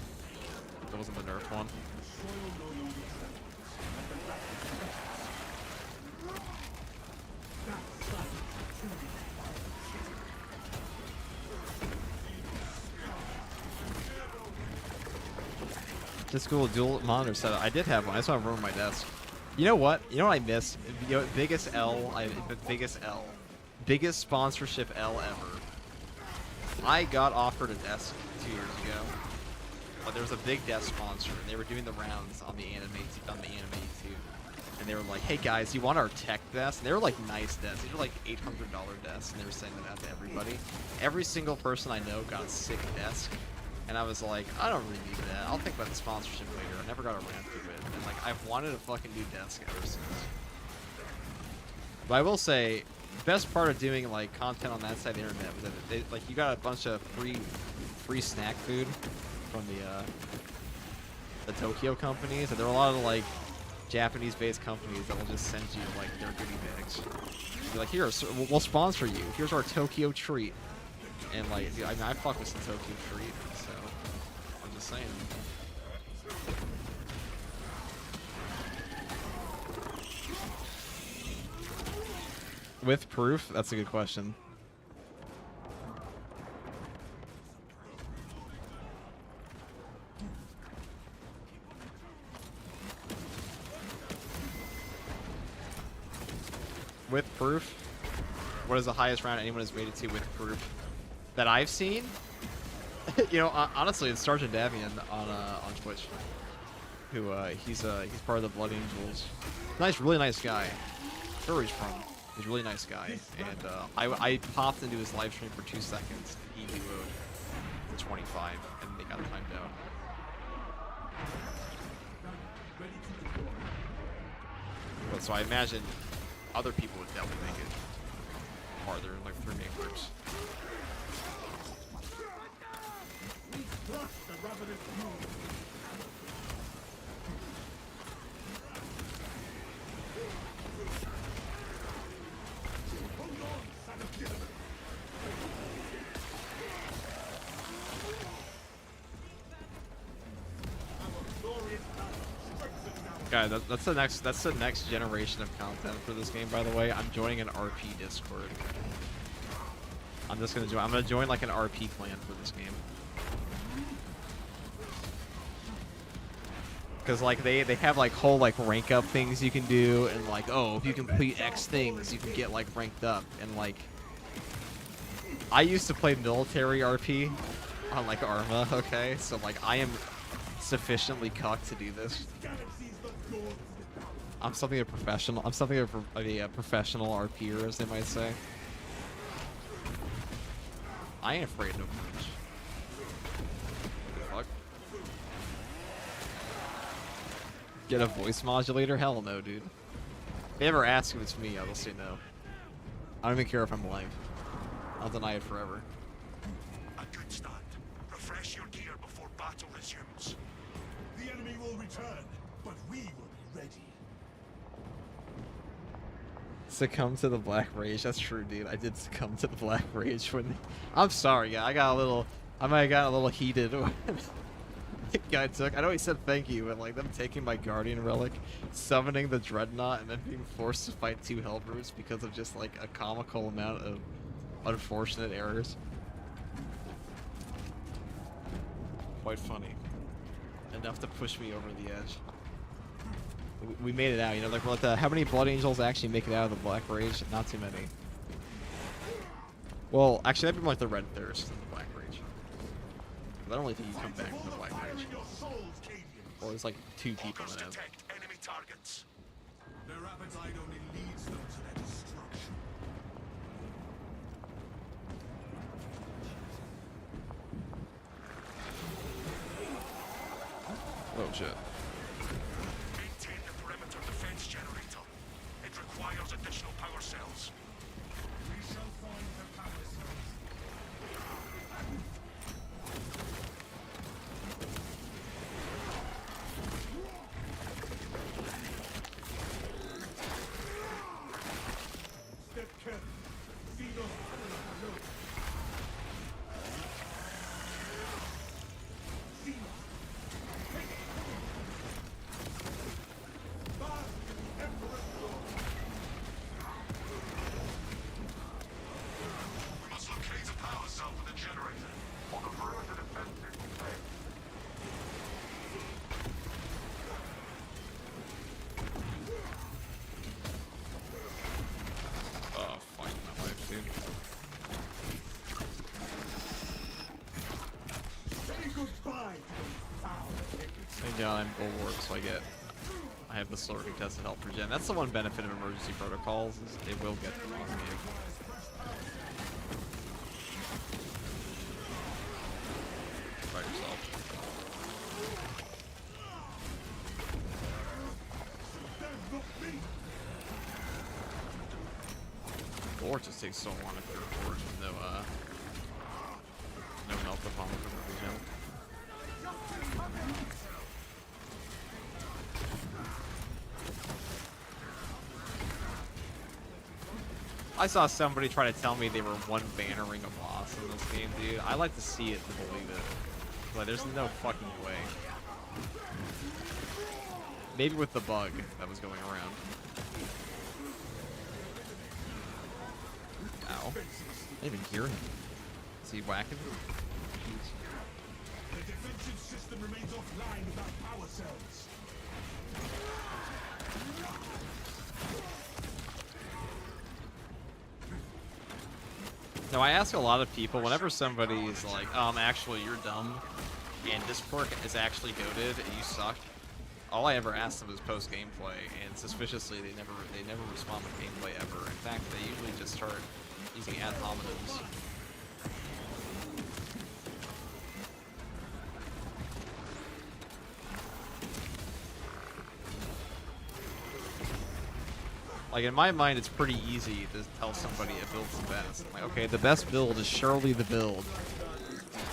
S1: That wasn't the nerf one. This cool dual monitor setup. I did have one. I just want to ruin my desk. You know what? You know what I miss? You know, biggest L. The biggest L. Biggest sponsorship L ever. I got offered a desk 2 years ago, but there was a big desk sponsor, and they were doing the rounds on the anime too. And they were like, "Hey guys, you want our tech desk?" And they were like nice desks. These were like $800 desks, and they were sending them out to everybody. Every single person I know got a sick desk. And I was like, I don't really need that. I'll think about the sponsorship later. I never got around to it. And like, I've wanted a fucking new desk ever since. But I will say, the best part of doing like content on that side of the internet was that like you got a bunch of free snack food from the Tokyo companies, and there are a lot of like Japanese-based companies that will just send you like their goodie bags. Be like, here, we'll sponsor you. Here's our Tokyo treat. And like, dude, I mean, I fuck with some Tokyo treat, so I'm just saying. With proof? That's a good question. with proof. What is the highest round anyone has made it to with proof that I've seen? You know, honestly, it's Sergeant Davian on Twitch. Who he's part of the Blood Angels. Nice, really nice guy. Sure where he's from. He's a really nice guy. And I popped into his live stream for 2 seconds. He duoed to 25, and they got timed out. But so I imagine other people would definitely make it farther in like 3 main groups. Guys, that's the next generation of content for this game. By the way, I'm joining an RP Discord. I'm gonna join like an RP clan for this game. Because like they have like whole like rank up things you can do, and like, oh, if you complete X things you can get like ranked up. And like I used to play military RP on like Arma, okay, so like I am sufficiently cocked to do this. I'm something of a professional RPer, as they might say. I ain't afraid of much. Fuck. Get a voice modulator? Hell no, dude. If they ever ask if it's me, I will say no. I don't even care if I'm live. I'll deny it forever.
S2: A good start. Refresh your gear before battle resumes.
S3: The enemy will return, but we will be ready.
S1: Succumb to the Black Rage. That's true, dude. I did succumb to the Black Rage when... I'm sorry, yeah. I might have got a little heated when the guy took... I know he said thank you, but like them taking my Guardian Relic, summoning the Dreadnought, and then being forced to fight 2 Hellbrutes because of just like a comical amount of unfortunate errors. Quite funny. Enough to push me over the edge. We made it out, you know, like, how many Blood Angels actually make it out of the Black Rage? Not too many. Well, actually, that'd be more like the Red Thirst than the Black Rage. I don't really think you come back from the Black Rage. Or there's like 2 people in it.
S2: Detect enemy targets.
S3: Their appetite only leads them to their destruction.
S1: Oh shit.
S2: Maintain the perimeter defense generator. It requires additional power cells.
S3: We shall find the power cells. Step careful. See those tunnels below. See them.
S2: We must locate a power cell for the generator. On the perimeter defense in place.
S1: Oh, fighting my life, dude.
S3: Say goodbye to those power.
S1: Stay down, I'm Bulwark, so I have the slower contested help for Gen. That's the one benefit of emergency protocols, is they will get them off game. By yourself. Bulwark just takes so long to clear forge with no melt up on the Gen. I saw somebody try to tell me they were one bannering a boss in this game, dude. I like to see it to believe it. Like, there's no fucking way. Maybe with the bug that was going around. Ow. I didn't even hear him. Is he whacking?
S3: The defensive system remains offline without power cells.
S5: No, I ask a lot of people whenever somebody is like, actually, you're dumb, and this perk is actually goated, and you suck. All I ever ask them is post gameplay, and suspiciously, they never respond with gameplay ever. In fact, they usually just start using ad hominems. Like, in my mind, it's pretty easy to tell somebody a build's the best. I'm like, okay, the best build is surely the build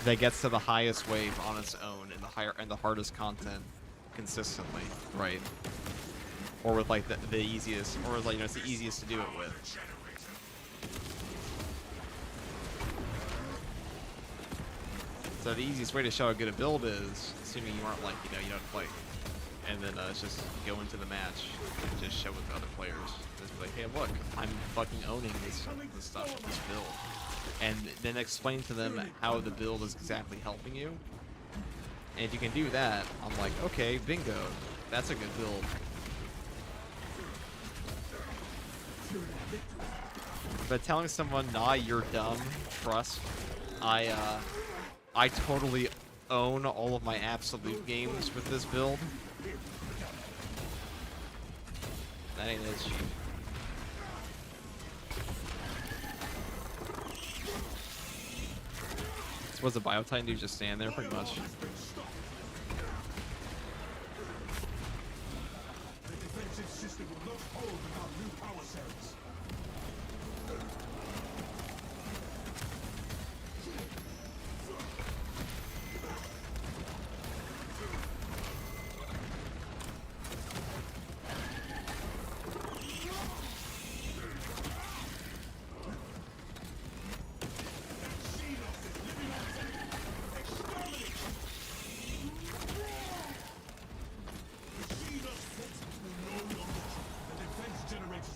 S5: that gets to the highest wave on its own and the hardest content consistently, right? Or with like the easiest, or like, you know, it's the easiest to do it with. So the easiest way to show how good a build is, assuming you aren't like, you know, you don't play, and then it's just go into the match and just show it to other players. Just be like, hey, look, I'm fucking owning this stuff, this build, and then explain to them how the build is exactly helping you. And if you can do that, I'm like, okay, bingo, that's a good build. But telling someone, nah, you're dumb, trust, I totally own all of my absolute games with this build. That ain't as cheap. So what's the Biotitan do? Just stand there, pretty much.
S3: The defensive system will not hold without new power cells.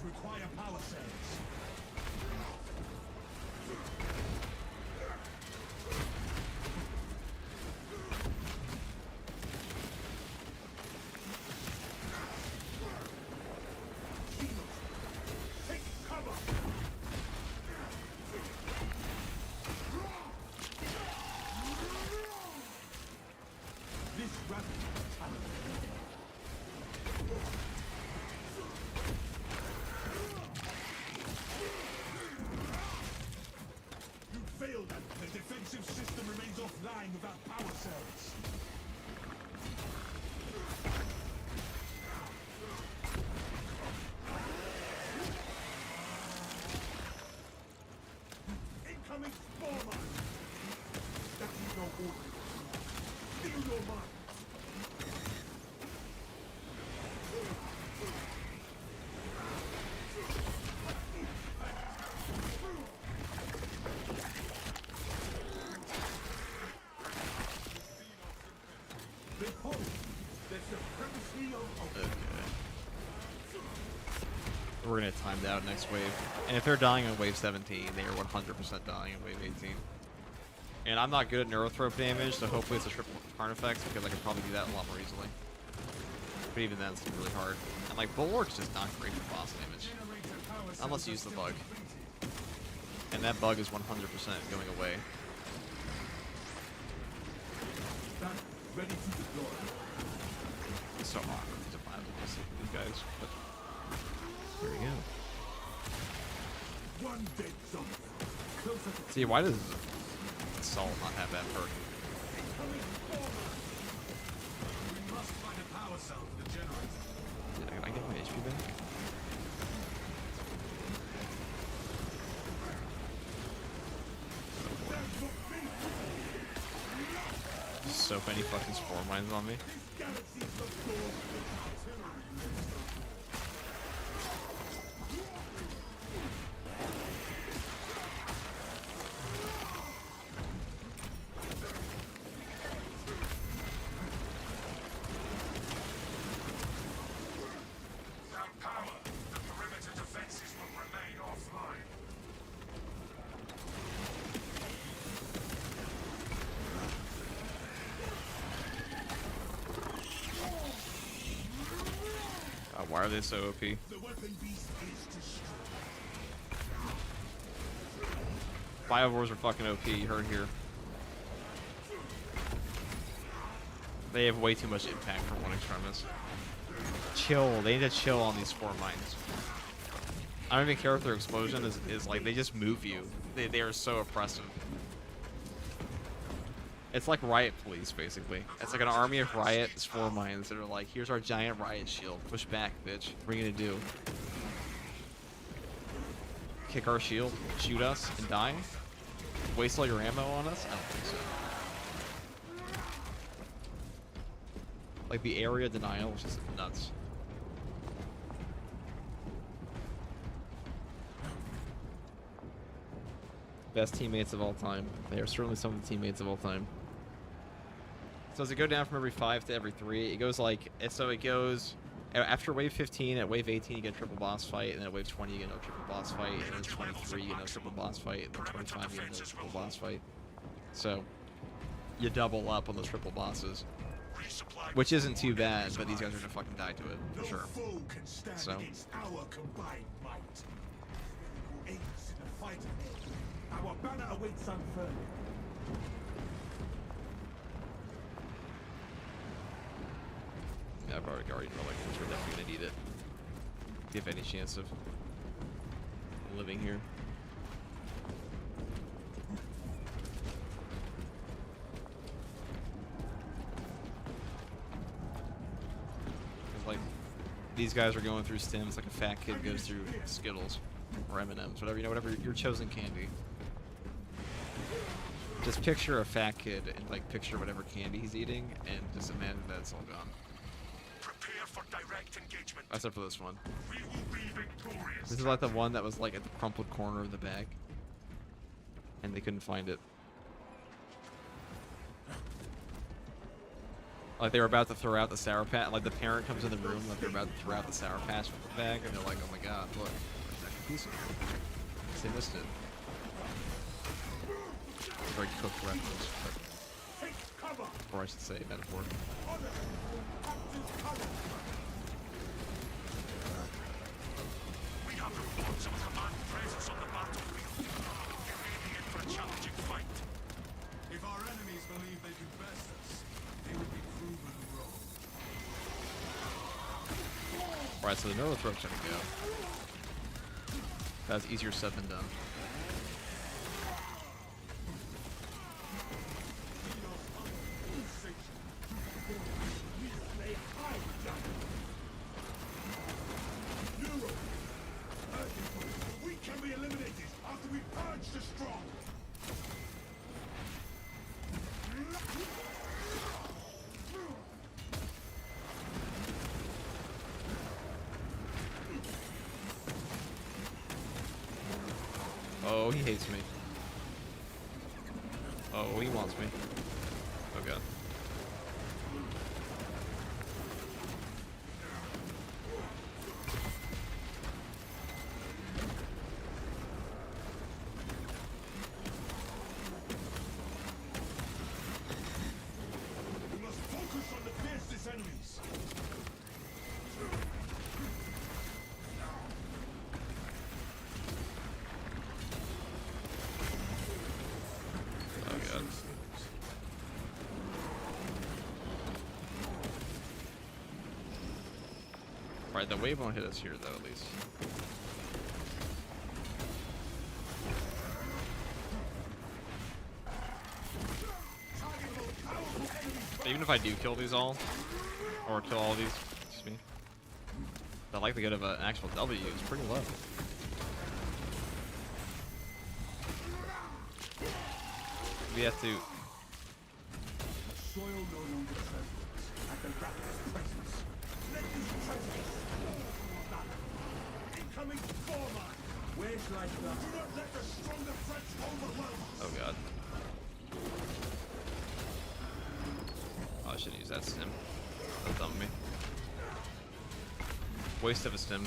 S3: Require power cells. Take cover. This rapid talent. Failed that. The defensive system remains offline without power cells. Incoming spore mine. That is no order. Feel your mind. Behold, the supremacy of
S5: We're gonna time out next wave. And if they're dying on wave 17, they are 100% dying on wave 18. And I'm not good at neurothrope damage, so hopefully it's a triple Carnifex, because I can probably do that a lot more easily. But even then, it's really hard. And like, Bulwark's just not great for boss damage. Unless you use the bug. And that bug is 100% going away.
S3: ready to deploy.
S5: It's so awkward to find these guys, but here we go.
S3: One dead zombie. Closer to
S5: See, why does Assault not have that perk?
S3: We must find a power cell for the generator.
S5: Did I get my HP back? So many fucking spore mines on me.
S3: Galaxy's absorbed with artillery.
S2: Without power, the perimeter defenses will remain offline.
S5: Why are they so OP?
S3: The weapon beast is destroyed.
S5: Biovores are fucking OP, you heard here. They have way too much impact for one extremist. Chill, they need to chill on these spore mines. I don't even care if their explosion is like, they just move you. They are so oppressive. It's like riot police, basically. It's like an army of riot spore mines that are like, here's our giant riot shield. Push back, bitch. What are you gonna do? Kick our shield, shoot us, and die? Waste all your ammo on us? I don't think so. Like, the area denial is just nuts. Best teammates of all time. They are certainly some of the teammates of all time. So does it go down from every 5 to every 3? It goes like, so it goes, after wave 15, at wave 18 you get a triple boss fight, and then at wave 20 you get another triple boss fight, and then 23 you get another triple boss fight, and then 25 you get another triple boss fight. So, you double up on those triple bosses. Which isn't too bad, but these guys are gonna fucking die to it, for sure. So.
S2: Our combined might. Aims in the fight ahead. Our banner awaits unfurled.
S5: Yeah, I've already like, we're definitely gonna need it. If you have any chance of living here. Like, these guys are going through stims like a fat kid goes through Skittles or M&Ms, whatever, you know, whatever your chosen candy. Just picture a fat kid and like picture whatever candy he's eating and just imagine that it's all gone.
S2: Prepare for direct engagement.
S5: Except for this one.
S2: We will be victorious.
S5: This is like the one that was like at the crumpled corner of the bag. And they couldn't find it. Like they were about to throw out the Sour Patch, like the parent comes in the room like they're about to throw out the Sour Patch bag and they're like, oh my god, look, there's that piece of it. They missed it. A very cooked reference, but, or I should say metaphor.
S2: We have reports of a command presence on the battlefield. Get ready in for a challenging fight.
S3: If our enemies believe they can best us, they will be proven wrong.
S5: Alright, so the Neurothrope's gonna go. That's easier said than done.
S2: We can be eliminated after we purge the strong.
S5: Oh, he hates me. Oh, he wants me. Oh god.
S2: We must focus on the fiercest enemies.
S5: Oh god. Alright, the wave won't hit us here though, at least. Even if I do kill these all, or kill all these, excuse me, the likelihood of an actual W is pretty low. We have to.
S2: Soil no longer trembles at the rapid's presence. Let these tremble. Incoming former. Where's like that? Do not let the stronger threats overwhelm us.
S5: Oh god. Oh, I shouldn't use that stim. That's dumb of me. Waste of a stim.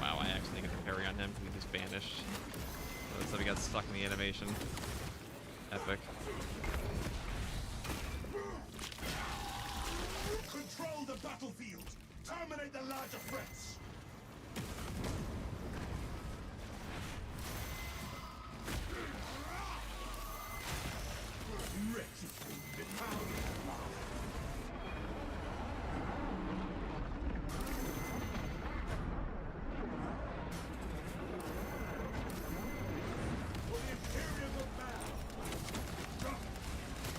S5: Wow, I actually get the parry on him. He just banished. Looks like he got stuck in the animation. Epic.
S2: Control the battlefield. Terminate the larger threats. Wretched thing, the town is lost. For the Imperium of man. Stop.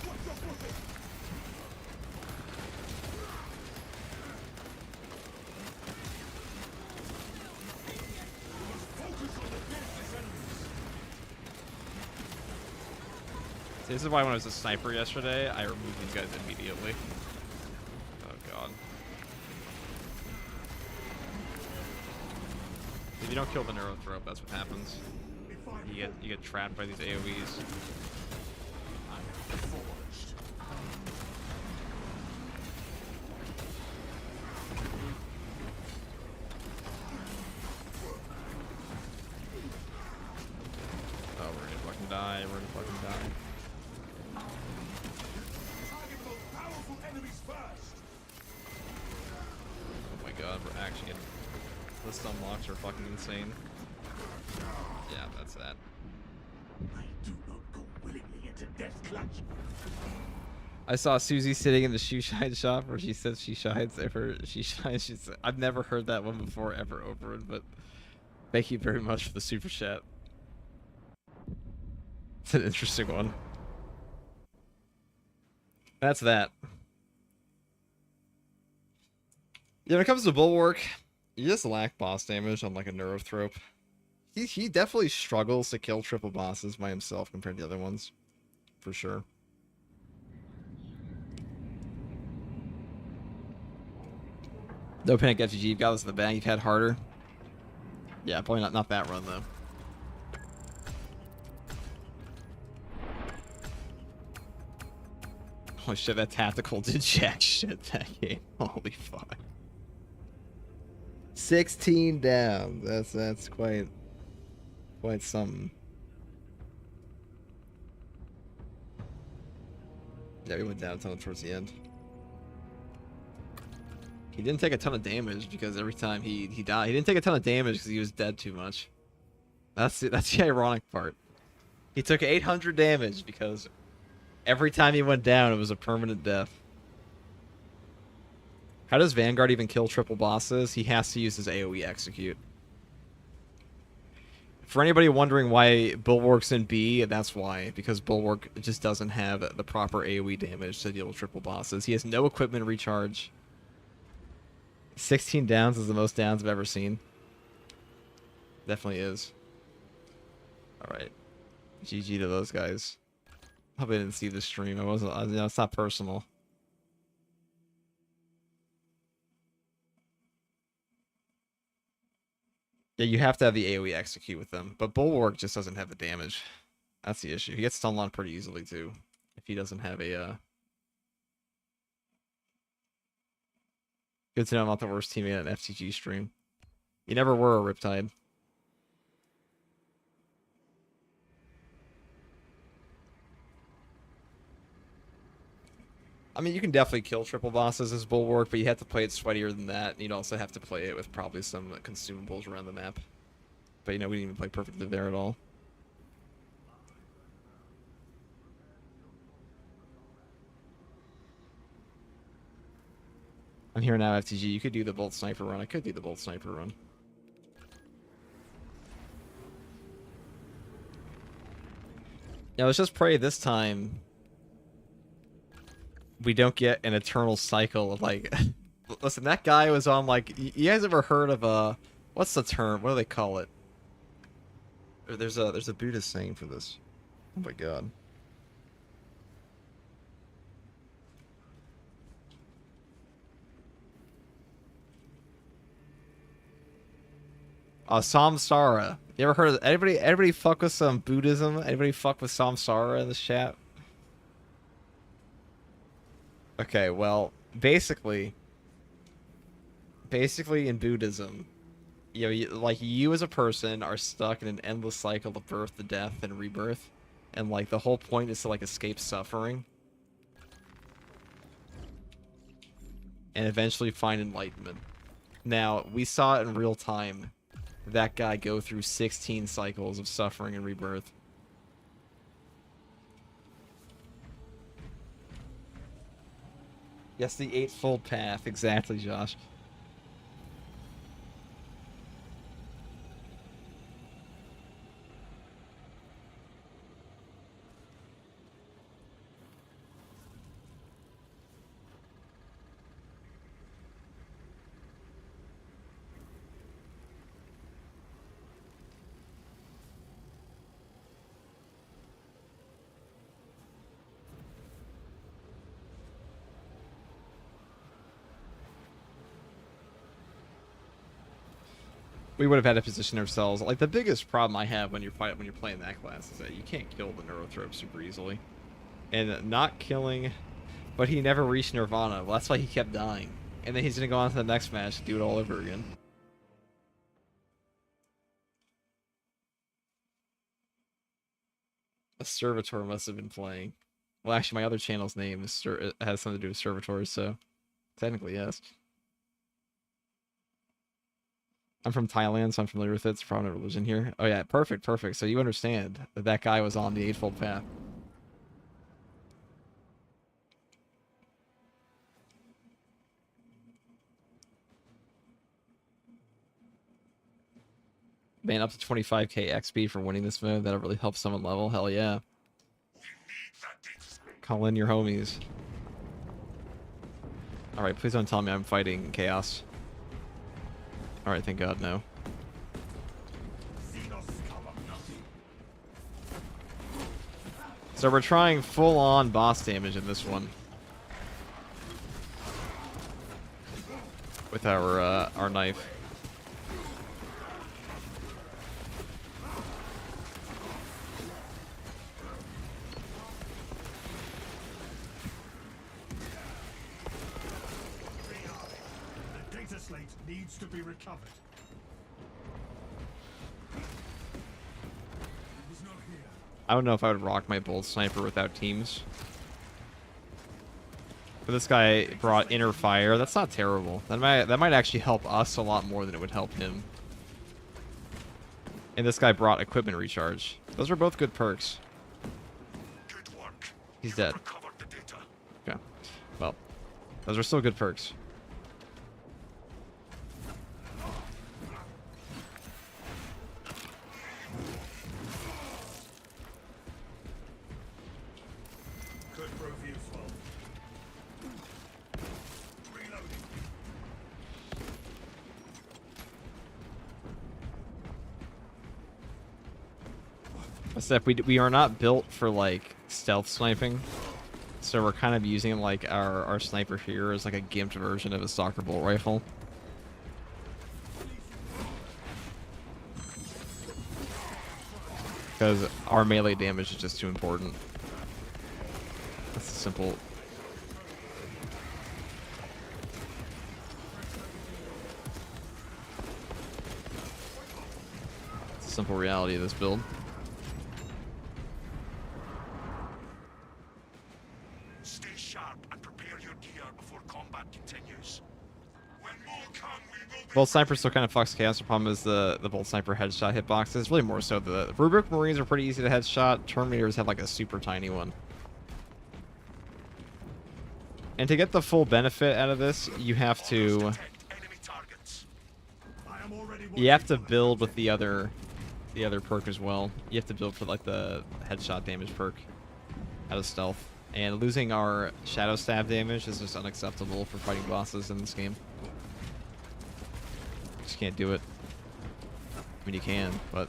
S2: What's your footing? Focus on the fiercest enemies.
S5: See, this is why when I was a sniper yesterday, I removed these guys immediately. Oh god. If you don't kill the neurothrope, that's what happens. You get trapped by these AoEs.
S2: Forged.
S5: Oh, we're gonna fucking die. We're gonna fucking die.
S2: Target the most powerful enemies first.
S5: Oh my god, we're actually getting... The stun locks are fucking insane. Yeah, that's that.
S2: I do not go willingly into death's clutch.
S1: I saw Susie sitting in the shoe shine shop where she says she shines ever. She shines. She said, I've never heard that one before ever over it, but thank you very much for the super chat. It's an interesting one. That's that. Yeah, when it comes to Bulwark, you just lack boss damage on like a Neurothrope. He definitely struggles to kill triple bosses by himself compared to the other ones. For sure. No panic FGG, you've got this in the bag, you've had harder. Yeah, probably not that run though. Holy shit, that tactical did jack shit that game. Holy fuck. 16 down. That's quite something. Yeah, we went down a ton towards the end. He didn't take a ton of damage because every time he died, he didn't take a ton of damage because he was dead too much. That's the ironic part. He took 800 damage because every time he went down, it was a permanent death. How does Vanguard even kill triple bosses? He has to use his AoE execute. For anybody wondering why Bulwark's in B, that's why. Because Bulwark just doesn't have the proper AoE damage to deal with triple bosses. He has no equipment recharge. 16 downs is the most downs I've ever seen. Definitely is. Alright. GG to those guys. Hope I didn't see the stream. I wasn't. You know, it's not personal. Yeah, you have to have the AoE execute with them, but Bulwark just doesn't have the damage. That's the issue. He gets stun on pretty easily too, if he doesn't have a. Good to know I'm not the worst teammate at an FTG stream. You never were a Riptide. I mean, you can definitely kill triple bosses as Bulwark, but you have to play it sweatier than that. And you'd also have to play it with probably some consumables around the map. But, you know, we didn't even play perfectly there at all. I'm here now, FTG. You could do the Bolt Sniper run. I could do the Bolt Sniper run. Yeah, let's just pray this time we don't get an eternal cycle of like listen, that guy was on like you guys ever heard of what's the term? What do they call it? There's a Buddhist saying for this. Oh my god. Samsara. You ever heard of anybody fuck with some Buddhism? Anybody fuck with Samsara in this chat? Okay, well, basically in Buddhism, you know, like you as a person are stuck in an endless cycle of birth to death and rebirth, and like the whole point is to like escape suffering and eventually find enlightenment. Now, we saw it in real time. That guy go through 16 cycles of suffering and rebirth. Yes, the eightfold path. Exactly, Josh. We would have had to position ourselves. Like, the biggest problem I have when you're playing that class is that you can't kill the Neurothrope super easily. And not killing... But he never reached Nirvana. Well, that's why he kept dying. And then he's going to go on to the next match and do it all over again. A servitor must have been playing. Well, actually, my other channel's name is it has something to do with servitors, so... Technically, yes. I'm from Thailand, so I'm familiar with it. It's a prominent religion here. Oh yeah, perfect, perfect. So you understand that that guy was on the Eightfold Path. Man, up to 25k XP for winning this mode. That'll really help someone level. Hell yeah. Call in your homies. Alright, please don't tell me I'm fighting Chaos. Alright, thank God, no. So we're trying full-on boss damage in this one. With our knife.
S3: The data slate needs to be recovered. He's not here.
S1: I don't know if I would rock my Bolt Sniper without teams. But this guy brought Inner Fire. That's not terrible. That might actually help us a lot more than it would help him. And this guy brought Equipment Recharge. Those are both good perks.
S2: Good work.
S1: He's dead.
S2: Recovered the data.
S1: Okay. Well, those are still good perks.
S3: Could prove useful. Reloading.
S1: Except we are not built for like stealth sniping. So we're kind of using like our sniper here as like a gimped version of a soccer bolt rifle. Because our melee damage is just too important. That's a simple... It's a simple reality of this build.
S2: Stay sharp and prepare your gear before combat continues. When more come, we will be
S1: Bolt Sniper still kind of fucks Chaos. The problem is the Bolt Sniper headshot hitbox. It's really more so the Rubric Marines are pretty easy to headshot. Terminators have like a super tiny one. And to get the full benefit out of this, you have to
S2: detect enemy targets.
S3: I am already
S1: build with the other perk as well. You have to build for like the headshot damage perk out of stealth. And losing our shadow stab damage is just unacceptable for fighting bosses in this game. Just can't do it. I mean, you can, but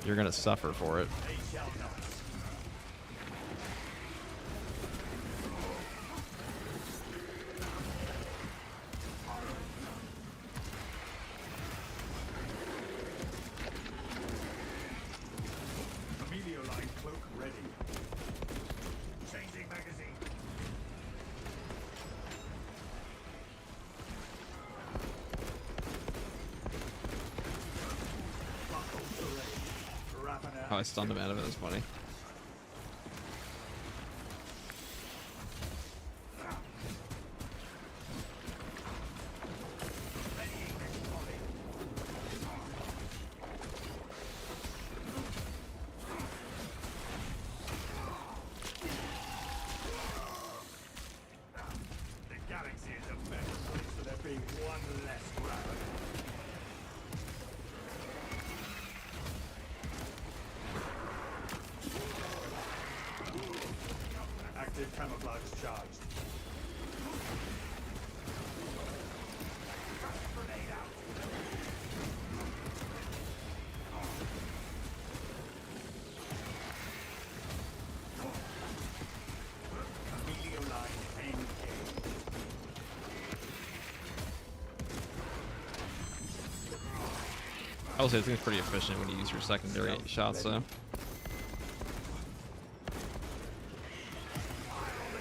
S1: you're gonna suffer for it.
S3: Emilio line cloak ready. Changing magazine. Buckles are ready. Wrapping out.
S1: Oh, I stunned him out of it. That's funny.
S2: camouflage charged. Grenade out. Amelio line engaged.
S1: I would say it seems pretty efficient when you use your secondary shots, though.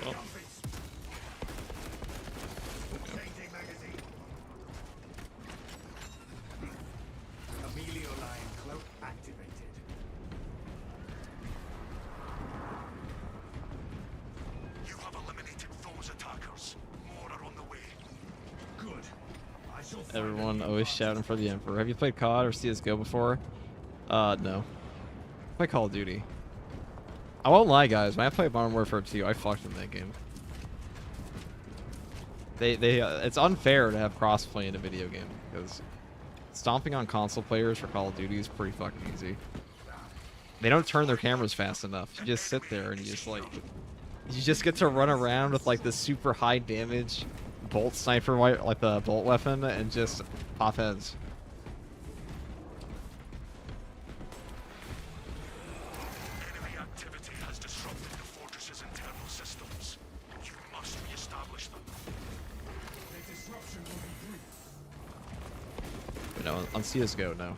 S1: Oh.
S2: Changing magazine. Amelio line cloak activated. You have eliminated those attackers. More are on the way. Good. I shall find
S1: Everyone
S2: a
S1: always
S2: new
S1: shouting for the Emperor. Have you played COD or CSGO before? No. I play Call of Duty. I won't lie, guys. When I played Modern Warfare 2, I fucked in that game. It's unfair to have crossplay in a video game because stomping on console players for Call of Duty is pretty fucking easy. They don't turn their cameras fast enough. You just sit there and you just get to run around with like this super high damage bolt sniper, like the bolt weapon, and just pop heads.
S2: Enemy activity has disrupted the fortress's internal systems. You must re-establish them.
S3: The disruption will be brief.
S1: You know, on CSGO, no.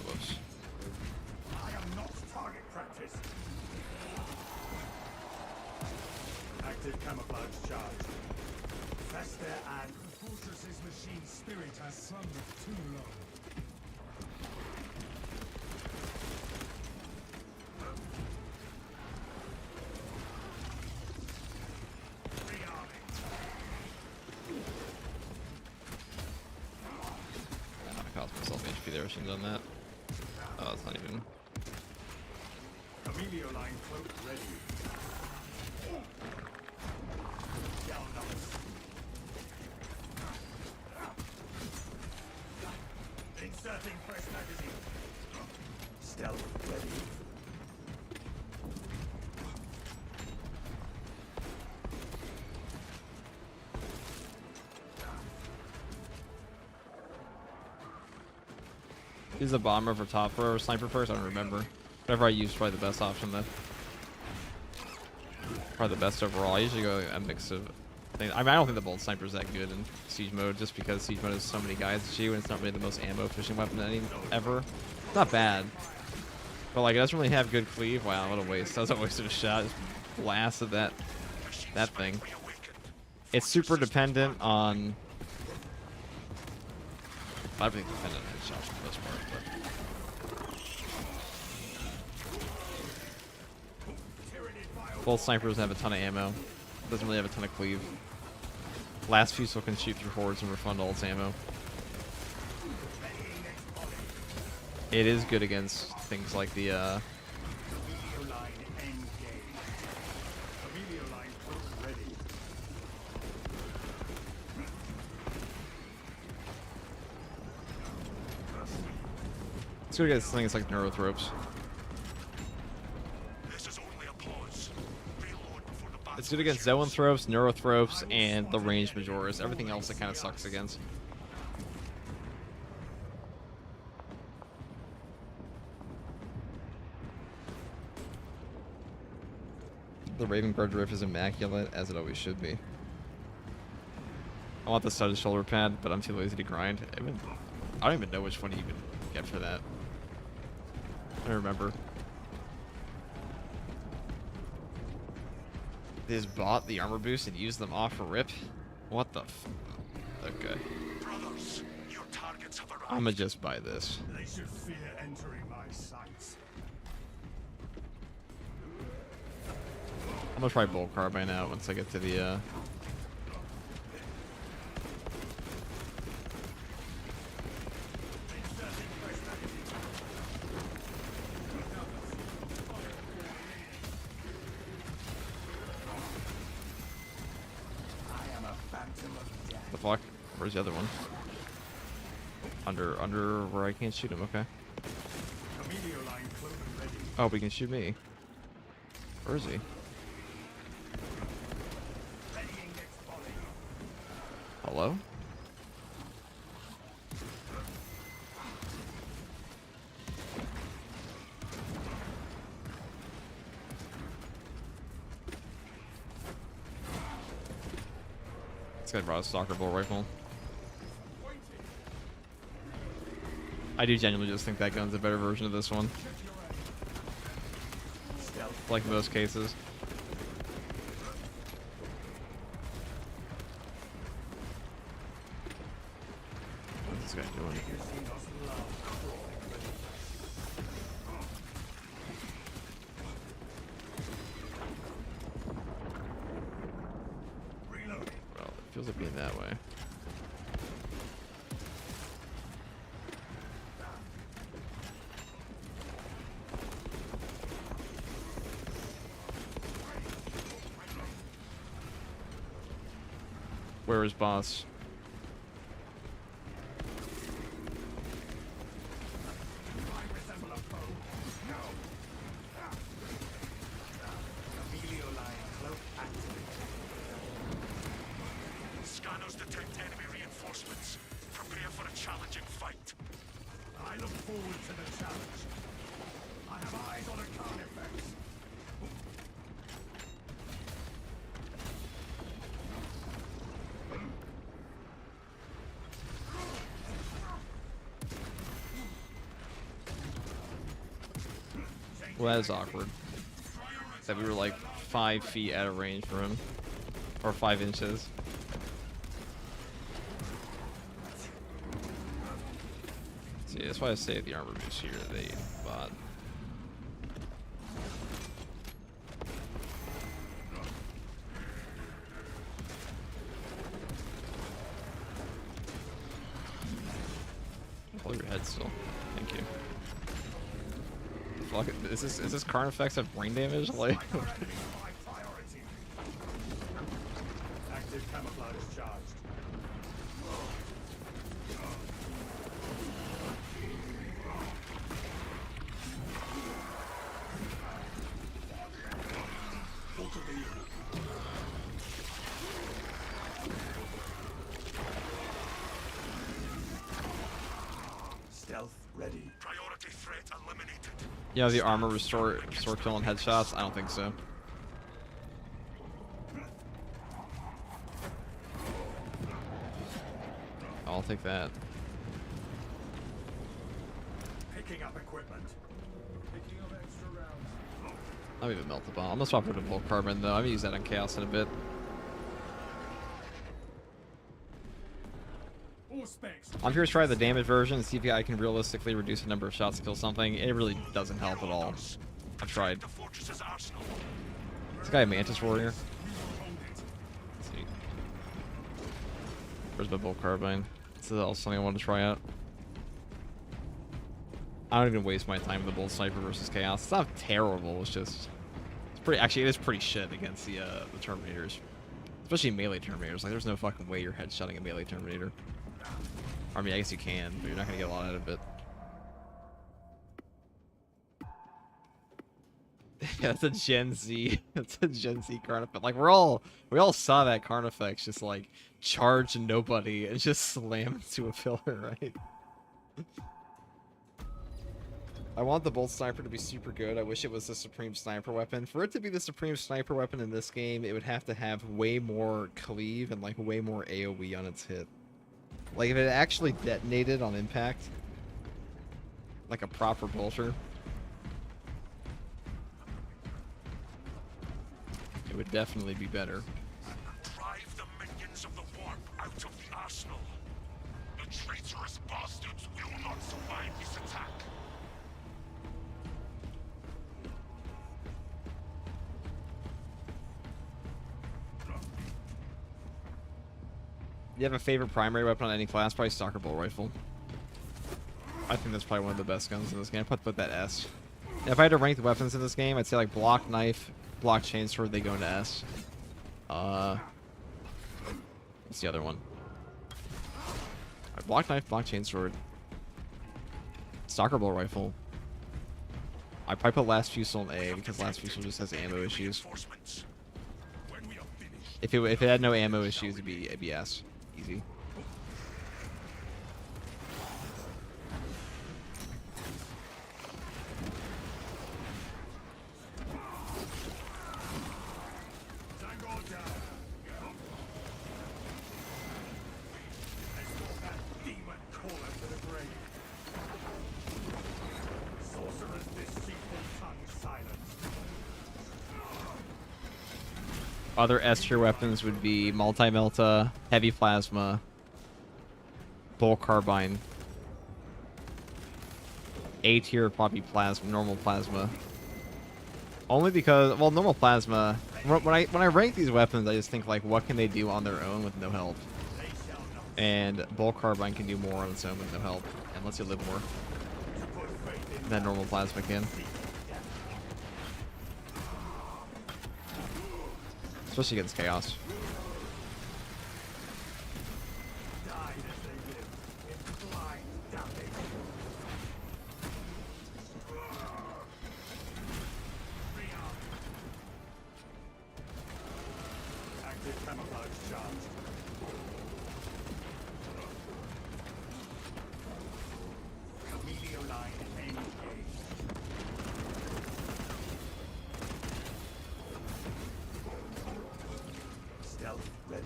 S1: Whoops.
S2: I am not target practice. Active camouflage charge. Fester and
S3: The fortress's machine spirit has slumbered too long.
S2: rearming.
S1: I caused myself HP there. I shouldn't have done that. Oh, it's not even.
S2: Amelio line cloak ready. Down numbers. Inserting fresh magazine. Stealth ready.
S1: Is a bomber for top row or sniper first? I don't remember. Whatever I use is probably the best option though. Probably the best overall. I usually go a mix of things. I mean, I don't think the bolt sniper is that good in siege mode, just because siege mode has so many guys at you, and it's not really the most ammo efficient weapon ever. It's not bad, but like it doesn't really have good cleave. Wow, what a waste! That was a waste of a shot. Just blasted that thing. It's super dependent on. I think dependent on headshots for the most part, but. Both snipers have a ton of ammo. Doesn't really have a ton of cleave. Last Fusel can shoot through hordes and refund all its ammo. It is good against things like the
S2: Amelio line engaged. Amelio line cloak ready.
S1: it's good against things like neurothropes.
S2: This is only a pause. Reload before the battle
S1: It's good against zoanthropes, neurothropes, and the ranged majoras. Everything else it kind of sucks against. The Ravenguard Drift is immaculate, as it always should be. I want the studded shoulder pad, but I'm too lazy to grind. I don't even know which one you even get for that. I don't remember. They just bought the armor boost and used them off for rip? What the f... Okay.
S2: Brothers, your targets have arrived.
S1: I'ma just buy this.
S2: They should fear entering my sights.
S1: I'm gonna try bolt carbine out once I get to the,
S2: I am a phantom of death.
S1: the fuck? Where's the other one? Under where I can't shoot him. Okay.
S3: Emilio line close and ready.
S1: Oh, but he can shoot me. Where is he?
S3: Readying next volley.
S1: Hello? This guy brought a soccer ball rifle. I do genuinely just think that gun's a better version of this one. Like most cases. What's this guy doing? Well, it feels like being that way. Where is boss?
S3: I resemble a foe. No. Emilio line cloak activated.
S2: Scanners detect enemy reinforcements. Prepare for a challenging fight.
S3: I look forward to the challenge. I have eyes on a carnifex.
S1: Well, that is awkward. That we were like 5 feet out of range for him. Or 5 inches. See, that's why I say the armor boost here, they bought. Hold your head still. Thank you. Fuck it. Is this Carnifex have brain damage? Like
S3: My priority. Active camouflage charged. Stealth ready.
S2: Priority threat eliminated.
S1: you know, the armor restore kill and headshots? I don't think so. I'll take that.
S3: Picking up equipment.
S4: Picking up extra rounds.
S1: I'll even melt the bomb. I'm gonna swap it to bulk carbon though. I'm gonna use that on chaos in a bit.
S3: All specs.
S1: I'm here to try the damage version and see if I can realistically reduce the number of shots to kill something. It really doesn't help at all. I've tried.
S2: The fortress's arsenal.
S1: This guy a Mantis Warrior. Let's see. Where's my bulk carbine? This is also something I want to try out. I don't even waste my time with the bolt sniper versus chaos. It's not terrible. It's just, it's pretty. Actually, it is pretty shit against the Terminators, especially melee Terminators. Like, there's no fucking way you're headshotting a melee Terminator. I mean, I guess you can, but you're not gonna get a lot out of it. Yeah, that's a Gen Z. That's a Gen Z Carnifex. Like we all saw that Carnifex just like charge nobody and just slam into a pillar, right? I want the bolt sniper to be super good. I wish it was the supreme sniper weapon. For it to be the supreme sniper weapon in this game, it would have to have way more cleave and like way more AoE on its hit. Like if it actually detonated on impact, like a proper bolter, it would definitely be better.
S2: Drive the minions of the warp out of the arsenal. The traitorous bastards will not survive this attack.
S1: You have a favorite primary weapon on any class? Probably Stalker Bolt Rifle. I think that's probably one of the best guns in this game. I'd probably put that S. If I had to rank the weapons in this game, I'd say like block knife, block chainsword, they go into S. What's the other one? Block knife, block chainsword. Stalker bow rifle. I probably put last fusel in A because last fusel just has ammo issues.
S2: Reinforcements. When we are finished,
S1: If it had no ammo issues, it'd be S. Easy.
S2: Tango down. Escort that demon caller to the grave. Sorcerer's deceitful tongue silenced.
S1: Other S tier weapons would be multi-melta, heavy plasma, bulk carbine. A tier probably plasma, normal plasma. Only because, well, normal plasma. When I rank these weapons, I just think like, what can they do on their own with no help? And bulk carbine can do more on its own with no help, and lets you live more than normal plasma can. Especially against chaos.
S2: Died as they lived, in blind damnation. Rearm. Active camouflage charged. Meteor line engaged. Stealth ready.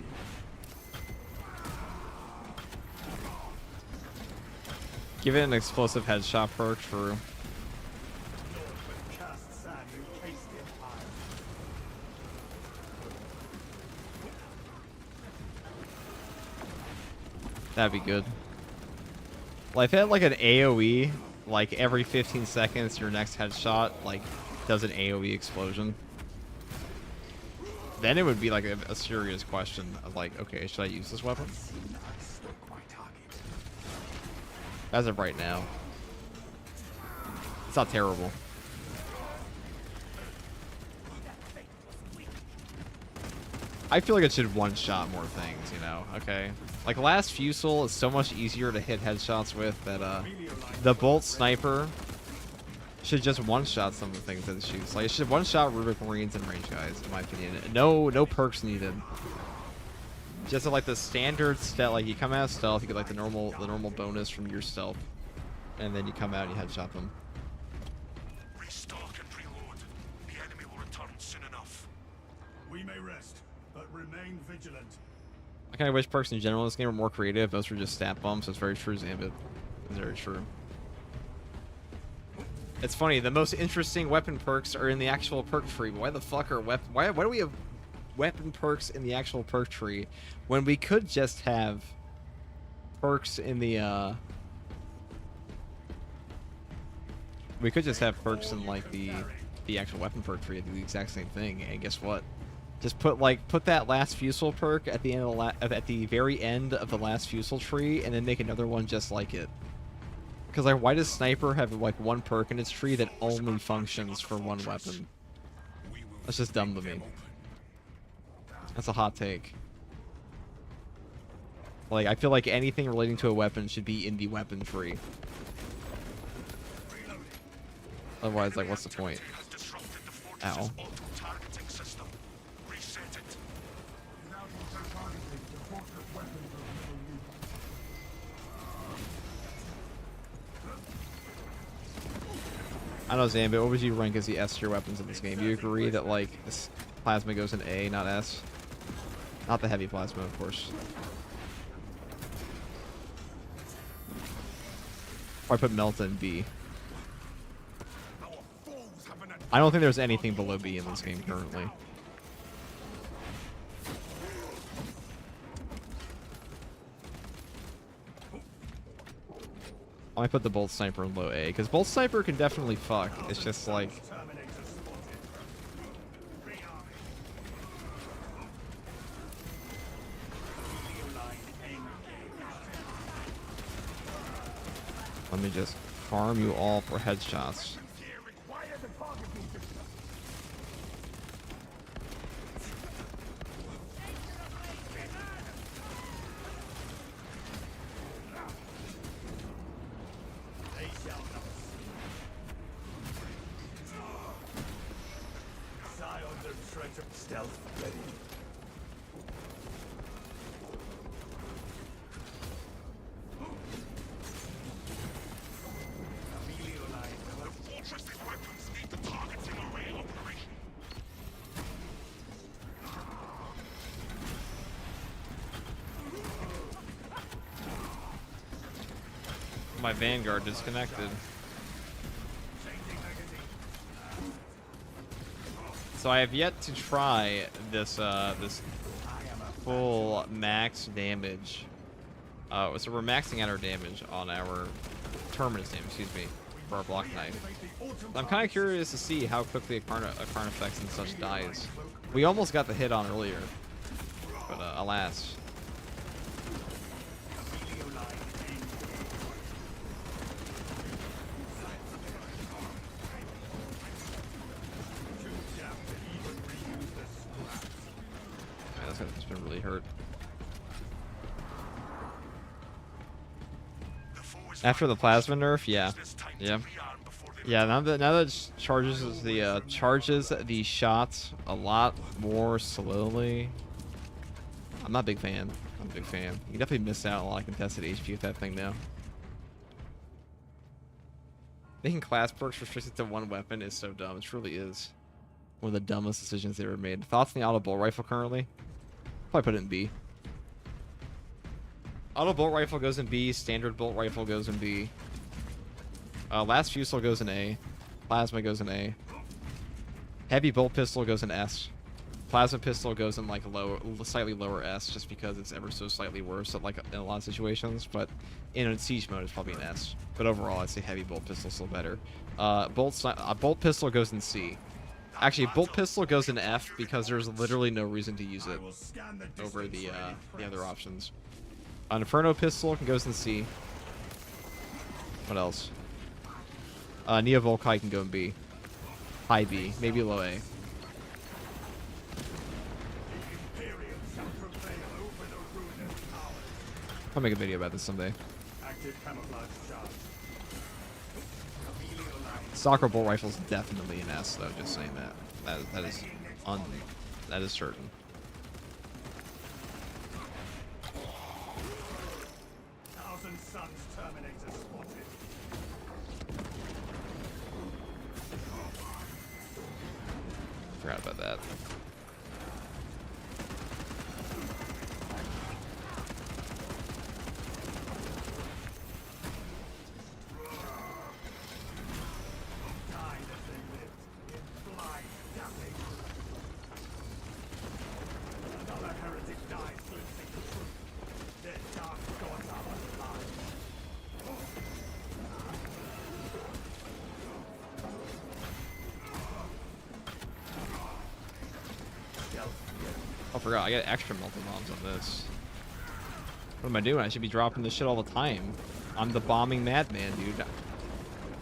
S1: Give it an explosive headshot perk, true.
S2: Lord with cast sand encased in iron.
S1: That'd be good. Well, if it had like an AoE, like every 15 seconds your next headshot like does an AoE explosion, then it would be like a serious question of like, okay, should I use this weapon? As of right now, it's not terrible. I feel like it should one-shot more things, you know? Okay. Like, last Fusel is so much easier to hit headshots with that, the Bolt Sniper should just one-shot some of the things that it shoots. Like, it should one-shot Rubric Marines and range guys, in my opinion. No perks needed. Just like the standard stealth, like, you come out of stealth, you get, like, the normal bonus from your stealth. And then you come out and you headshot them.
S2: Restock and reload. The enemy will return soon enough.
S3: We may rest, but remain vigilant.
S1: I kind of wish perks in general in this game were more creative. Most were just stat bumps. That's very true, Zambit. It's very true. It's funny, the most interesting weapon perks are in the actual perk tree. But why the fuck are why do we have weapon perks in the actual perk tree when we could just have perks in the we could just have perks in like the actual weapon perk tree do the exact same thing, and guess what? Just put that last Fusel perk at the end of at the very end of the last Fusel tree, and then make another one just like it. Because like, why does Sniper have like one perk in its tree that only functions for one weapon? That's just dumb to me. That's a hot take. Like, I feel like anything relating to a weapon should be in the weapon tree. Otherwise, like, what's the point? Ow.
S2: Targeting system. Reset it.
S3: Without auto-targeting, the fortress weapons are little use.
S1: I don't know, Zambit, what would you rank as the S tier weapons in this game? Do you agree that, like, this plasma goes in A, not S? Not the heavy plasma, of course. Or I put Melta in B.
S2: Our foes have an
S1: I don't think there's anything below B in this game currently. I put the Bolt Sniper in low A, because Bolt Sniper can definitely fuck. It's just like...
S2: Terminator spotted. Rearming. Meteor line engaged.
S1: Let me just farm you all for headshots.
S2: Require the targeting system. treasure. Stealth ready. The fortress's weapons need the targeting array operation.
S5: My Vanguard disconnected. So I have yet to try this this full max damage. So we're maxing out our damage on our terminus damage, excuse me, for our block knife. I'm kind of curious to see how quickly a Karn effects and such dies. We almost got the hit on earlier, but alas. Man, that's been really hurt. After the plasma nerf, yeah, yeah. Now that it charges the shots a lot more slowly. I'm not a big fan. I'm a big fan. You definitely miss out on a lot of contested HP with that thing now. Making class perks restricted to one weapon is so dumb. It truly is one of the dumbest decisions they ever made. Thoughts on the auto bolt rifle currently? Probably put it in B. Auto bolt rifle goes in B. Standard bolt rifle goes in B. Last fusel goes in A. Plasma goes in A. Heavy bolt pistol goes in S. Plasma pistol goes in like slightly lower S, just because it's ever so slightly worse at like in a lot of situations. But in a siege mode, it's probably an S. But overall, I'd say heavy bolt pistol still better. Bolt pistol goes in C. Actually, bolt pistol goes in F because there's literally no reason to use it over the other options. An Inferno pistol goes in C. What else? Neo Volkai can go in B. High B, maybe low A. I'll make a video about this someday. Soccer bolt rifle's definitely an S, though. Just saying that. That is certain.
S2: Thousand Suns Terminator spotted.
S5: Forgot about that. I forgot, I got extra multi bombs on this. What am I doing? I should be dropping this shit all the time. I'm the bombing madman, dude.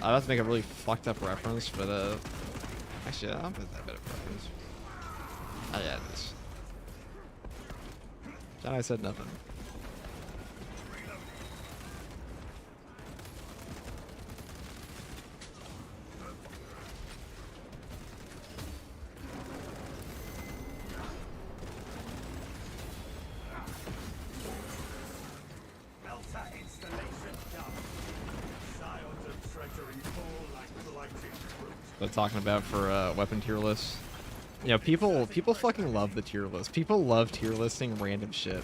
S5: I have to make a really fucked up reference, but actually, I'll put that bit of reference. Oh yeah, it is. Then I said nothing. What I'm talking about for weapon tier lists. You know, people fucking love the tier list. People love tier listing random shit.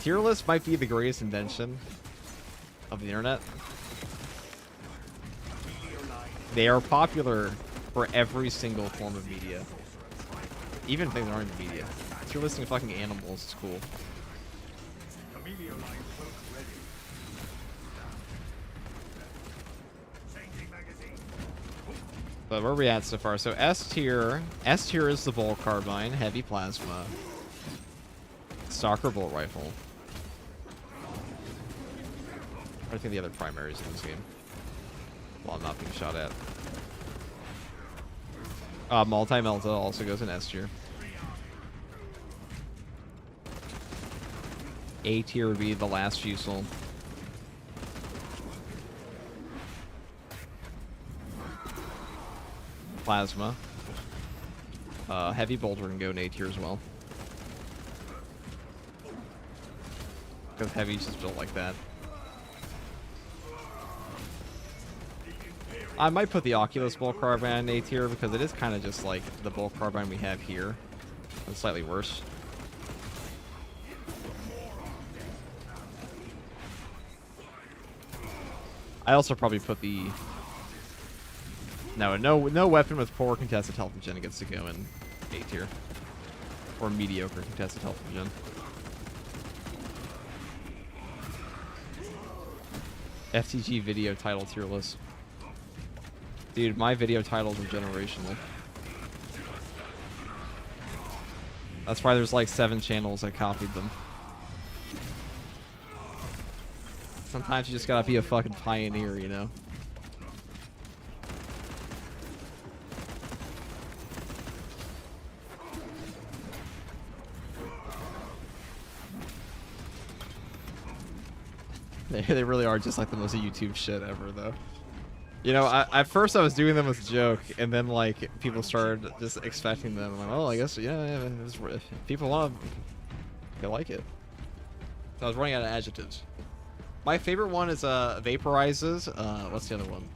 S5: Tier list might be the greatest invention of the internet. They are popular for every single form of media. Even things that aren't in media. Tier listing fucking animals is cool. But where are we at so far? So S tier is the bolt carbine, heavy plasma, stalker bolt rifle. What do you think the other primaries in this game? Well, I'm not being shot at. Multi-melta also goes in S tier. A tier would be the last fusel. Plasma.
S1: Heavy bolter can go in A tier as well. Because heavy's just built like that. I might put the Oculus Bolt Carbine in A tier because it is kind of just like the Bolt Carbine we have here. It's slightly worse. I also probably put the... No weapon with poor contested health regen gets to go in A tier. Or mediocre contested health regen. FTG video title tier list. Dude, my video titles are generational. That's why there's like 7 channels that copied them. Sometimes you just gotta be a fucking pioneer, you know? They really are just like the most YouTube shit ever, though. You know, at first I was doing them as a joke, and then like people started just expecting them. I'm like, oh, I guess yeah, if people want them, they like it. So I was running out of adjectives. My favorite one is vaporizes. What's the other one?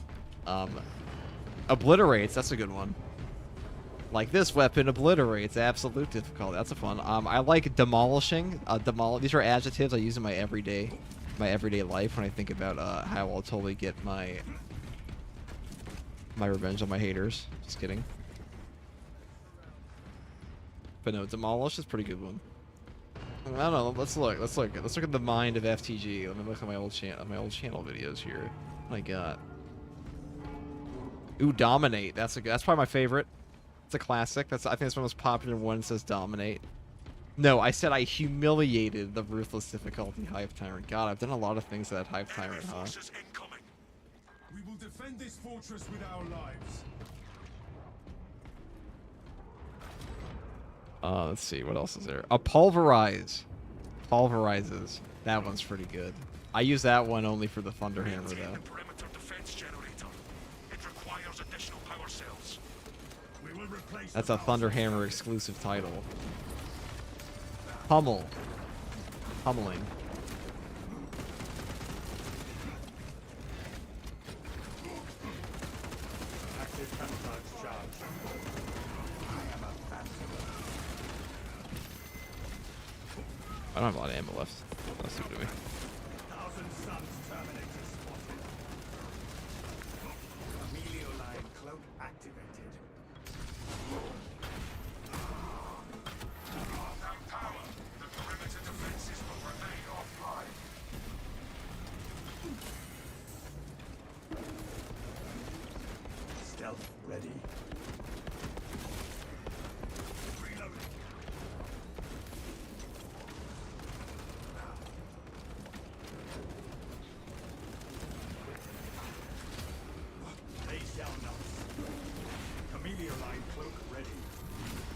S1: Obliterates. That's a good one. Like this weapon obliterates. Absolute difficulty. That's a fun. I like demolishing. These are adjectives I use in my everyday life when I think about how I'll totally get my revenge on my haters. Just kidding. But no, demolish is a pretty good one. I don't know. Let's look at the mind of FTG. Let me look at my old channel videos here. What I got? Ooh, dominate. That's probably my favorite. It's a classic. I think it's one of the most popular ones. Says dominate. No, I said I humiliated the ruthless difficulty Hive Tyrant. God, I've done a lot of things to that Hive Tyrant, huh?
S2: Forces incoming.
S3: We will defend this fortress with our lives.
S1: Let's see, what else is there? A pulverize. Pulverizes. That one's pretty good. I use that one only for the Thunderhammer,
S2: Maintain
S1: though.
S2: the perimeter defense generator. It requires additional power cells.
S3: We will replace
S1: That's
S3: the
S1: a
S3: power
S1: Thunderhammer exclusive title. Pummel. Pummeling.
S3: active camouflage charge. I am a phantom.
S1: I don't have a lot of ammo left. Let's see what do we.
S3: Thousand Suns Terminator spotted. Line cloak activated.
S2: Without power, the perimeter defenses will remain offline.
S3: Stealth ready. Reloading. They shall not. Line cloak ready.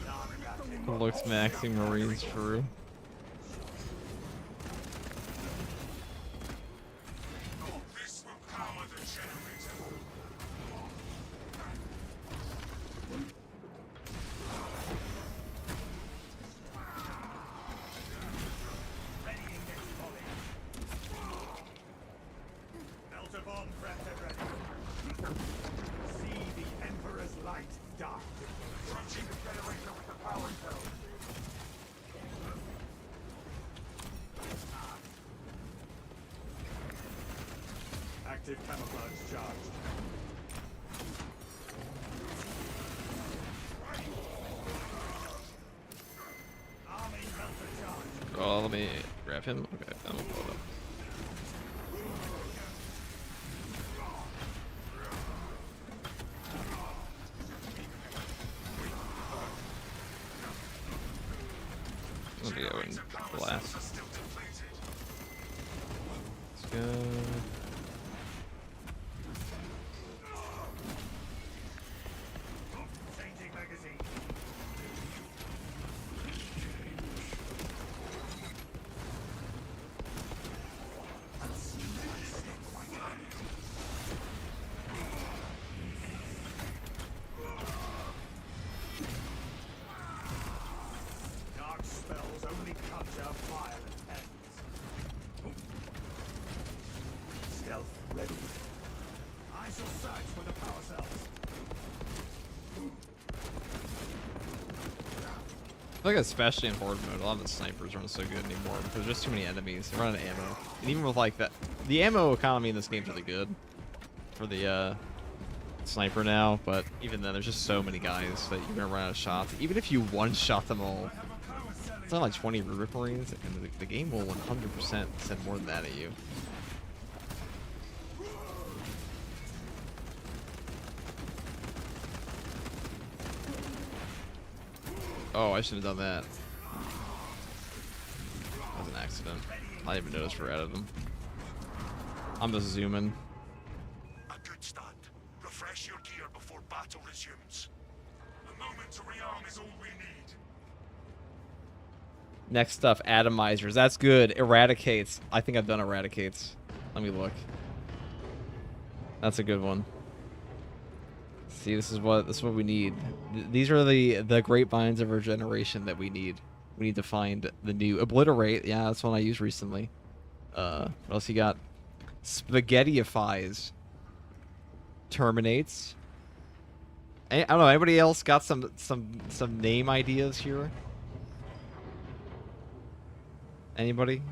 S3: Non-reactive.
S1: Looks maxing Marines true.
S2: This will power the generator.
S3: Readying next volley. Delta bomb prepped ready. See the Emperor's light die.
S2: Approaching the generator with the power cell.
S3: Active camouflage charged. Arming melter charge.
S1: Oh, let me grab him. Okay, I'm gonna blow it up. Let me go and blast.
S2: Are still depleted.
S1: Let's go.
S3: Changing magazine.
S1: I feel like especially in Horde mode, a lot of the snipers aren't so good anymore because there's just too many enemies. They run out of ammo. And even with like that, the ammo economy in this game's really good for the sniper now, but even then there's just so many guys that you're gonna run out of shots. Even if you one-shot them all, it's not like 20 Rubric Marines, and the game will 100% send more than that at you. Oh, I should have done that. That was an accident. I didn't even notice we're out of them. I'm just zooming.
S2: A good stand. Refresh your gear before battle resumes. A moment to rearm is all we need.
S1: Next stuff, atomizers. That's good. Eradicates. I think I've done eradicates. Let me look. That's a good one. See, this is what we need. These are the grapevines of our generation that we need. We need to find the new obliterate. Yeah, that's one I used recently. What else you got? Spaghettiifies. Terminates. I don't know. Anybody else got some name ideas here? Anybody?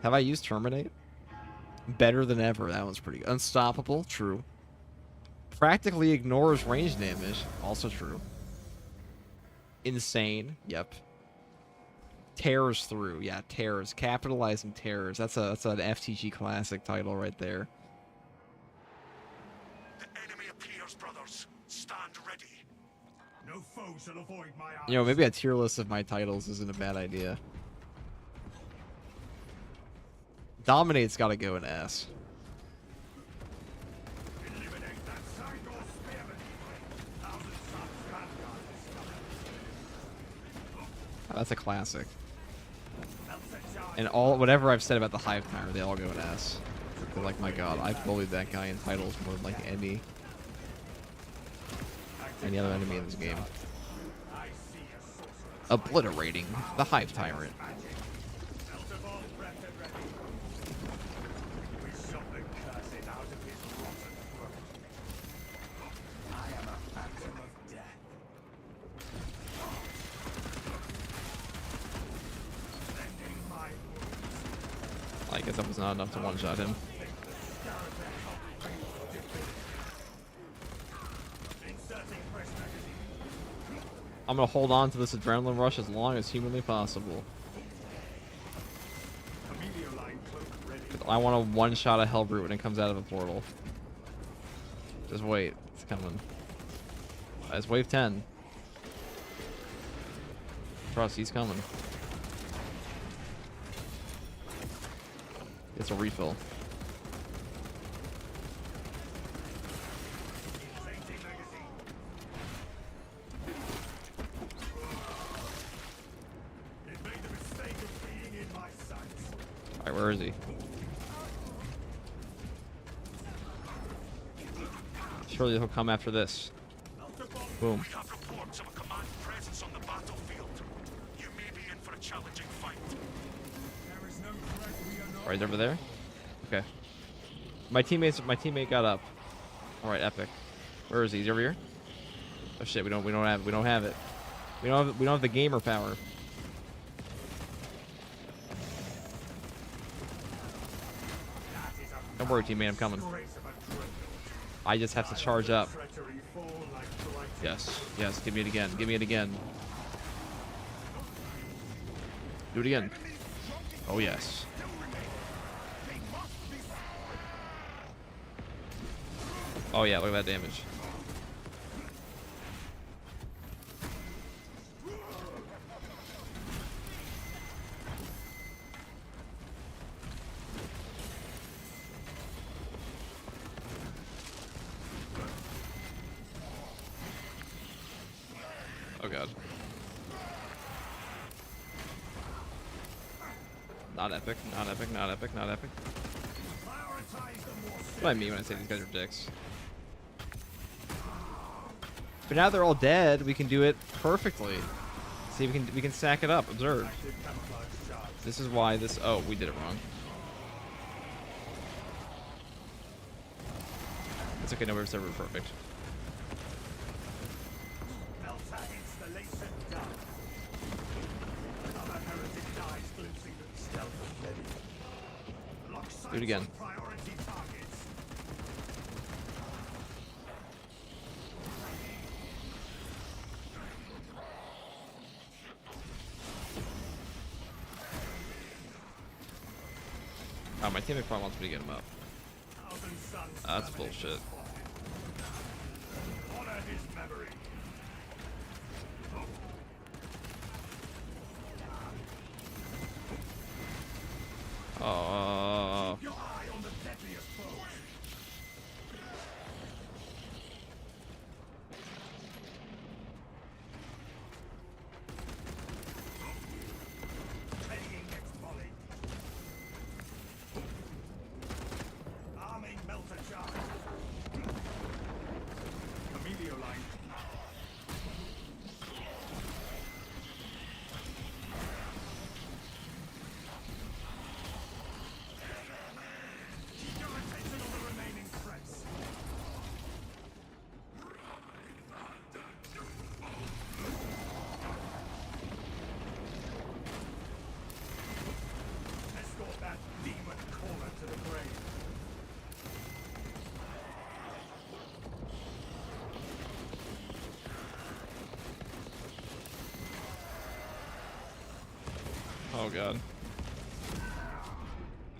S1: Have I used terminate? Better than ever. That one's pretty good. Unstoppable. True. Practically ignores range damage. Also true. Insane. Yep. Tears through. Yeah, tears. Capitalizing tears. That's an FTG classic title right there.
S2: The enemy appears, brothers. Stand ready.
S3: No foe shall avoid my eyes.
S1: You know, maybe a tier list of my titles isn't a bad idea. Dominate's got to go in S.
S3: Eliminate that Sangor spearman. Thousand suns vanguard this time.
S1: That's a classic.
S3: Melter charge.
S1: And whatever I've said about the Hive Timer, they all go in S. They're like, my god, I've bullied that guy in titles more than like any other enemy in this game.
S3: I see a sorcerer.
S1: Obliterating the Hive Tyrant.
S3: Melter ball prepped and ready. We shot the curses out of his rotten throat. I am a phantom of death. Mending my wounds.
S1: I guess that was not enough to one-shot him.
S3: Inserting fresh magazine.
S1: I'm gonna hold on to this adrenaline rush as long as humanly possible.
S3: A meteor line cloak ready.
S1: I want to one-shot a Hellbrute when it comes out of a portal. Just wait. It's coming. It's wave 10. Trust, he's coming. It's a refill.
S3: Changing magazine. It made the mistake of being in my sights.
S1: Alright, where is he? Surely he'll come after this. Boom.
S2: We have reports of a command presence on the battlefield. You may be in for a challenging fight.
S3: There is no threat we are not.
S1: Right over there? Okay. My teammate got up. Alright, epic. Where is he? He's over here? Oh shit, we don't have it. We don't have the gamer power.
S3: That is a
S1: Don't worry, teammate, I'm coming.
S3: grace of a dreadnought.
S1: I just have to charge up.
S3: Treachery fall like blight.
S1: Yes, yes, give me it again. Give me it again. Do it again. Oh yes. Oh yeah, look at that damage. Oh god. Not epic, not epic, not epic, not epic.
S3: Prioritize the more
S1: What do I mean when I say these guys are dicks? But now they're all dead, we can do it perfectly. See, we can stack it up. Observe.
S3: active camouflage charge.
S1: This is why this. Oh, we did it wrong. It's okay. No, we're perfect.
S3: Melter installation
S1: Do it again.
S3: Priority targets.
S1: Oh, my teammate probably wants me to get him up.
S3: Thousand suns.
S1: That's
S3: family.
S1: bullshit.
S3: Honor his memory.
S1: Oh,
S3: Your eye on the deadliest foes. Readying next volley. Arming melter charge. Camelio line. Keep your attention on the remaining threats. Escort that demon caller to the grave.
S1: oh god.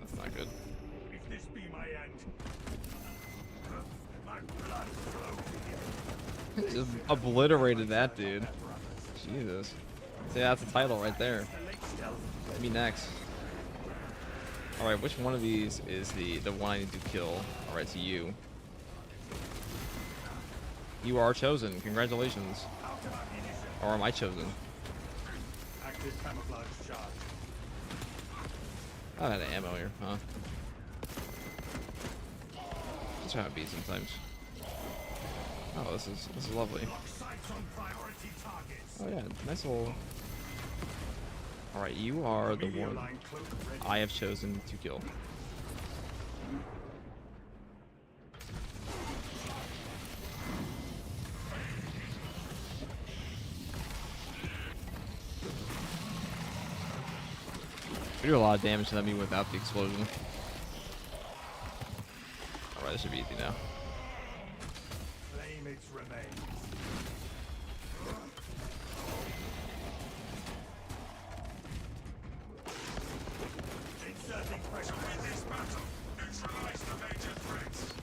S1: That's not good.
S3: If this be my end, my blood flows.
S1: Just obliterated that dude. Jesus. See, that's the title right there. Let me next. Alright, which one of these is the one I need to kill? Alright, it's you. You are chosen. Congratulations.
S3: Out of ammunition.
S1: Or am I chosen?
S3: Active camouflage charge.
S1: I had ammo here, huh? That's how it be sometimes. Oh, this is lovely.
S3: Lock sights on priority targets.
S1: Oh yeah, nice little. Alright, you are the
S3: Camelio
S1: one
S3: line cloak ready.
S1: I have chosen to kill. We do a lot of damage to them even without the explosion. Alright, this should be easy now.
S3: Claim its remains. Inserting pressure.
S2: To win this battle, neutralize the major threats.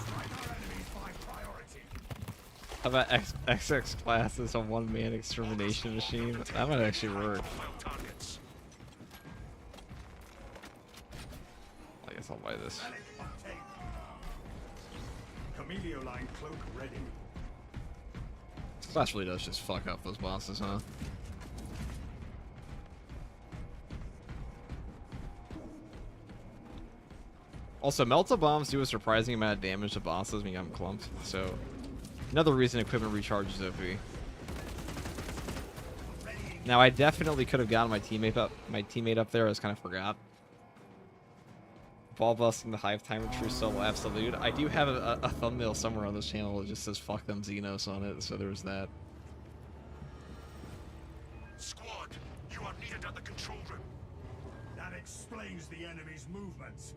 S3: Strike our enemies by priority.
S1: How about XX class is a one-man extermination machine? That might actually work.
S2: Profile targets.
S1: I guess I'll buy this.
S3: Relic obtained. Camelio line cloak ready.
S1: This class really does just fuck up those bosses, huh? Also, melta bombs do a surprising amount of damage to bosses when you get them clumped. So, another reason equipment recharges OP. Now, I definitely could have gotten my teammate up there. I just kind of forgot. Ball busting the hive timer, true solo absolute. I do have a thumbnail somewhere on this channel that just says "fuck them Xenos" on it. So there's that.
S2: Squad, you are needed at the control room.
S3: That explains the enemy's movements.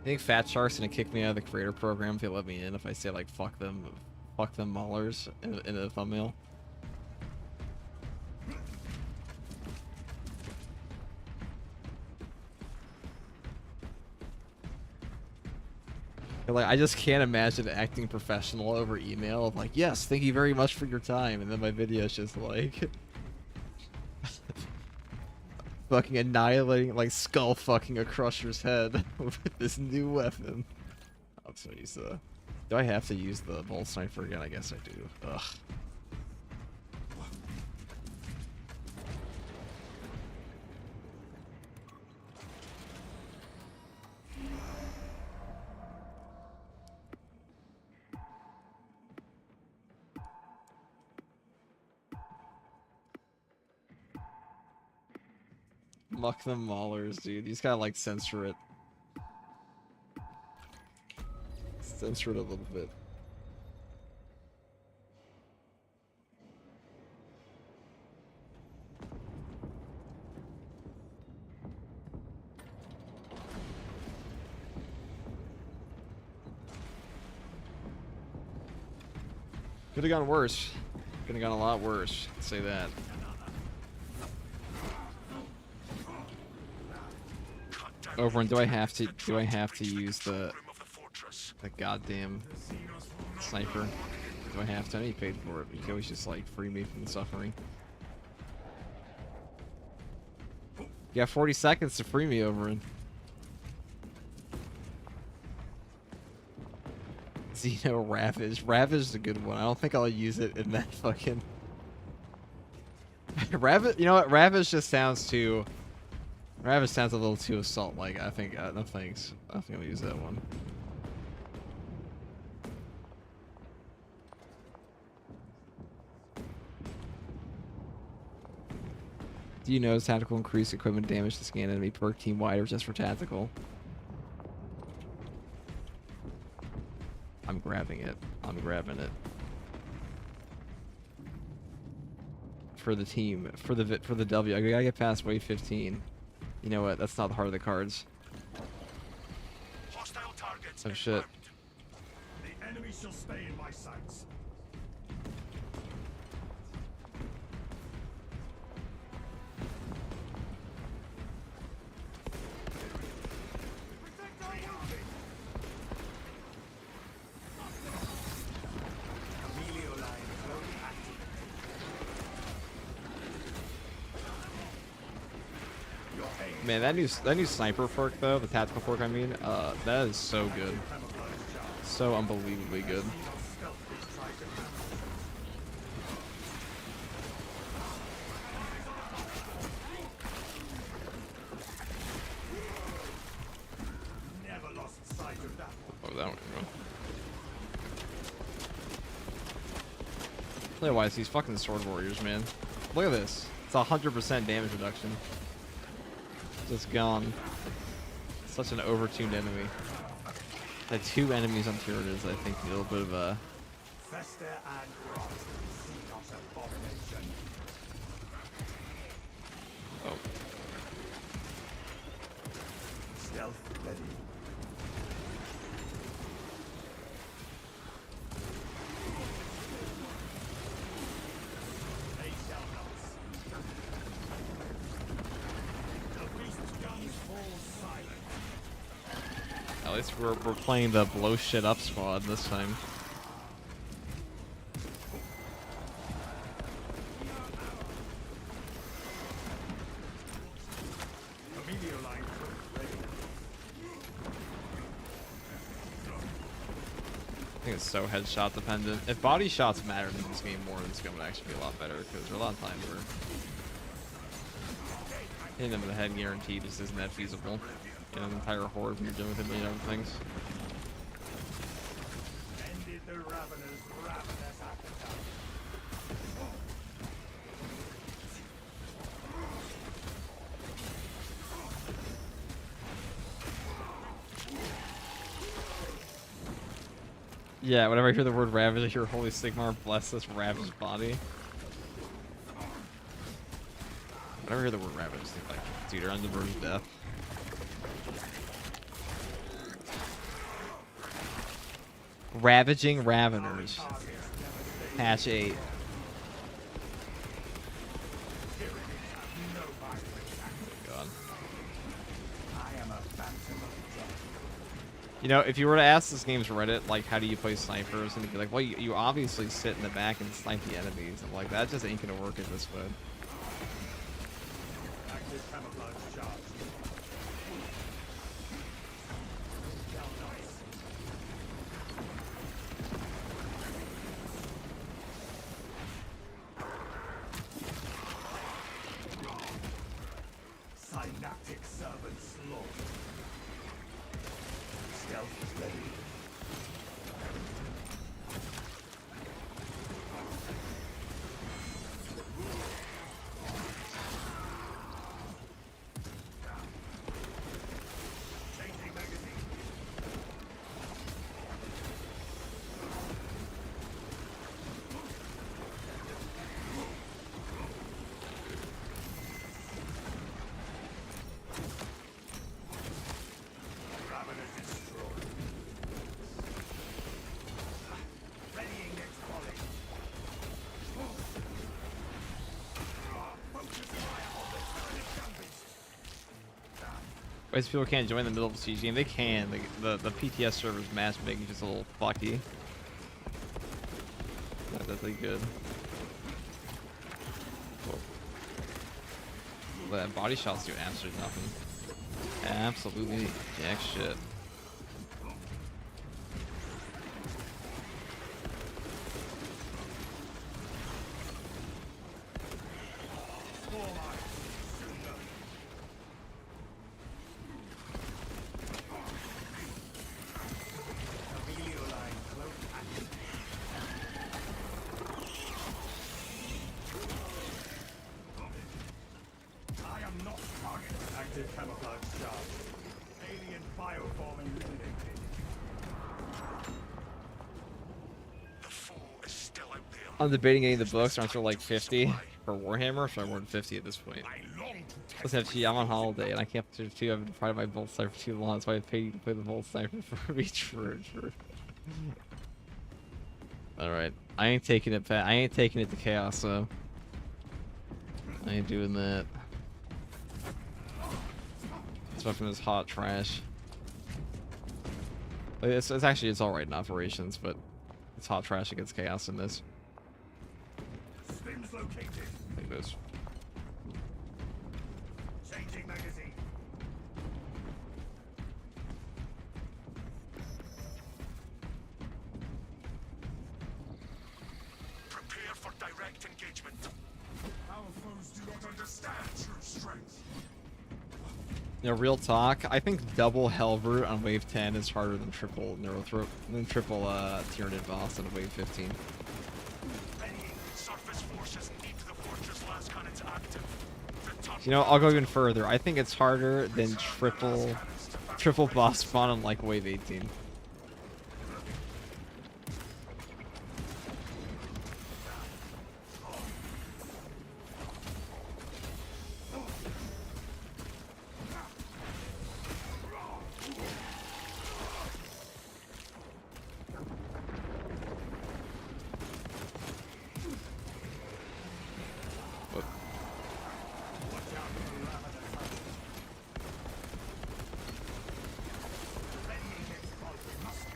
S1: I think Fat Shark's gonna kick me out of the creator program if they let me in if I say like fuck them maulers in the thumbnail. Like, I just can't imagine acting professional over email of like, yes, thank you very much for your time, and then my video is just like fucking annihilating, like skull fucking a crusher's head with this new weapon. I'm so used to. Do I have to use the bolt sniper again? I guess I do. Ugh. Muck them maulers, dude. You just gotta like censor it. Censor it a little bit. Could have gone worse. Could have gone a lot worse. I'd say that. Overrun. Do I have to? Do I have to use the goddamn sniper? Do I have to? I need paid for it. You can always just like free me from the suffering. You got 40 seconds to free me, Overrun. Xeno Ravage. Ravage is a good one. I don't think I'll use it in that fucking... Ravage, you know what? Ravage just sounds too... Ravage sounds a little too assault-like. I think, no thanks. I don't think I'll use that one. Do you notice tactical increase equipment damage to scan enemy perk team-wide or just for tactical? I'm grabbing it. I'm grabbing it. For the team, for the W. I gotta get past wave 15. You know what? That's not the heart of the cards.
S2: Hostile targets
S1: Oh shit.
S3: The enemy shall stay in my sights.
S1: Man, that new sniper perk though, the tactical perk I mean, that is so good. So unbelievably good.
S3: Never lost sight of that one.
S1: Oh, that one. Otherwise, these fucking sword warriors, man. Look at this. It's 100% damage reduction. Just gone. Such an overtuned enemy. The two enemies on Tyranids, I think, need a little bit of a...
S3: Fester and rot, Xenos abomination.
S1: Oh.
S3: Stealth ready. They shall not see. The beast's guns fall silent.
S1: At least we're playing the blow shit up squad this time.
S3: Familiar line ready.
S1: I think it's so headshot dependent. If body shots mattered in this game more, this game would actually be a lot better, because there are a lot of times where hitting them in the head guaranteed just isn't that feasible. You know, an entire horde when you're dealing with a million other things.
S3: Ended the ravenous appetite.
S1: Yeah, whenever I hear the word ravage, I hear Holy Sigmar bless this ravaged body. Whenever I hear the word ravage, I think like, dude, you're on the verge of death. Ravaging Raveners. Patch 8. God. You know, if you were to ask this game's Reddit, like, how do you play snipers? And they'd be like, well, you obviously sit in the back and snipe the enemies. I'm like, that just ain't gonna work in this mode.
S3: Active camouflage charge. Synaptic servant slaughtered. Stealth ready.
S1: Why people can't join in the middle of a siege game? They can. The PTS server's matchmaking is just a little fucky. Not definitely good. Whoa. That body shots do absolutely nothing. Absolutely jack shit.
S3: I am not target. Active camouflage charge. Alien bioform eliminated.
S2: The foe is still out there.
S1: I'm debating getting the books. Aren't there like 50 for Warhammer? Or should I more than 50 at this point?
S2: I long to test
S1: Listen, FG, I'm on holiday and I can't play 2. I've been fighting my Volt Sniper for too long. That's why I paid you to play the Volt Sniper for each for. Alright. I ain't taking it back. I ain't taking it to Chaos, so. I ain't doing that. This weapon is hot trash. Like, it's actually, it's alright in operations, but it's hot trash against Chaos in this.
S3: Stims located.
S1: Like this.
S3: Changing magazine.
S2: prepare for direct engagement. Our foes do not understand true strength.
S1: You know, real talk, I think double Halberd on wave 10 is harder than triple Tyranid boss on wave 15.
S2: Surface forces need the fortress last cannons active. The top
S1: You know, I'll go even further. I think it's harder than triple boss spawn on like wave 18.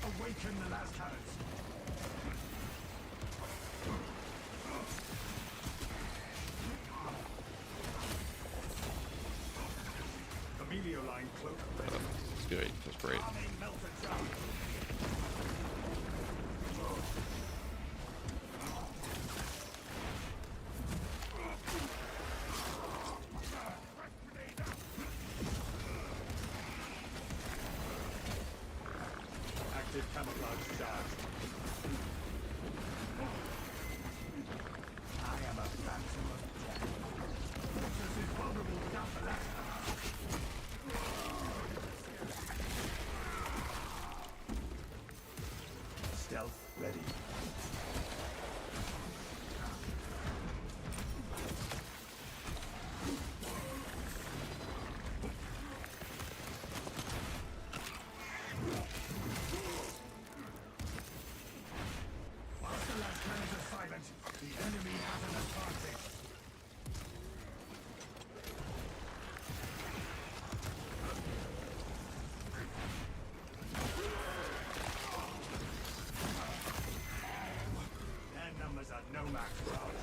S3: Awaken the last cannons. Emilio line cloak ready.
S1: It's great. That's great.
S3: Arming melted down. Active camouflage charge. I am a phantom of death. Fortress is vulnerable without the last stealth ready. Whilst the last cannons are silent, the enemy has an advantage. Their numbers are no match for our trading.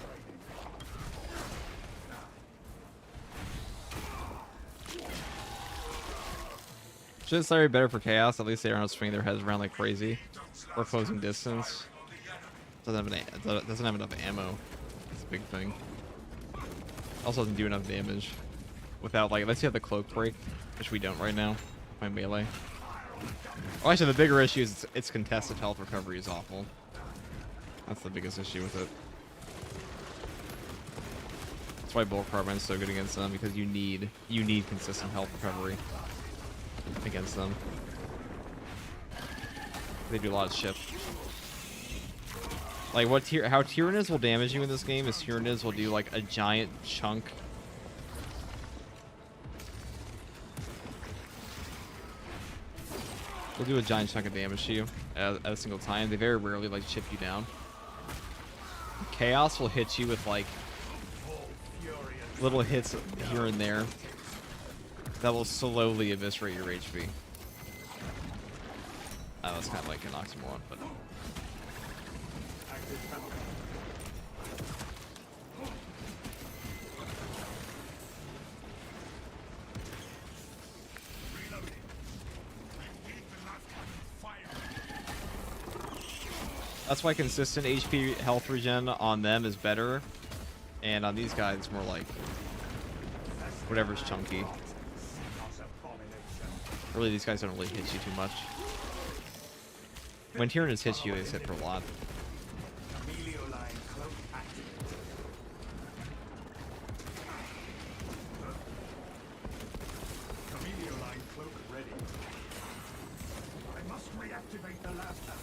S1: Should slightly better for Chaos. At least they aren't swinging their heads around like crazy. Or closing distance. Doesn't have enough ammo. That's a big thing. Also doesn't do enough damage. Without like, unless you have the cloak break, which we don't right now. My melee. Oh, actually, the bigger issue is its contested health recovery is awful. That's the biggest issue with it. That's why Bulk Carbine is so good against them, because you need consistent health recovery against them. They do a lot of shit. Like how Tyranids will damage you in this game is Tyranids will do like a giant chunk. They'll do a giant chunk of damage to you at a single time. They very rarely like chip you down. Chaos will hit you with like little hits here and there. that will slowly eviscerate your HP. That's kind of like an oxymoron, but
S3: Active camouflage.
S2: Reloading. Keep the last cannon firing.
S1: that's why consistent HP health regen on them is better, and on these guys it's more like whatever's chunky.
S3: Not abomination.
S1: Really, these guys don't really hit you too much. When Tyrannus hits you, they hit for a lot.
S3: Amelio line cloak activated. Amelio line cloak ready.
S2: I must reactivate the last cannon.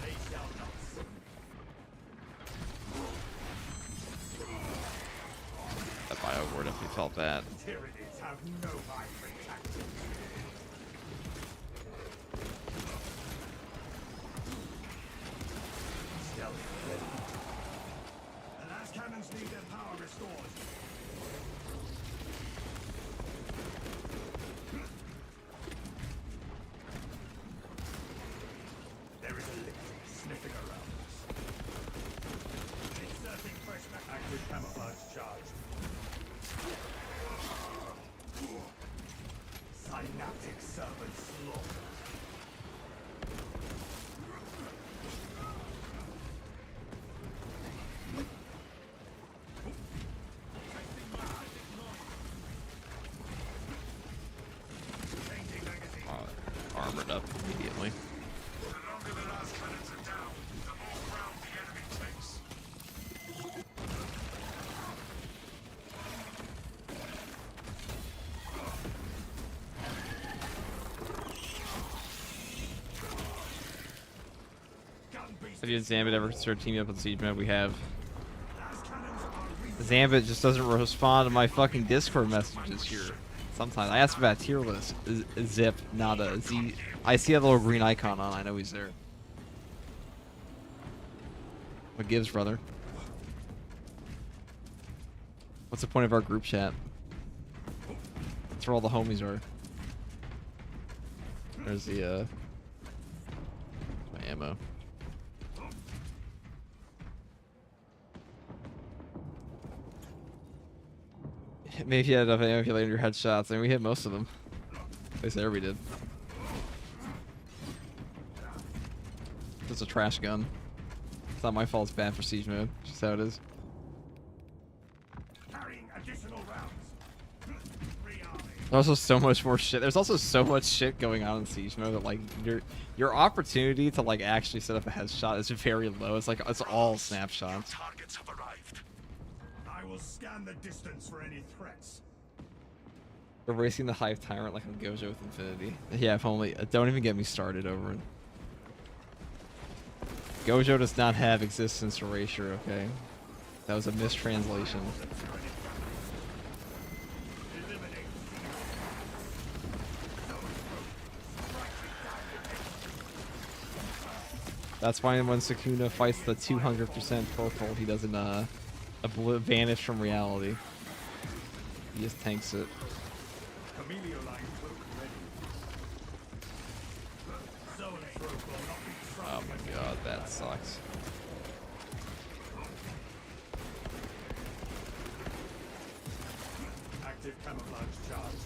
S3: They shall not see.
S1: That bio ward if you felt that.
S3: Tyrannies have no vibrant tactics. Stealth ready.
S2: The last cannons need their power restored.
S3: There is a liquid sniffing around us.
S2: Inserting fresh
S3: Active camouflage charge. Synaptic servant slaughter.
S2: changing magazine.
S1: Armored up immediately.
S2: The longer the last cannons are down, the more ground the enemy takes. Gun beast.
S1: Have you had Zambit ever considered teaming up with Siege Mode? We have.
S2: Last cannons are
S1: Zambit just doesn't respond to my fucking Discord messages here. Sometimes I ask about tier list. Zip, not a Z. I see a little green icon on. I know he's there. What gives, brother? What's the point of our group chat? That's where all the homies are. There's the my ammo. Maybe if you had enough ammo, if you landed your headshots, and we hit most of them. At least there we did. It's a trash gun. It's not my fault. It's bad for siege mode. It's just how it is.
S2: carrying additional rounds. Rearming.
S1: There's also so much more shit. There's also so much shit going on in siege mode that like your opportunity to like actually set up a headshot is very low. It's like it's all snapshots.
S2: Targets have arrived. I will scan the distance for any threats.
S1: Erasing the Hive Tyrant like on Gojo with Infinity. Yeah, if only. Don't even get me started over it. Gojo does not have existence erasure, okay? That was a mistranslation.
S2: Eliminate.
S1: That's why when Sukuna fights the 200% purple, he doesn't vanish from reality. He just tanks it.
S3: Amelio line cloak ready.
S2: Zone probe will not be
S1: Oh
S2: troubled.
S1: my god, that sucks.
S3: Active camouflage charged.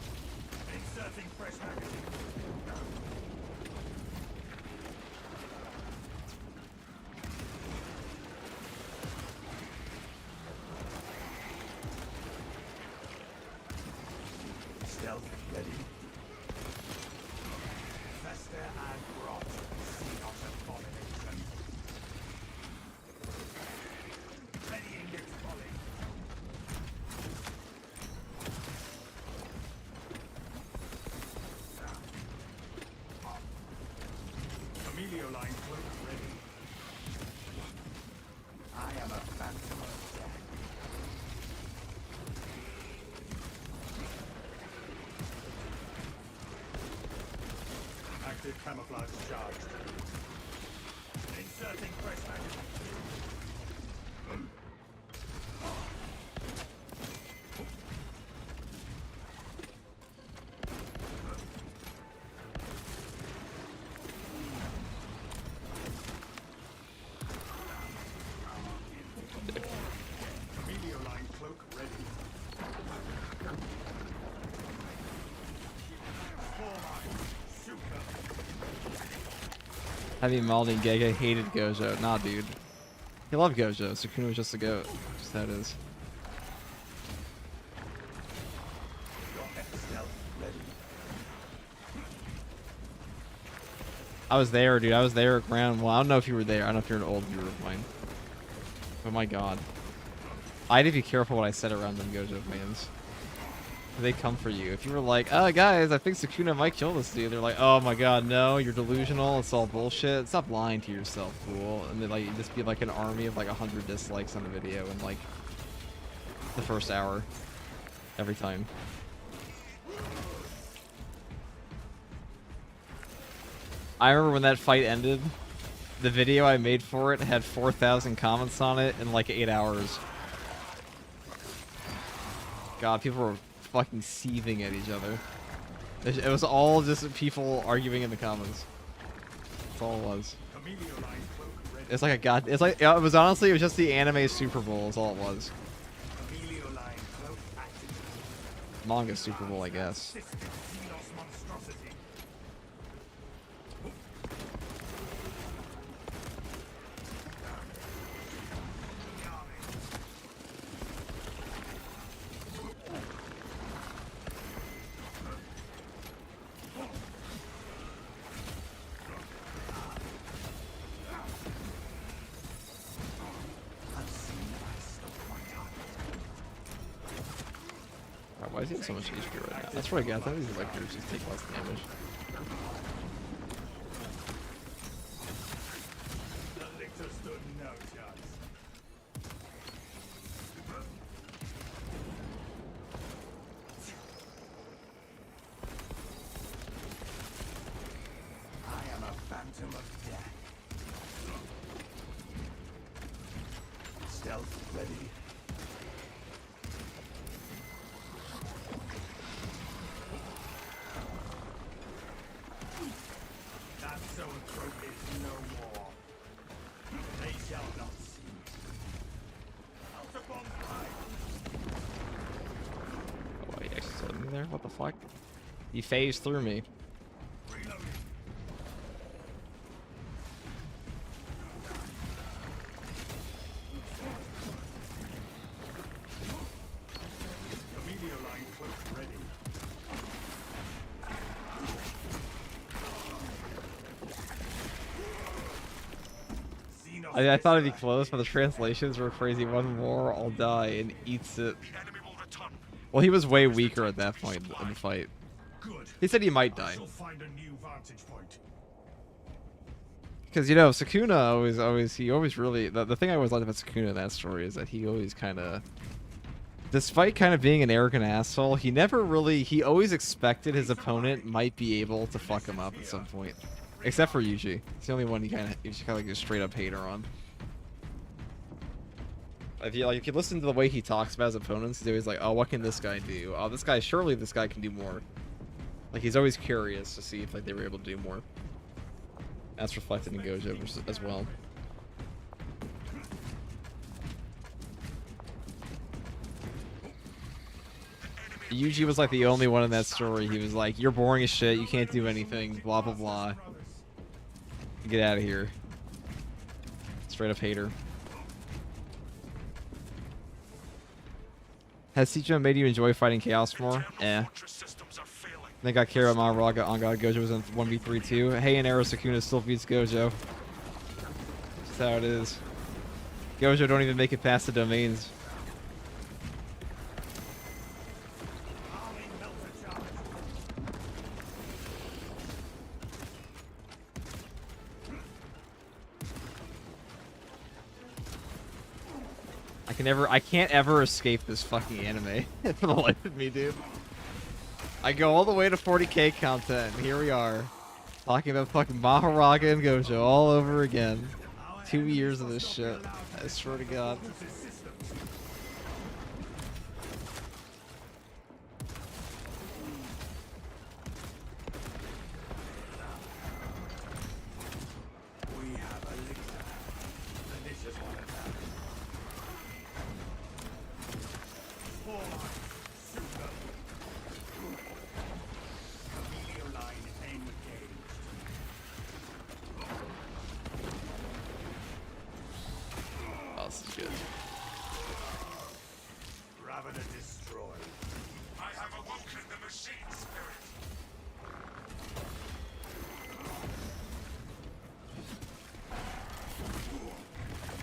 S2: Inserting fresh magazine.
S3: Stealth ready. Fester and rot. See not abomination.
S2: Readying its volley.
S3: Amelio line cloak ready. I am a phantom of death. Active camouflage charged.
S2: Inserting fresh magazine.
S1: Heavy Maldi and Gege hated Gojo. Nah, dude. He loved Gojo. Sukuna was just a goat. Just how it is. I was there, dude. I was there at ground. Well, I don't know if you were there. I don't know if you're an old viewer of mine. Oh my god. I had to be careful what I said around them Gojo fans. They come for you. If you were like, oh guys, I think Sukuna might kill this dude, they're like, oh my god, no, you're delusional, it's all bullshit. Stop lying to yourself, fool. And then like you just be like an army of like 100 dislikes on the video in like the first hour. Every time. I remember when that fight ended, the video I made for it had 4,000 comments on it in like 8 hours. God, people were fucking seething at each other. It was all just people arguing in the comments. That's all it was. It's like a god. It's like it was honestly. It was just the anime Super Bowl. Is all it was. Manga Super Bowl, I guess. Why is he in so much HP right now? That's what I got. I thought these electors just take less damage.
S3: I am a phantom of death. Stealth ready.
S1: Oh, he actually saw me there? What the fuck? He phased through me. I thought it'd be close, but the translations were crazy. One more, I'll die, and eats it. Well, he was way weaker at that point in the fight. He said he might die. Because, you know, Sukuna he always really... The thing I always liked about Sukuna in that story is that he always kind of... Despite kind of being an arrogant asshole, he never really... He always expected his opponent might be able to fuck him up at some point. Except for Yuji. It's the only one he kind of like a straight up hater on. If you listen to the way he talks about his opponents, he's always like, oh, what can this guy do? Oh, surely this guy can do more. Like, he's always curious to see if like they were able to do more. That's reflected in Gojo as well. Yuji was like the only one in that story. He was like, you're boring as shit, you can't do anything, blah blah blah. Get out of here. Straight up hater. Has Sichuan made you enjoy fighting Chaos more? Eh. I think I care about Maharaga on God. Gojo was in 1v3 too. Hey, and Arrow Sukuna still beats Gojo. That's how it is. Gojo don't even make it past the domains. I can't ever escape this fucking anime for the life of me, dude. I go all the way to 40k content, and here we are. Talking about fucking Maharaga and Gojo all over again. 2 years of this shit. I swear to God.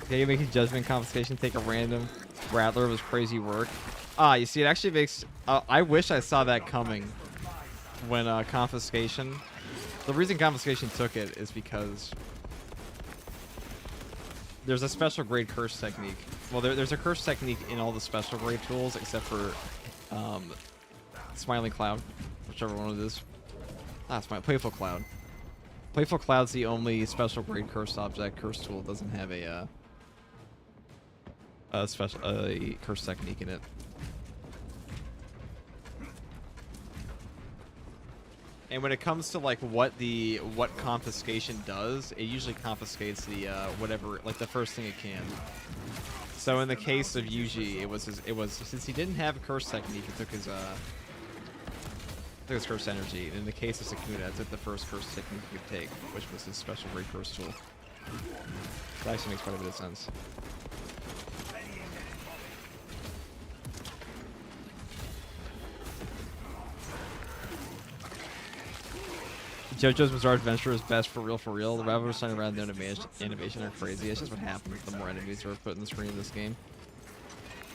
S1: They make a judgment confiscation, take a random rattler of his crazy work. Ah, you see, it actually makes... I wish I saw that coming when confiscation... The reason confiscation took it is because there's a special grade curse technique. Well, there's a curse technique in all the special grade tools except for Smiling Cloud, whichever one it is. Ah, it's my Playful Cloud. Playful Cloud's the only special grade curse object. Curse tool doesn't have a special curse technique in it. And when it comes to like what confiscation does, it usually confiscates the whatever, like the first thing it can. So in the case of Yuji, it was since he didn't have a curse technique, it took his curse energy. And in the case of Sukuna, it took the first curse technique he could take, which was his special grade curse tool. That actually makes quite a bit of sense. JoJo's Bizarre Adventure is best for real, for real. The rabbits running around the animation are crazy. It's just what happens the more enemies are put in the screen in this game.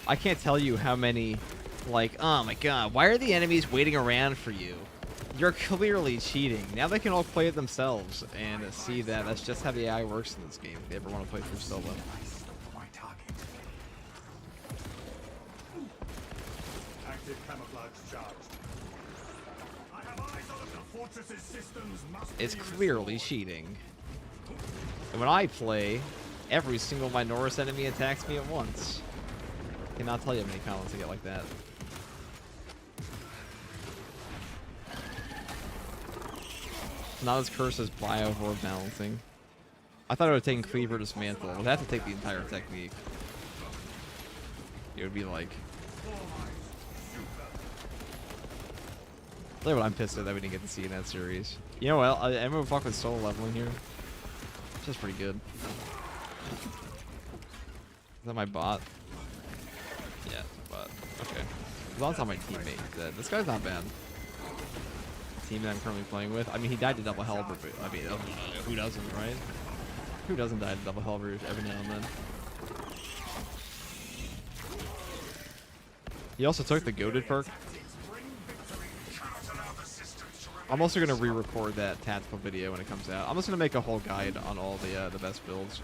S1: I can't tell you how many, like, oh my god, why are the enemies waiting around for you? You're clearly cheating. Now they can all play it themselves and see that that's just how the AI works in this game if they ever want to play through solo.
S3: Active camouflage charged. I have eyes on the fortress's systems must
S1: It's
S3: be
S1: clearly
S3: restored.
S1: cheating. And when I play, every single Minoris enemy attacks me at once. I cannot tell you how many comments I get like that. Not as cursed as bio horde balancing. I thought it would have taken Cleaver Dismantle. It would have to take the entire technique. It would be like... Tell you what, I'm pissed at that we didn't get to see in that series. You know what? I'm gonna fuck with solo leveling here. It's just pretty good. Is that my bot? Yeah, it's a bot. Okay. As long as it's not my teammate dead. This guy's not bad. Team that I'm currently playing with. I mean, he died to double Helver, but I mean, who doesn't, right? Who doesn't die to double Helver every now and then? He also took the goaded perk. I'm also gonna re-record that tactical video when it comes out. I'm just gonna make a whole guide on all the best builds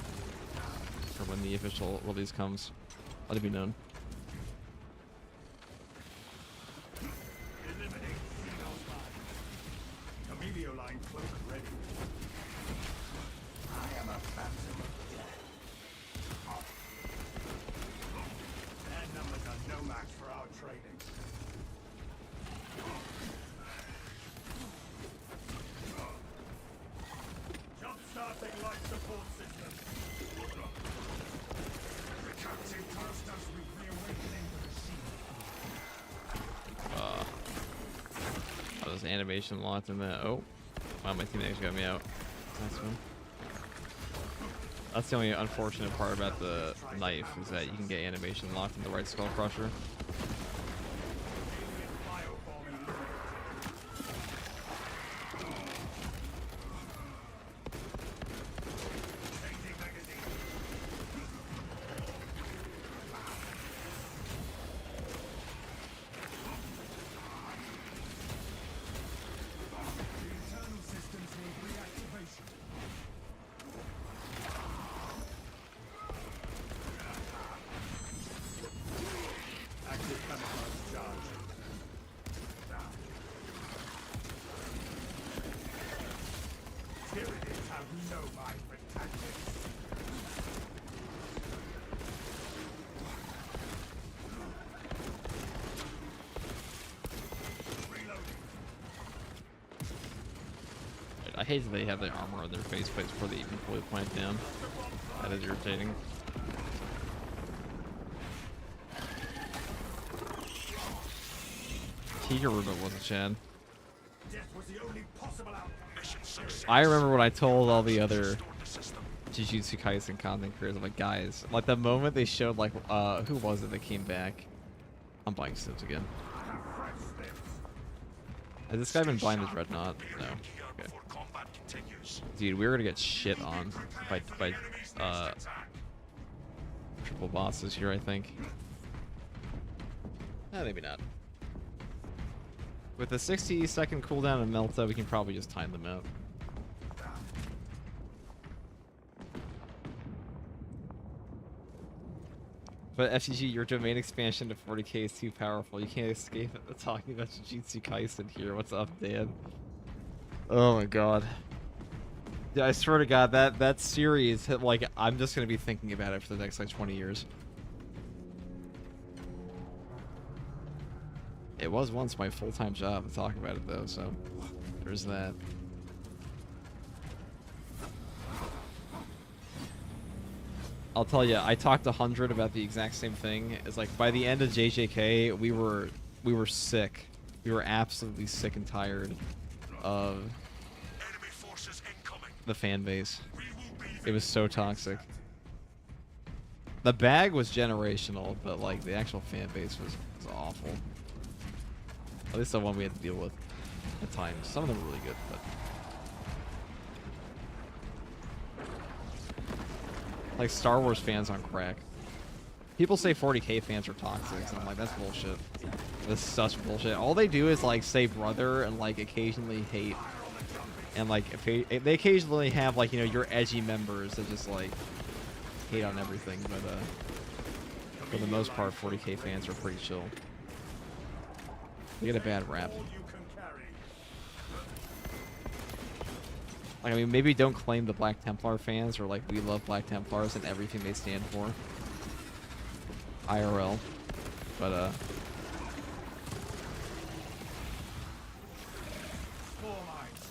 S1: for when the official release comes. Let it be known.
S3: Emilio line cloak ready. I am a phantom of death. Their numbers are no match for our trading. Jump starting life support system. The captain tasked us with reawakening the machine.
S1: Oh, there's animation locked in that. Oh, wow, my teammates got me out. Nice one. That's the only unfortunate part about the knife, is that you can get animation locked in the right skull crusher.
S3: Active camouflage charge. Tyranids have no mind for tactics. Reloading.
S1: I hate that they have their armor on their face plates before they even fully plant down. That is irritating. Tigaruba was a Chad.
S3: Death was the only possible outcome.
S2: Mission success.
S1: I remember when I told all the other
S2: Restore the system.
S1: Jujutsu Kaisen content creators, I'm like, guys, like the moment they showed like, who was it that came back? I'm buying Sims again. Has this guy been buying the Dreadnought? No.
S2: Here
S1: Okay.
S2: before combat continues.
S1: Dude, we were gonna get shit on by triple bosses here, I think. Maybe not. With a 60-second cooldown and Melta, we can probably just time them out. But FGG, your domain expansion to 40k is too powerful. You can't escape it. Talking about Jujutsu Kaisen here. What's up, Dan? Oh my god. Yeah, I swear to god, that series, like, I'm just gonna be thinking about it for the next, like, 20 years. It was once my full-time job to talk about it, though, so there's that. I'll tell you, I talked to 100 about the exact same thing. It's like, by the end of JJK, we were sick. We were absolutely sick and tired of
S2: Enemy forces incoming.
S1: the fan base.
S2: We will be
S1: It was so toxic. The bag was generational, but like the actual fan base was awful. At least the one we had to deal with at times. Some of them were really good, but like Star Wars fans on crack. People say 40k fans are toxic, and I'm like, that's bullshit. That's such bullshit. All they do is like say brother and like occasionally hate. And like if they occasionally have like, you know, your edgy members that just like hate on everything, but for the most part 40k fans are pretty chill. They get a bad rap.
S3: All you can carry.
S1: Like, I mean, maybe don't claim the Black Templar fans, or like we love Black Templars and everything they stand for. IRL. But
S3: Spore mines.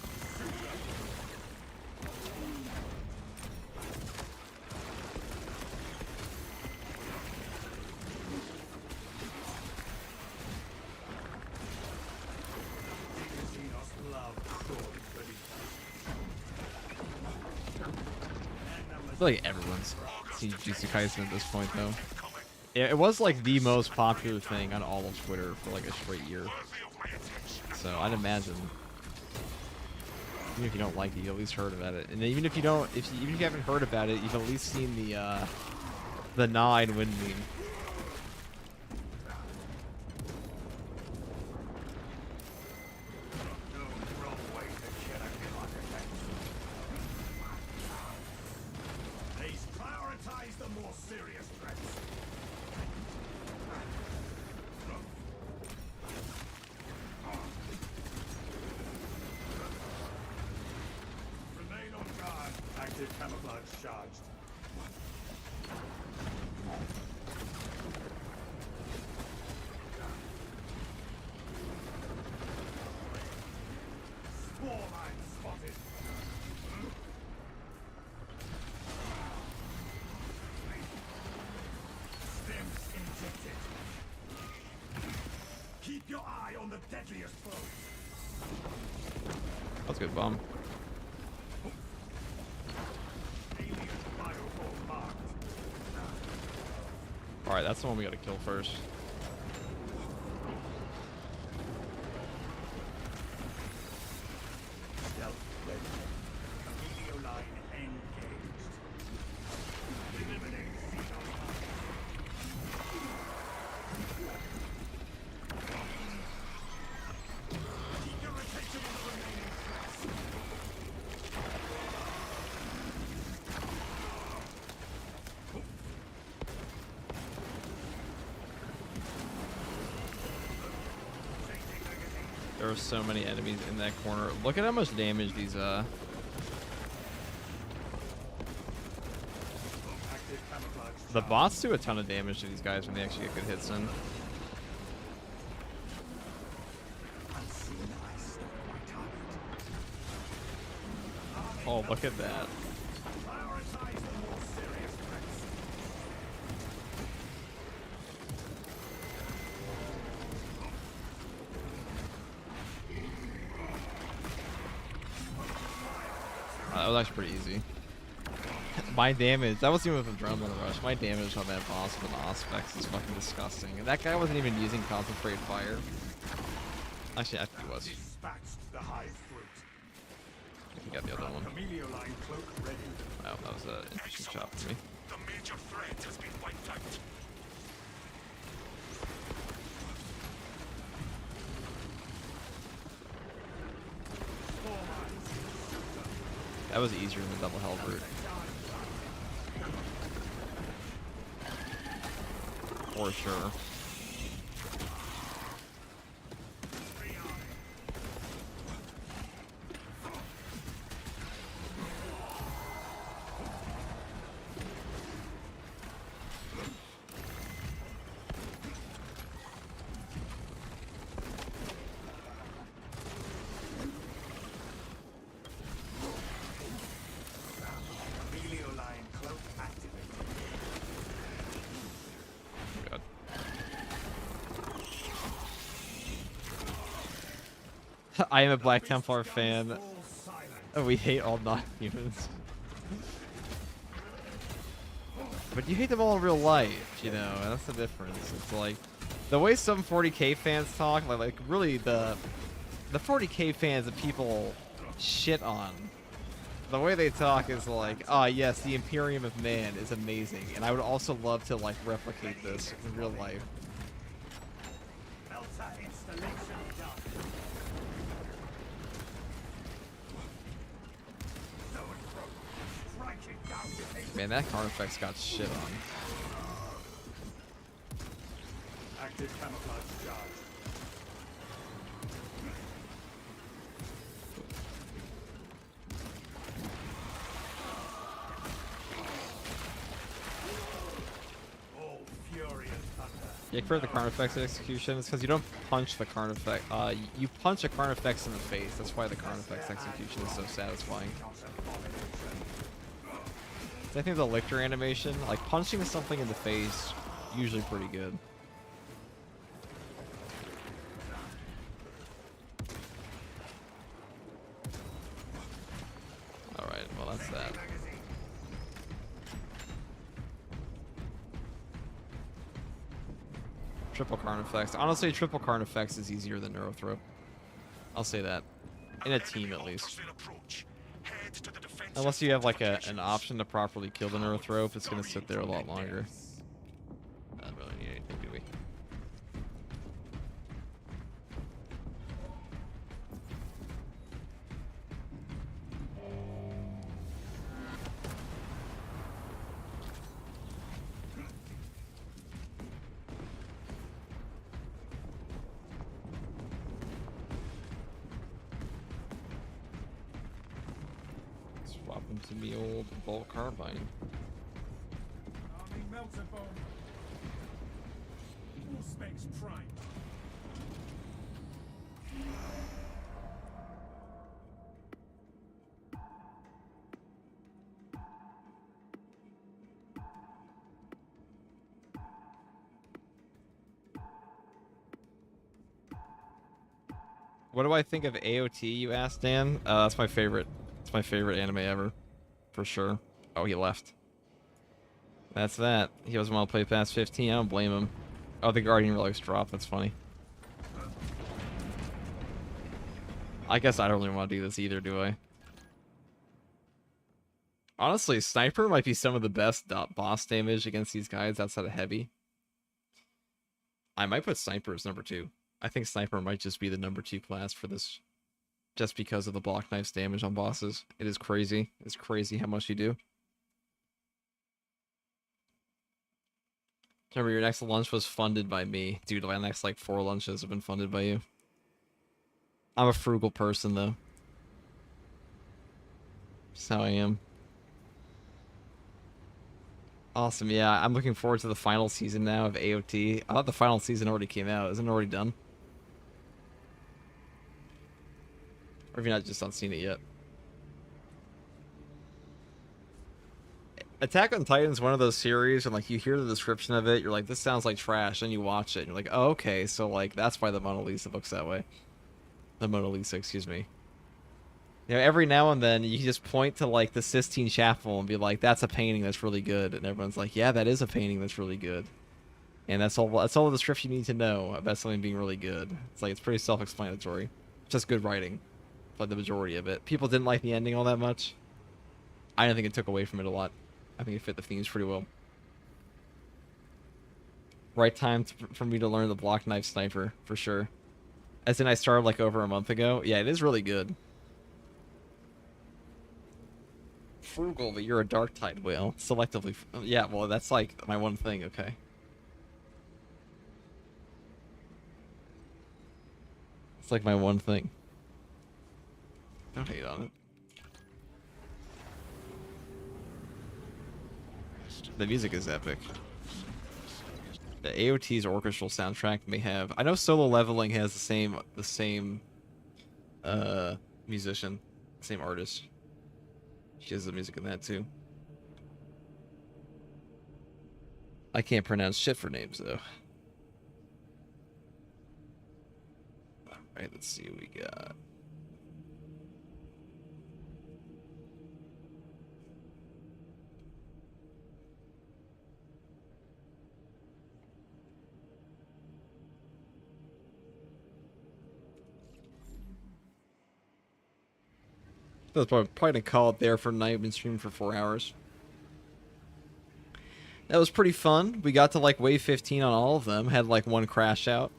S3: Xenos love crawling beneath
S1: I feel like everyone's seen Jujutsu Kaisen at this point, though. Yeah, it was like the most popular thing on all of Twitter for like a straight year.
S2: worthy of my attention.
S1: So I'd imagine, even if you don't like it, you at least heard about it. And even if you don't, even if you haven't heard about it, you've at least seen the 9 win meme.
S3: No wrong way to kill a continent. Please prioritize the more serious threats. Remain on guard. Active camouflage charged. Spore mine spotted. Stems injected. Keep your eye on the deadliest foes.
S1: That's a good bomb.
S3: Alien bioform marked.
S1: Alright, that's the one we gotta kill first.
S3: Stealth ready. Video line engaged. Eliminate Xenos. Keep your attention on the remaining threats.
S1: There are so many enemies in that corner. Look at how much damage these
S3: Active camouflage.
S1: the bots do a ton of damage to these guys when they actually get good hits in.
S3: Unseen eyes stalk my target.
S1: Oh, look at that.
S3: Prioritize the more serious threats.
S1: That was actually pretty easy. My damage, that wasn't even with Adrenaline Rush. My damage on that boss with an Auspex is fucking disgusting. And that guy wasn't even using Concentrate Fire. Actually, I think he was.
S3: Dispatched the hive fruit.
S1: He got the other one.
S3: Camellia line cloak ready.
S1: Wow, that was an interesting shot for me.
S2: The major threat has been wiped out.
S1: That was easier than the double held route. For sure.
S3: Helio line cloak activated.
S1: God. I am a Black Templar fan.
S3: Full silence.
S1: We hate all non-humans. But you hate them all in real life, you know, and that's the difference. It's like, the way some 40k fans talk, like really the 40k fans that people shit on, the way they talk is like, ah, yes, the Imperium of Man is amazing, and I would also love to, like, replicate this in real life.
S3: Delta installation done. Striking down the
S1: Man, that Carnifex got shit on.
S3: active camouflage charge. All fury and thunder.
S1: Yeah, for the Carnifex execution, it's because you don't punch the Carnifex. You punch a Carnifex in the face. That's why the Carnifex execution is so satisfying. I think the Lictor animation, like punching something in the face, usually pretty good. Alright, well that's that. Triple Carnifex. Honestly, triple Carnifex is easier than Neurothrope. I'll say that. In a team, at least. Unless you have like an option to properly kill the Neurothrope, it's gonna sit there a lot longer. Not really need anything, do we? Swap into the old bolt carbine.
S4: Army melter bomb. Full specs prime.
S1: What do I think of AOT, you asked, Dan? That's my favorite. It's my favorite anime ever. For sure. Oh, he left. That's that. He doesn't want to play past 15. I don't blame him. Oh, the Guardian Relics dropped. That's funny. I guess I don't really want to do this either, do I? Honestly, Sniper might be some of the best boss damage against these guys outside of Heavy. I might put Sniper as number 2. I think Sniper might just be the number 2 class for this. Just because of the block knife's damage on bosses. It is crazy. It's crazy how much you do. Remember, your next lunch was funded by me. Dude, my next, like, 4 lunches have been funded by you. I'm a frugal person, though. That's how I am. Awesome, yeah. I'm looking forward to the final season now of AOT. I thought the final season already came out. Isn't it already done? Or have you not just not seen it yet? Attack on Titan is one of those series, and like you hear the description of it, you're like, this sounds like trash, and you watch it, and you're like, oh, okay, so like that's why the Mona Lisa looks that way. The Mona Lisa, excuse me. You know, every now and then you just point to like the Sistine Chapel and be like, that's a painting that's really good, and everyone's like, yeah, that is a painting that's really good. And that's all the description you need to know about something being really good. It's like, it's pretty self-explanatory. Just good writing. But the majority of it. People didn't like the ending all that much. I don't think it took away from it a lot. I think it fit the themes pretty well. Right time for me to learn the block knife sniper, for sure. As in, I started like over a month ago. Yeah, it is really good. Frugal, but you're a dark tide whale. Selectively. Yeah, well, that's like my one thing, okay? It's like my one thing. Don't hate on it. The music is epic. The AOT's orchestral soundtrack may have. I know Solo Leveling has the same musician, same artist. She has the music in that too. I can't pronounce shit for names though. Alright, let's see what we got. That's probably gonna call it there for night. Been streaming for 4 hours. That was pretty fun. We got to like wave 15 on all of them. Had like one crash out.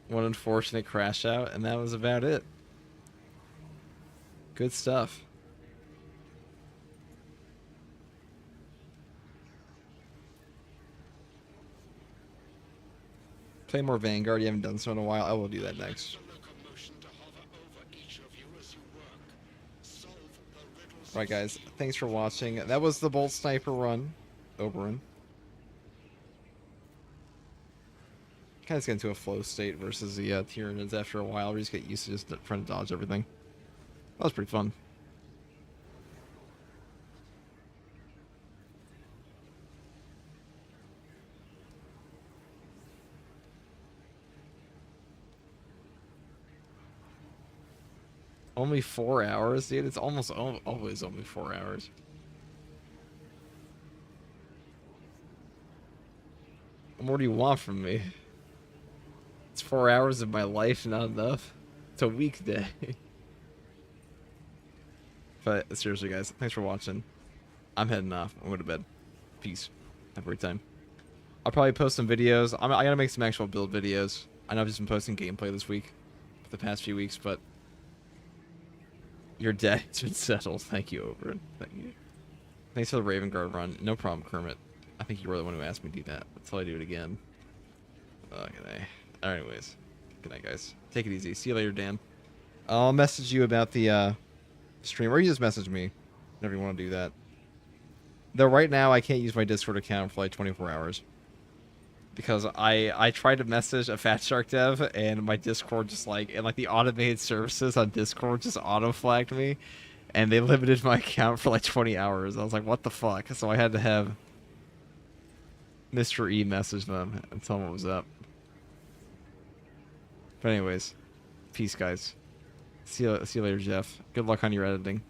S1: One unfortunate crash out, and that was about it. Good stuff. Play more Vanguard. You haven't done so in a while. I will do that next. Alright guys, thanks for watching. That was the Bolt Sniper run. Oberyn. Kind of get into a flow state versus the Tyranids after a while. We just get used to just trying to dodge everything. That was pretty fun. Only 4 hours, dude? It's almost always only 4 hours. What more do you want from me? It's 4 hours of my life, not enough. It's a weekday. But seriously, guys, thanks for watching. I'm heading off. I'm going to bed. Peace. Have a great time. I'll probably post some videos. I gotta make some actual build videos. I know I've just been posting gameplay this week, for the past few weeks, but your day has been settled. Thank you, Oberyn. Thank you. Thanks for the Raven Guard run. No problem, Kermit. I think you were the one who asked me to do that. Until I do it again. Good night. Anyways, good night, guys. Take it easy. See you later, Dan. I'll message you about the stream, or you just message me whenever you want to do that. Though right now I can't use my Discord account for like 24 hours. Because I tried to message a Fat Shark dev, and my Discord just like, and like the automated services on Discord just auto-flagged me, and they limited my account for like 20 hours. I was like, what the fuck? So I had to have Mr. E message them and tell them what was up. But anyways, peace, guys. See you later, Jeff. Good luck on your editing.